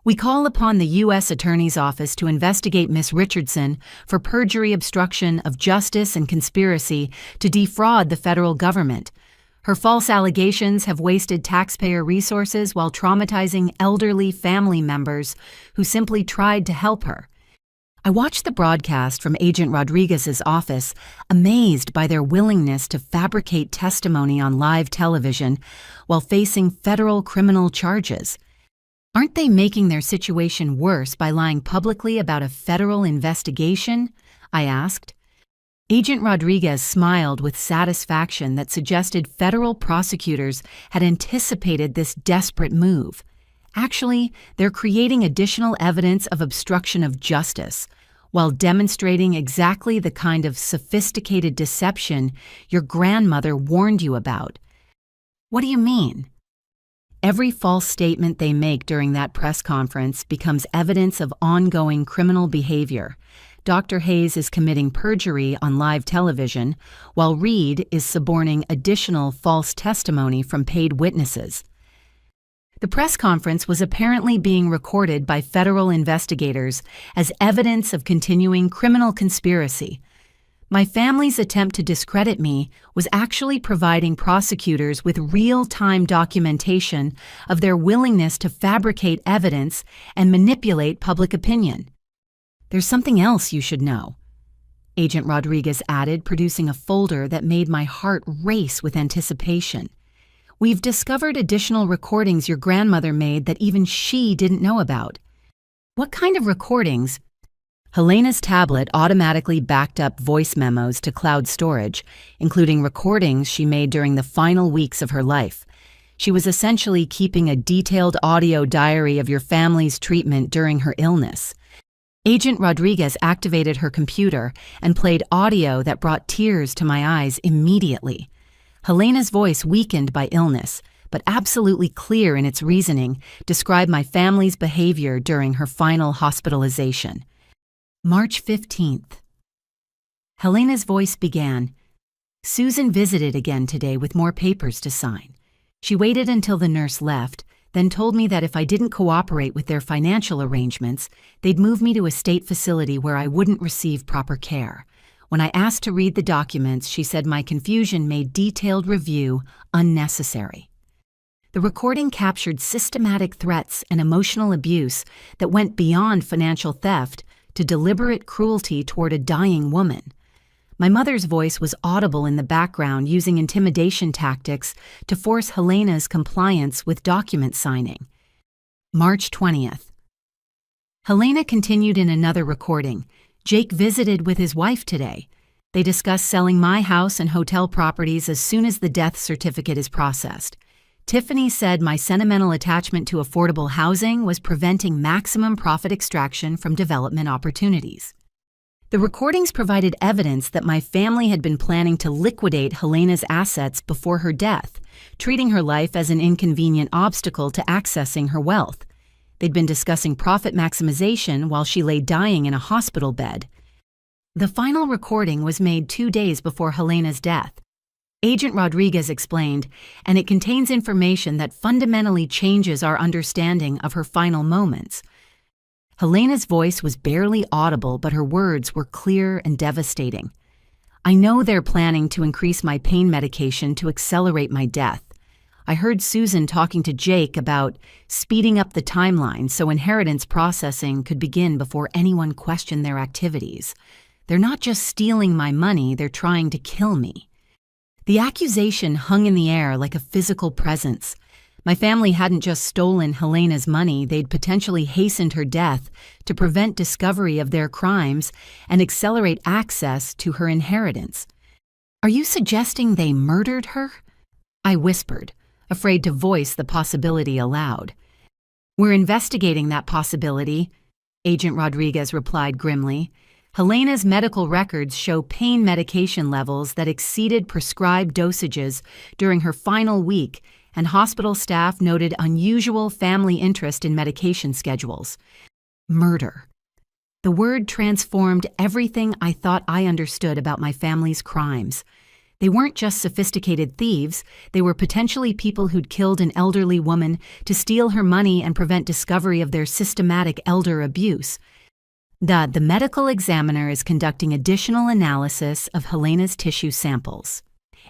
We call upon the U.S. Attorney's Office to investigate Miss Richardson for perjury, obstruction of justice, and conspiracy to defraud the federal government. Her false allegations have wasted taxpayer resources while traumatizing elderly family members who simply tried to help her. I watched the broadcast from Agent Rodriguez's office, amazed by their willingness to fabricate testimony on live television while facing federal criminal charges. Aren't they making their situation worse by lying publicly about a federal investigation? I asked. Agent Rodriguez smiled with satisfaction that suggested federal prosecutors had anticipated this desperate move. Actually, they're creating additional evidence of obstruction of justice, while demonstrating exactly the kind of sophisticated deception your grandmother warned you about. What do you mean? Every false statement they make during that press conference becomes evidence of ongoing criminal behavior. Dr. Hayes is committing perjury on live television, while Reid is suborning additional false testimony from paid witnesses. The press conference was apparently being recorded by federal investigators as evidence of continuing criminal conspiracy. My family's attempt to discredit me was actually providing prosecutors with real-time documentation of their willingness to fabricate evidence and manipulate public opinion. There's something else you should know, Agent Rodriguez added, producing a folder that made my heart race with anticipation. We've discovered additional recordings your grandmother made that even she didn't know about. What kind of recordings? Helena's tablet automatically backed up voice memos to cloud storage, including recordings she made during the final weeks of her life. She was essentially keeping a detailed audio diary of your family's treatment during her illness. Agent Rodriguez activated her computer and played audio that brought tears to my eyes immediately. Helena's voice, weakened by illness, but absolutely clear in its reasoning, described my family's behavior during her final hospitalization. March 15th. Helena's voice began, "Susan visited again today with more papers to sign. She waited until the nurse left, then told me that if I didn't cooperate with their financial arrangements, they'd move me to a state facility where I wouldn't receive proper care. When I asked to read the documents, she said my confusion made detailed review unnecessary." The recording captured systematic threats and emotional abuse that went beyond financial theft to deliberate cruelty toward a dying woman. My mother's voice was audible in the background, using intimidation tactics to force Helena's compliance with document signing. March 20th. Helena continued in another recording. "Jake visited with his wife today. They discussed selling my house and hotel properties as soon as the death certificate is processed. Tiffany said my sentimental attachment to affordable housing was preventing maximum profit extraction from development opportunities." The recordings provided evidence that my family had been planning to liquidate Helena's assets before her death, treating her life as an inconvenient obstacle to accessing her wealth. They'd been discussing profit maximization while she lay dying in a hospital bed. The final recording was made 2 days before Helena's death. Agent Rodriguez explained, and it contains information that fundamentally changes our understanding of her final moments. Helena's voice was barely audible, but her words were clear and devastating. "I know they're planning to increase my pain medication to accelerate my death. I heard Susan talking to Jake about speeding up the timeline so inheritance processing could begin before anyone questioned their activities. They're not just stealing my money, they're trying to kill me." The accusation hung in the air like a physical presence. My family hadn't just stolen Helena's money, they'd potentially hastened her death to prevent discovery of their crimes and accelerate access to her inheritance. "Are you suggesting they murdered her?" I whispered, afraid to voice the possibility aloud. "We're investigating that possibility," Agent Rodriguez replied grimly. "Helena's medical records show pain medication levels that exceeded prescribed dosages during her final week, and hospital staff noted unusual family interest in medication schedules." Murder. The word transformed everything I thought I understood about my family's crimes. They weren't just sophisticated thieves, they were potentially people who'd killed an elderly woman to steal her money and prevent discovery of their systematic elder abuse. The medical examiner is conducting additional analysis of Helena's tissue samples,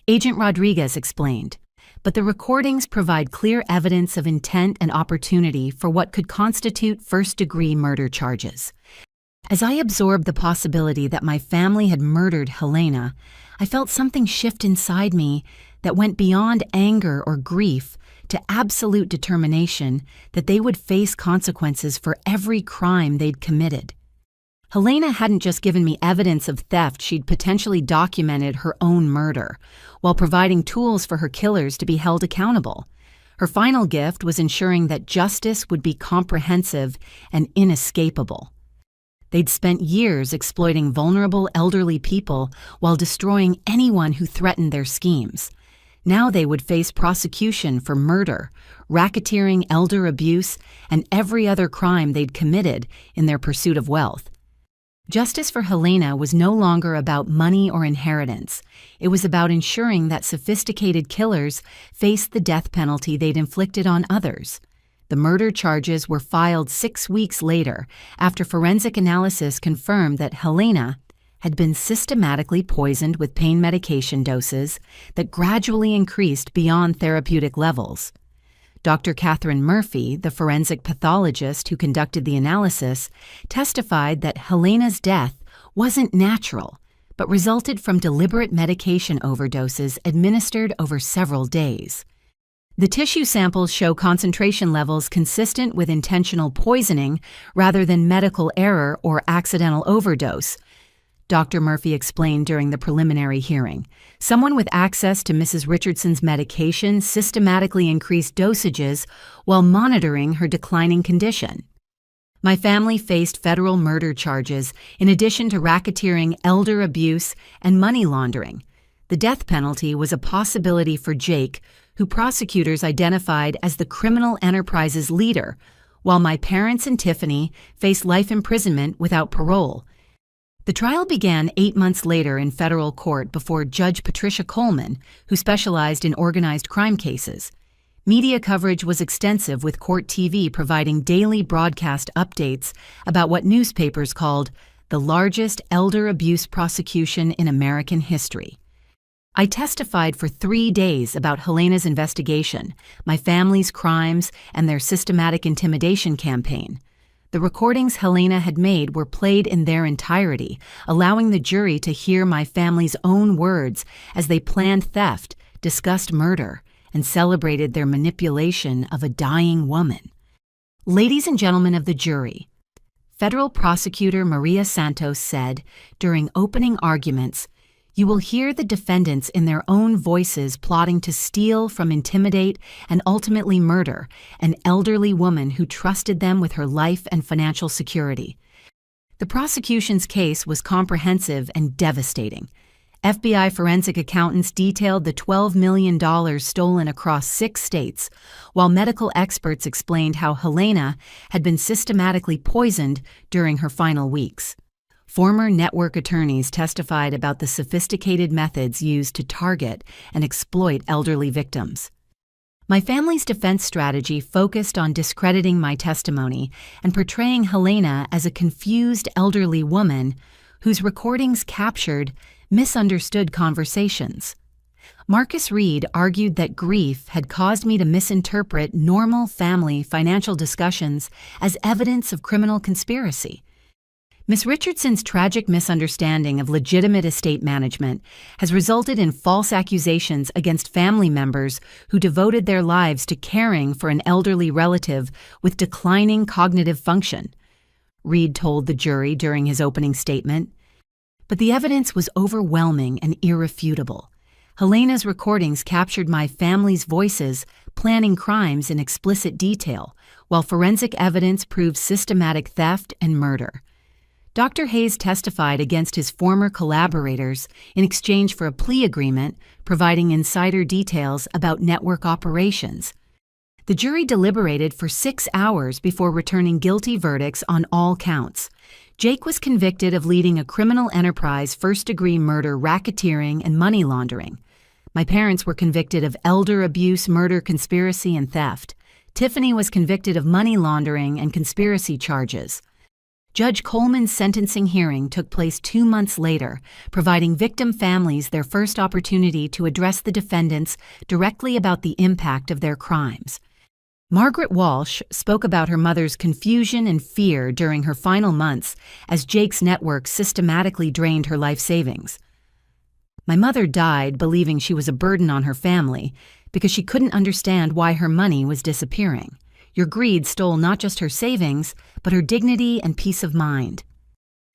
Agent Rodriguez explained. But the recordings provide clear evidence of intent and opportunity for what could constitute first-degree murder charges. As I absorbed the possibility that my family had murdered Helena, I felt something shift inside me that went beyond anger or grief to absolute determination that they would face consequences for every crime they'd committed. Helena hadn't just given me evidence of theft, she'd potentially documented her own murder, while providing tools for her killers to be held accountable. Her final gift was ensuring that justice would be comprehensive and inescapable. They'd spent years exploiting vulnerable elderly people while destroying anyone who threatened their schemes. Now they would face prosecution for murder, racketeering, elder abuse, and every other crime they'd committed in their pursuit of wealth. Justice for Helena was no longer about money or inheritance. It was about ensuring that sophisticated killers faced the death penalty they'd inflicted on others. The murder charges were filed 6 weeks later, after forensic analysis confirmed that Helena had been systematically poisoned with pain medication doses that gradually increased beyond therapeutic levels. Dr. Catherine Murphy, the forensic pathologist who conducted the analysis, testified that Helena's death wasn't natural, but resulted from deliberate medication overdoses administered over several days. The tissue samples show concentration levels consistent with intentional poisoning rather than medical error or accidental overdose, Dr. Murphy explained during the preliminary hearing. Someone with access to Mrs. Richardson's medication systematically increased dosages while monitoring her declining condition. My family faced federal murder charges in addition to racketeering, elder abuse, and money laundering. The death penalty was a possibility for Jake, who prosecutors identified as the criminal enterprise's leader, while my parents and Tiffany faced life imprisonment without parole. The trial began 8 months later in federal court before Judge Patricia Coleman, who specialized in organized crime cases. Media coverage was extensive, with Court TV providing daily broadcast updates about what newspapers called the largest elder abuse prosecution in American history. I testified for 3 days about Helena's investigation, my family's crimes, and their systematic intimidation campaign. The recordings Helena had made were played in their entirety, allowing the jury to hear my family's own words as they planned theft, discussed murder, and celebrated their manipulation of a dying woman. Ladies and gentlemen of the jury, Federal Prosecutor Maria Santos said during opening arguments, "You will hear the defendants in their own voices plotting to steal from, intimidate, and ultimately murder an elderly woman who trusted them with her life and financial security." The prosecution's case was comprehensive and devastating. FBI forensic accountants detailed the $12 million stolen across 6 states, while medical experts explained how Helena had been systematically poisoned during her final weeks. Former network attorneys testified about the sophisticated methods used to target and exploit elderly victims. My family's defense strategy focused on discrediting my testimony and portraying Helena as a confused elderly woman whose recordings captured misunderstood conversations. Marcus Reed argued that grief had caused me to misinterpret normal family financial discussions as evidence of criminal conspiracy. Ms. Richardson's tragic misunderstanding of legitimate estate management has resulted in false accusations against family members who devoted their lives to caring for an elderly relative with declining cognitive function, Reed told the jury during his opening statement. But the evidence was overwhelming and irrefutable. Helena's recordings captured my family's voices planning crimes in explicit detail, while forensic evidence proved systematic theft and murder. Dr. Hayes testified against his former collaborators in exchange for a plea agreement providing insider details about network operations. The jury deliberated for 6 hours before returning guilty verdicts on all counts. Jake was convicted of leading a criminal enterprise, first-degree murder, racketeering, and money laundering. My parents were convicted of elder abuse, murder, conspiracy, and theft. Tiffany was convicted of money laundering and conspiracy charges. Judge Coleman's sentencing hearing took place 2 months later, providing victim families their first opportunity to address the defendants directly about the impact of their crimes. Margaret Walsh spoke about her mother's confusion and fear during her final months as Jake's network systematically drained her life savings. "My mother died believing she was a burden on her family because she couldn't understand why her money was disappearing. Your greed stole not just her savings, but her dignity and peace of mind."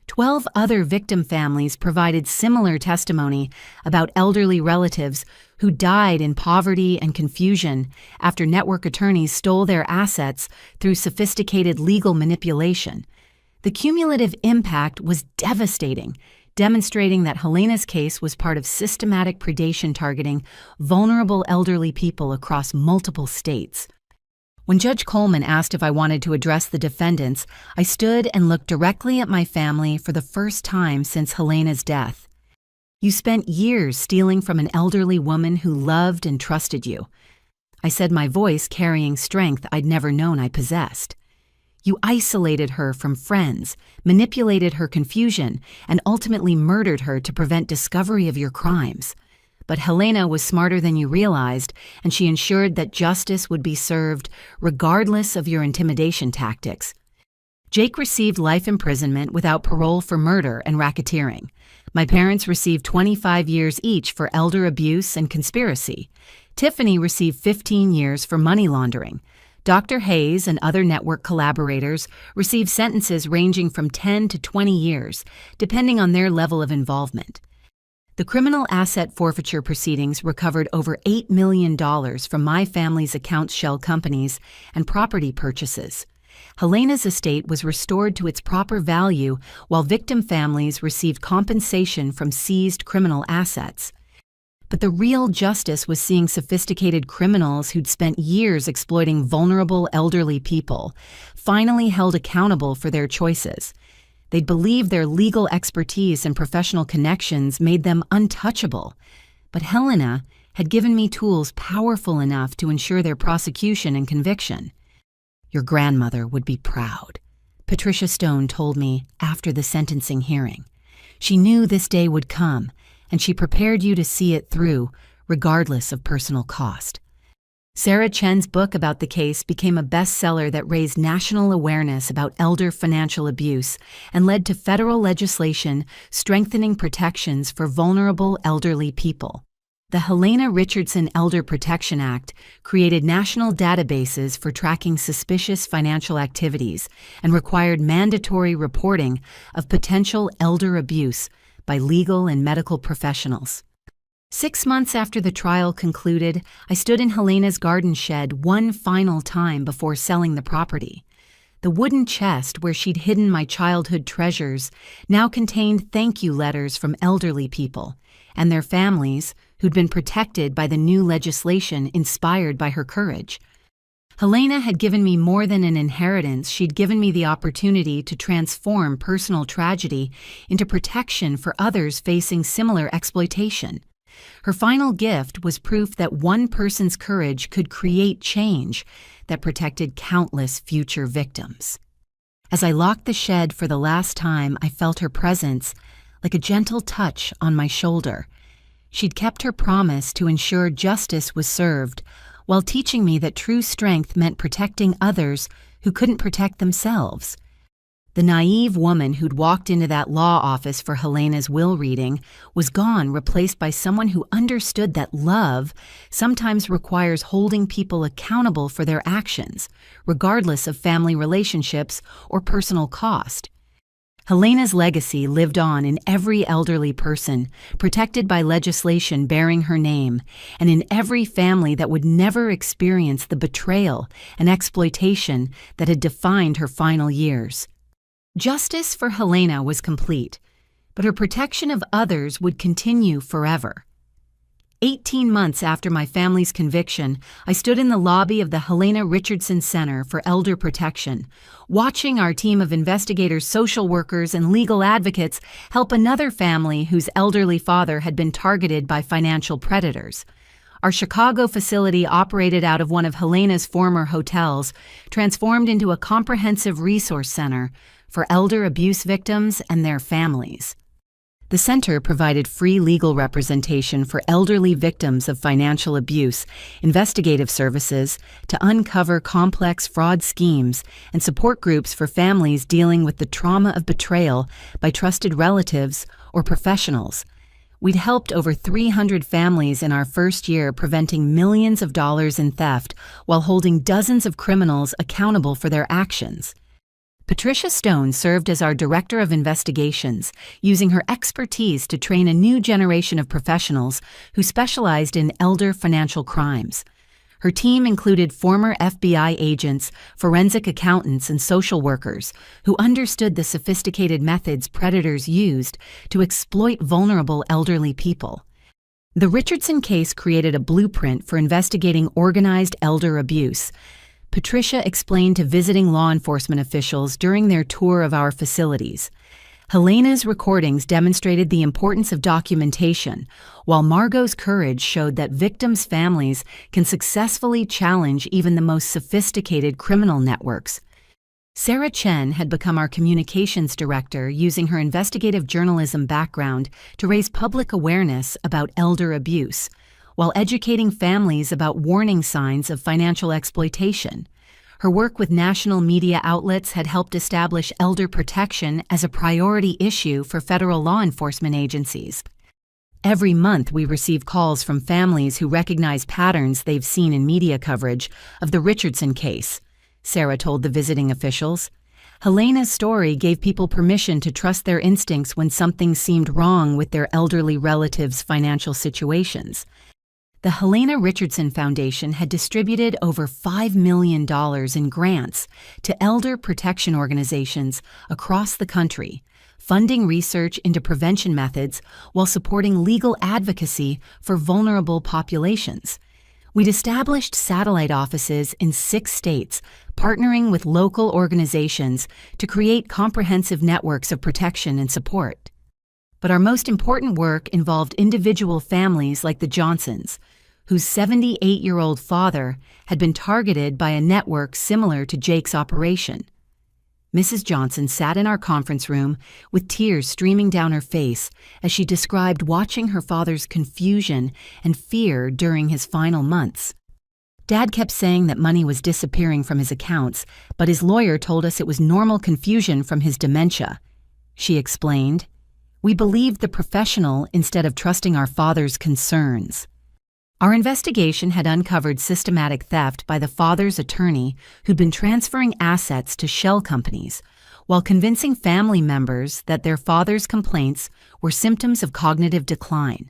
12 other victim families provided similar testimony about elderly relatives who died in poverty and confusion after network attorneys stole their assets through sophisticated legal manipulation. The cumulative impact was devastating, demonstrating that Helena's case was part of systematic predation targeting vulnerable elderly people across multiple states. When Judge Coleman asked if I wanted to address the defendants, I stood and looked directly at my family for the first time since Helena's death. "You spent years stealing from an elderly woman who loved and trusted you," I said, my voice carrying strength I'd never known I possessed. "You isolated her from friends, manipulated her confusion, and ultimately murdered her to prevent discovery of your crimes. But Helena was smarter than you realized, and she ensured that justice would be served regardless of your intimidation tactics." Jake received life imprisonment without parole for murder and racketeering. My parents received 25 years each for elder abuse and conspiracy. Tiffany received 15 years for money laundering. Dr. Hayes and other network collaborators received sentences ranging from 10 to 20 years, depending on their level of involvement. The criminal asset forfeiture proceedings recovered over $8 million from my family's accounts shell companies and property purchases. Helena's estate was restored to its proper value, while victim families received compensation from seized criminal assets. But the real justice was seeing sophisticated criminals who'd spent years exploiting vulnerable elderly people finally held accountable for their choices. They'd believed their legal expertise and professional connections made them untouchable. But Helena had given me tools powerful enough to ensure their prosecution and conviction. "Your grandmother would be proud," Patricia Stone told me after the sentencing hearing. "She knew this day would come, and she prepared you to see it through, regardless of personal cost." Sarah Chen's book about the case became a bestseller that raised national awareness about elder financial abuse and led to federal legislation strengthening protections for vulnerable elderly people. The Helena Richardson Elder Protection Act created national databases for tracking suspicious financial activities and required mandatory reporting of potential elder abuse by legal and medical professionals. 6 months after the trial concluded, I stood in Helena's garden shed one final time before selling the property. The wooden chest where she'd hidden my childhood treasures now contained thank you letters from elderly people and their families who'd been protected by the new legislation inspired by her courage. Helena had given me more than an inheritance. She'd given me the opportunity to transform personal tragedy into protection for others facing similar exploitation. Her final gift was proof that one person's courage could create change that protected countless future victims. As I locked the shed for the last time, I felt her presence, like a gentle touch on my shoulder. She'd kept her promise to ensure justice was served, while teaching me that true strength meant protecting others who couldn't protect themselves. The naive woman who'd walked into that law office for Helena's will reading was gone, replaced by someone who understood that love sometimes requires holding people accountable for their actions, regardless of family relationships or personal cost. Helena's legacy lived on in every elderly person, protected by legislation bearing her name, and in every family that would never experience the betrayal and exploitation that had defined her final years. Justice for Helena was complete, but her protection of others would continue forever. 18 months after my family's conviction, I stood in the lobby of the Helena Richardson Center for Elder Protection, watching our team of investigators, social workers, and legal advocates help another family whose elderly father had been targeted by financial predators. Our Chicago facility, operated out of one of Helena's former hotels, transformed into a comprehensive resource center for elder abuse victims and their families. The center provided free legal representation for elderly victims of financial abuse, investigative services to uncover complex fraud schemes, and support groups for families dealing with the trauma of betrayal by trusted relatives or professionals. We'd helped over 300 families in our first year, preventing millions of dollars in theft while holding dozens of criminals accountable for their actions. Patricia Stone served as our Director of Investigations, using her expertise to train a new generation of professionals who specialized in elder financial crimes. Her team included former FBI agents, forensic accountants, and social workers who understood the sophisticated methods predators used to exploit vulnerable elderly people. The Richardson case created a blueprint for investigating organized elder abuse. Patricia explained to visiting law enforcement officials during their tour of our facilities. Helena's recordings demonstrated the importance of documentation, while Margot's courage showed that victims' families can successfully challenge even the most sophisticated criminal networks. Sarah Chen had become our communications director, using her investigative journalism background to raise public awareness about elder abuse, while educating families about warning signs of financial exploitation. Her work with national media outlets had helped establish elder protection as a priority issue for federal law enforcement agencies. Every month, we receive calls from families who recognize patterns they've seen in media coverage of the Richardson case, Sarah told the visiting officials. Helena's story gave people permission to trust their instincts when something seemed wrong with their elderly relatives' financial situations. The Helena Richardson Foundation had distributed over $5 million in grants to elder protection organizations across the country, funding research into prevention methods while supporting legal advocacy for vulnerable populations. We'd established satellite offices in 6 states, partnering with local organizations to create comprehensive networks of protection and support. But our most important work involved individual families like the Johnsons, whose 78-year-old father had been targeted by a network similar to Jake's operation. Mrs. Johnson sat in our conference room with tears streaming down her face as she described watching her father's confusion and fear during his final months. Dad kept saying that money was disappearing from his accounts, but his lawyer told us it was normal confusion from his dementia. She explained, "We believed the professional instead of trusting our father's concerns." Our investigation had uncovered systematic theft by the father's attorney who'd been transferring assets to shell companies while convincing family members that their father's complaints were symptoms of cognitive decline.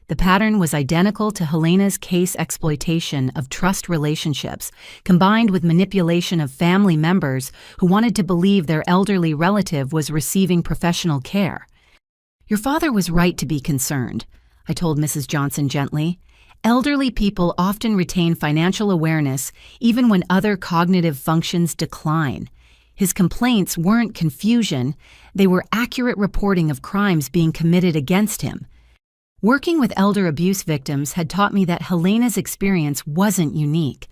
The pattern was identical to Helena's case exploitation of trust relationships, combined with manipulation of family members who wanted to believe their elderly relative was receiving professional care. "Your father was right to be concerned," I told Mrs. Johnson gently. "Elderly people often retain financial awareness even when other cognitive functions decline. His complaints weren't confusion, they were accurate reporting of crimes being committed against him." Working with elder abuse victims had taught me that Helena's experience wasn't unique.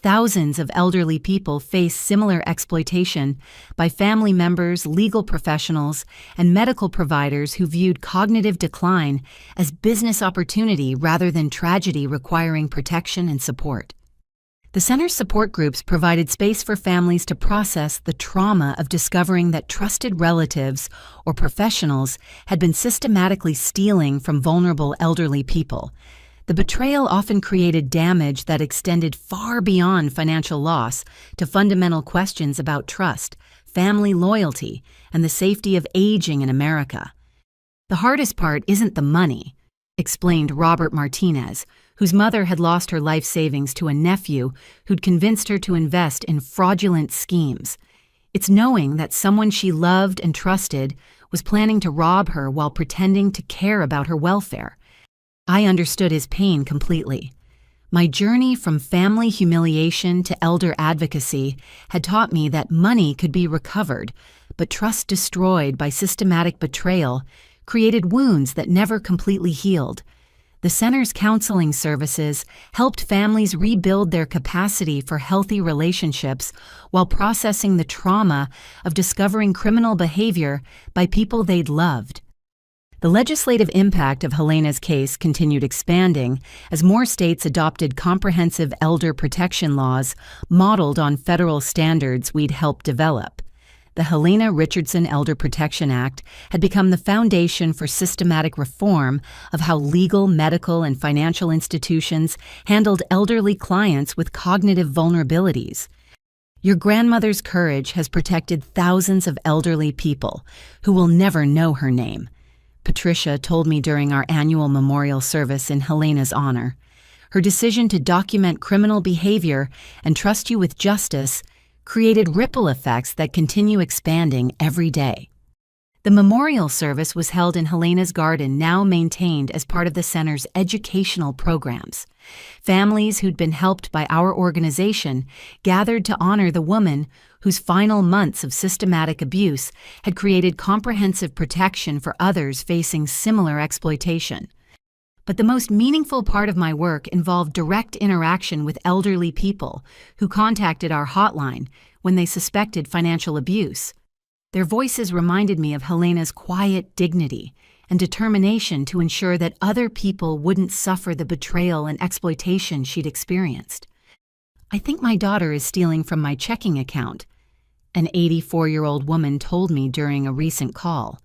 Thousands of elderly people face similar exploitation by family members, legal professionals, and medical providers who viewed cognitive decline as business opportunity rather than tragedy requiring protection and support. The center's support groups provided space for families to process the trauma of discovering that trusted relatives or professionals had been systematically stealing from vulnerable elderly people. The betrayal often created damage that extended far beyond financial loss to fundamental questions about trust, family loyalty, and the safety of aging in America. "The hardest part isn't the money," explained Robert Martinez, whose mother had lost her life savings to a nephew who'd convinced her to invest in fraudulent schemes. "It's knowing that someone she loved and trusted was planning to rob her while pretending to care about her welfare." I understood his pain completely. My journey from family humiliation to elder advocacy had taught me that money could be recovered, but trust destroyed by systematic betrayal created wounds that never completely healed. The center's counseling services helped families rebuild their capacity for healthy relationships while processing the trauma of discovering criminal behavior by people they'd loved. The legislative impact of Helena's case continued expanding as more states adopted comprehensive elder protection laws modeled on federal standards we'd helped develop. The Helena Richardson Elder Protection Act had become the foundation for systematic reform of how legal, medical, and financial institutions handled elderly clients with cognitive vulnerabilities. Your grandmother's courage has protected thousands of elderly people who will never know her name, Patricia told me during our annual memorial service in Helena's honor. Her decision to document criminal behavior and trust you with justice created ripple effects that continue expanding every day. The memorial service was held in Helena's garden, now maintained as part of the center's educational programs. Families who'd been helped by our organization gathered to honor the woman whose final months of systematic abuse had created comprehensive protection for others facing similar exploitation. But the most meaningful part of my work involved direct interaction with elderly people who contacted our hotline when they suspected financial abuse. Their voices reminded me of Helena's quiet dignity and determination to ensure that other people wouldn't suffer the betrayal and exploitation she'd experienced. "I think my daughter is stealing from my checking account," an 84-year-old woman told me during a recent call.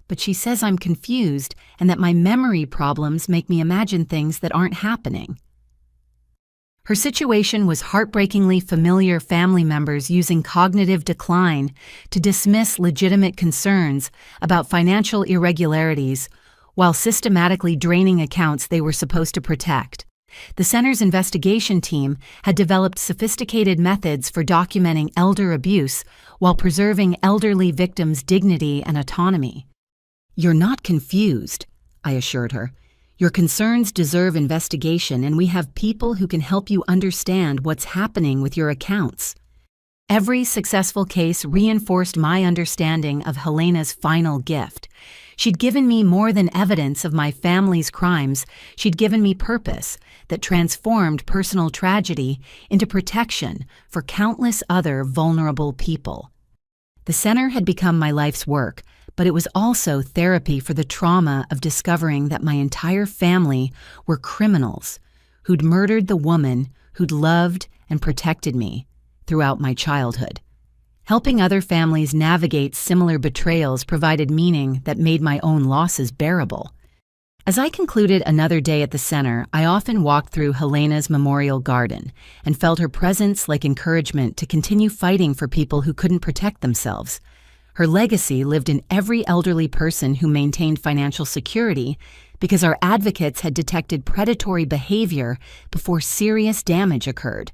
"But she says I'm confused and that my memory problems make me imagine things that aren't happening." Her situation was heartbreakingly familiar. Family members using cognitive decline to dismiss legitimate concerns about financial irregularities while systematically draining accounts they were supposed to protect. The center's investigation team had developed sophisticated methods for documenting elder abuse while preserving elderly victims' dignity and autonomy. "You're not confused," I assured her. "Your concerns deserve investigation, and we have people who can help you understand what's happening with your accounts." Every successful case reinforced my understanding of Helena's final gift. She'd given me more than evidence of my family's crimes. She'd given me purpose that transformed personal tragedy into protection for countless other vulnerable people. The center had become my life's work, but it was also therapy for the trauma of discovering that my entire family were criminals who'd murdered the woman who'd loved and protected me throughout my childhood. Helping other families navigate similar betrayals provided meaning that made my own losses bearable. As I concluded another day at the center, I often walked through Helena's memorial garden and felt her presence like encouragement to continue fighting for people who couldn't protect themselves. Her legacy lived in every elderly person who maintained financial security because our advocates had detected predatory behavior before serious damage occurred.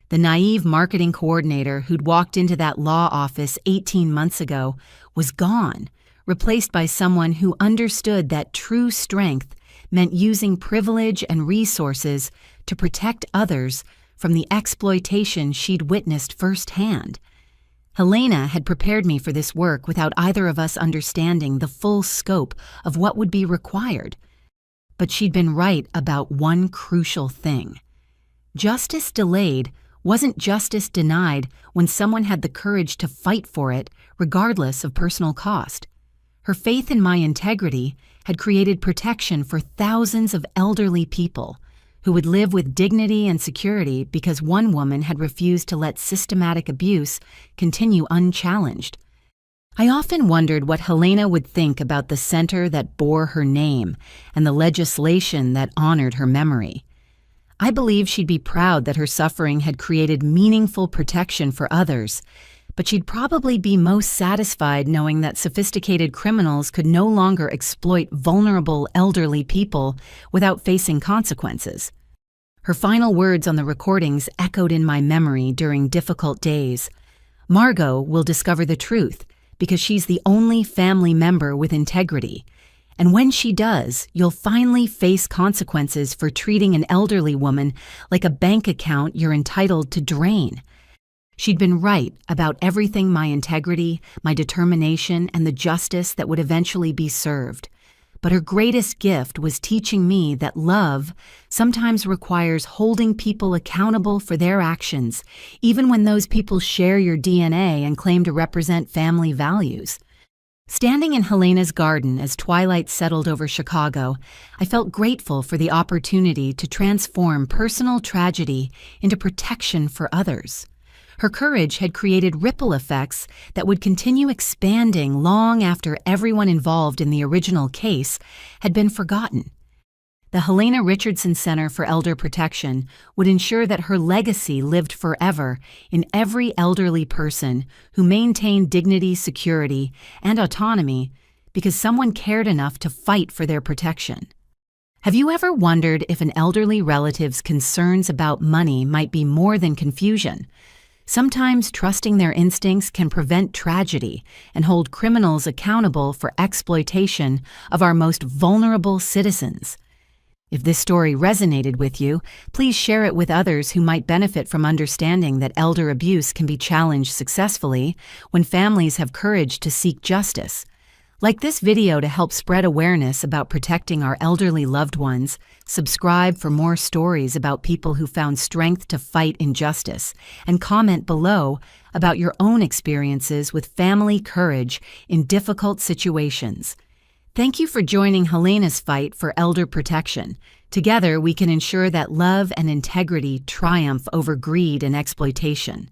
The naive marketing coordinator who'd walked into that law office 18 months ago was gone, replaced by someone who understood that true strength meant using privilege and resources to protect others from the exploitation she'd witnessed firsthand. Helena had prepared me for this work without either of us understanding the full scope of what would be required. But she'd been right about one crucial thing. Justice delayed wasn't justice denied when someone had the courage to fight for it, regardless of personal cost. Her faith in my integrity had created protection for thousands of elderly people who would live with dignity and security because one woman had refused to let systematic abuse continue unchallenged. I often wondered what Helena would think about the center that bore her name and the legislation that honored her memory. I believe she'd be proud that her suffering had created meaningful protection for others, but she'd probably be most satisfied knowing that sophisticated criminals could no longer exploit vulnerable elderly people without facing consequences. Her final words on the recordings echoed in my memory during difficult days. "Margot will discover the truth because she's the only family member with integrity. And when she does, you'll finally face consequences for treating an elderly woman like a bank account you're entitled to drain." She'd been right about everything: my integrity, my determination, and the justice that would eventually be served. But her greatest gift was teaching me that love sometimes requires holding people accountable for their actions, even when those people share your DNA and claim to represent family values. Standing in Helena's garden as twilight settled over Chicago, I felt grateful for the opportunity to transform personal tragedy into protection for others. Her courage had created ripple effects that would continue expanding long after everyone involved in the original case had been forgotten. The Helena Richardson Center for Elder Protection would ensure that her legacy lived forever in every elderly person who maintained dignity, security, and autonomy because someone cared enough to fight for their protection. Have you ever wondered if an elderly relative's concerns about money might be more than confusion? Sometimes trusting their instincts can prevent tragedy and hold criminals accountable for exploitation of our most vulnerable citizens. If this story resonated with you, please share it with others who might benefit from understanding that elder abuse can be challenged successfully when families have courage to seek justice. Like this video to help spread awareness about protecting our elderly loved ones. Subscribe for more stories about people who found strength to fight injustice, and comment below about your own experiences with family courage in difficult situations. Thank you for joining Helena's fight for elder protection. Together, we can ensure that love and integrity triumph over greed and exploitation.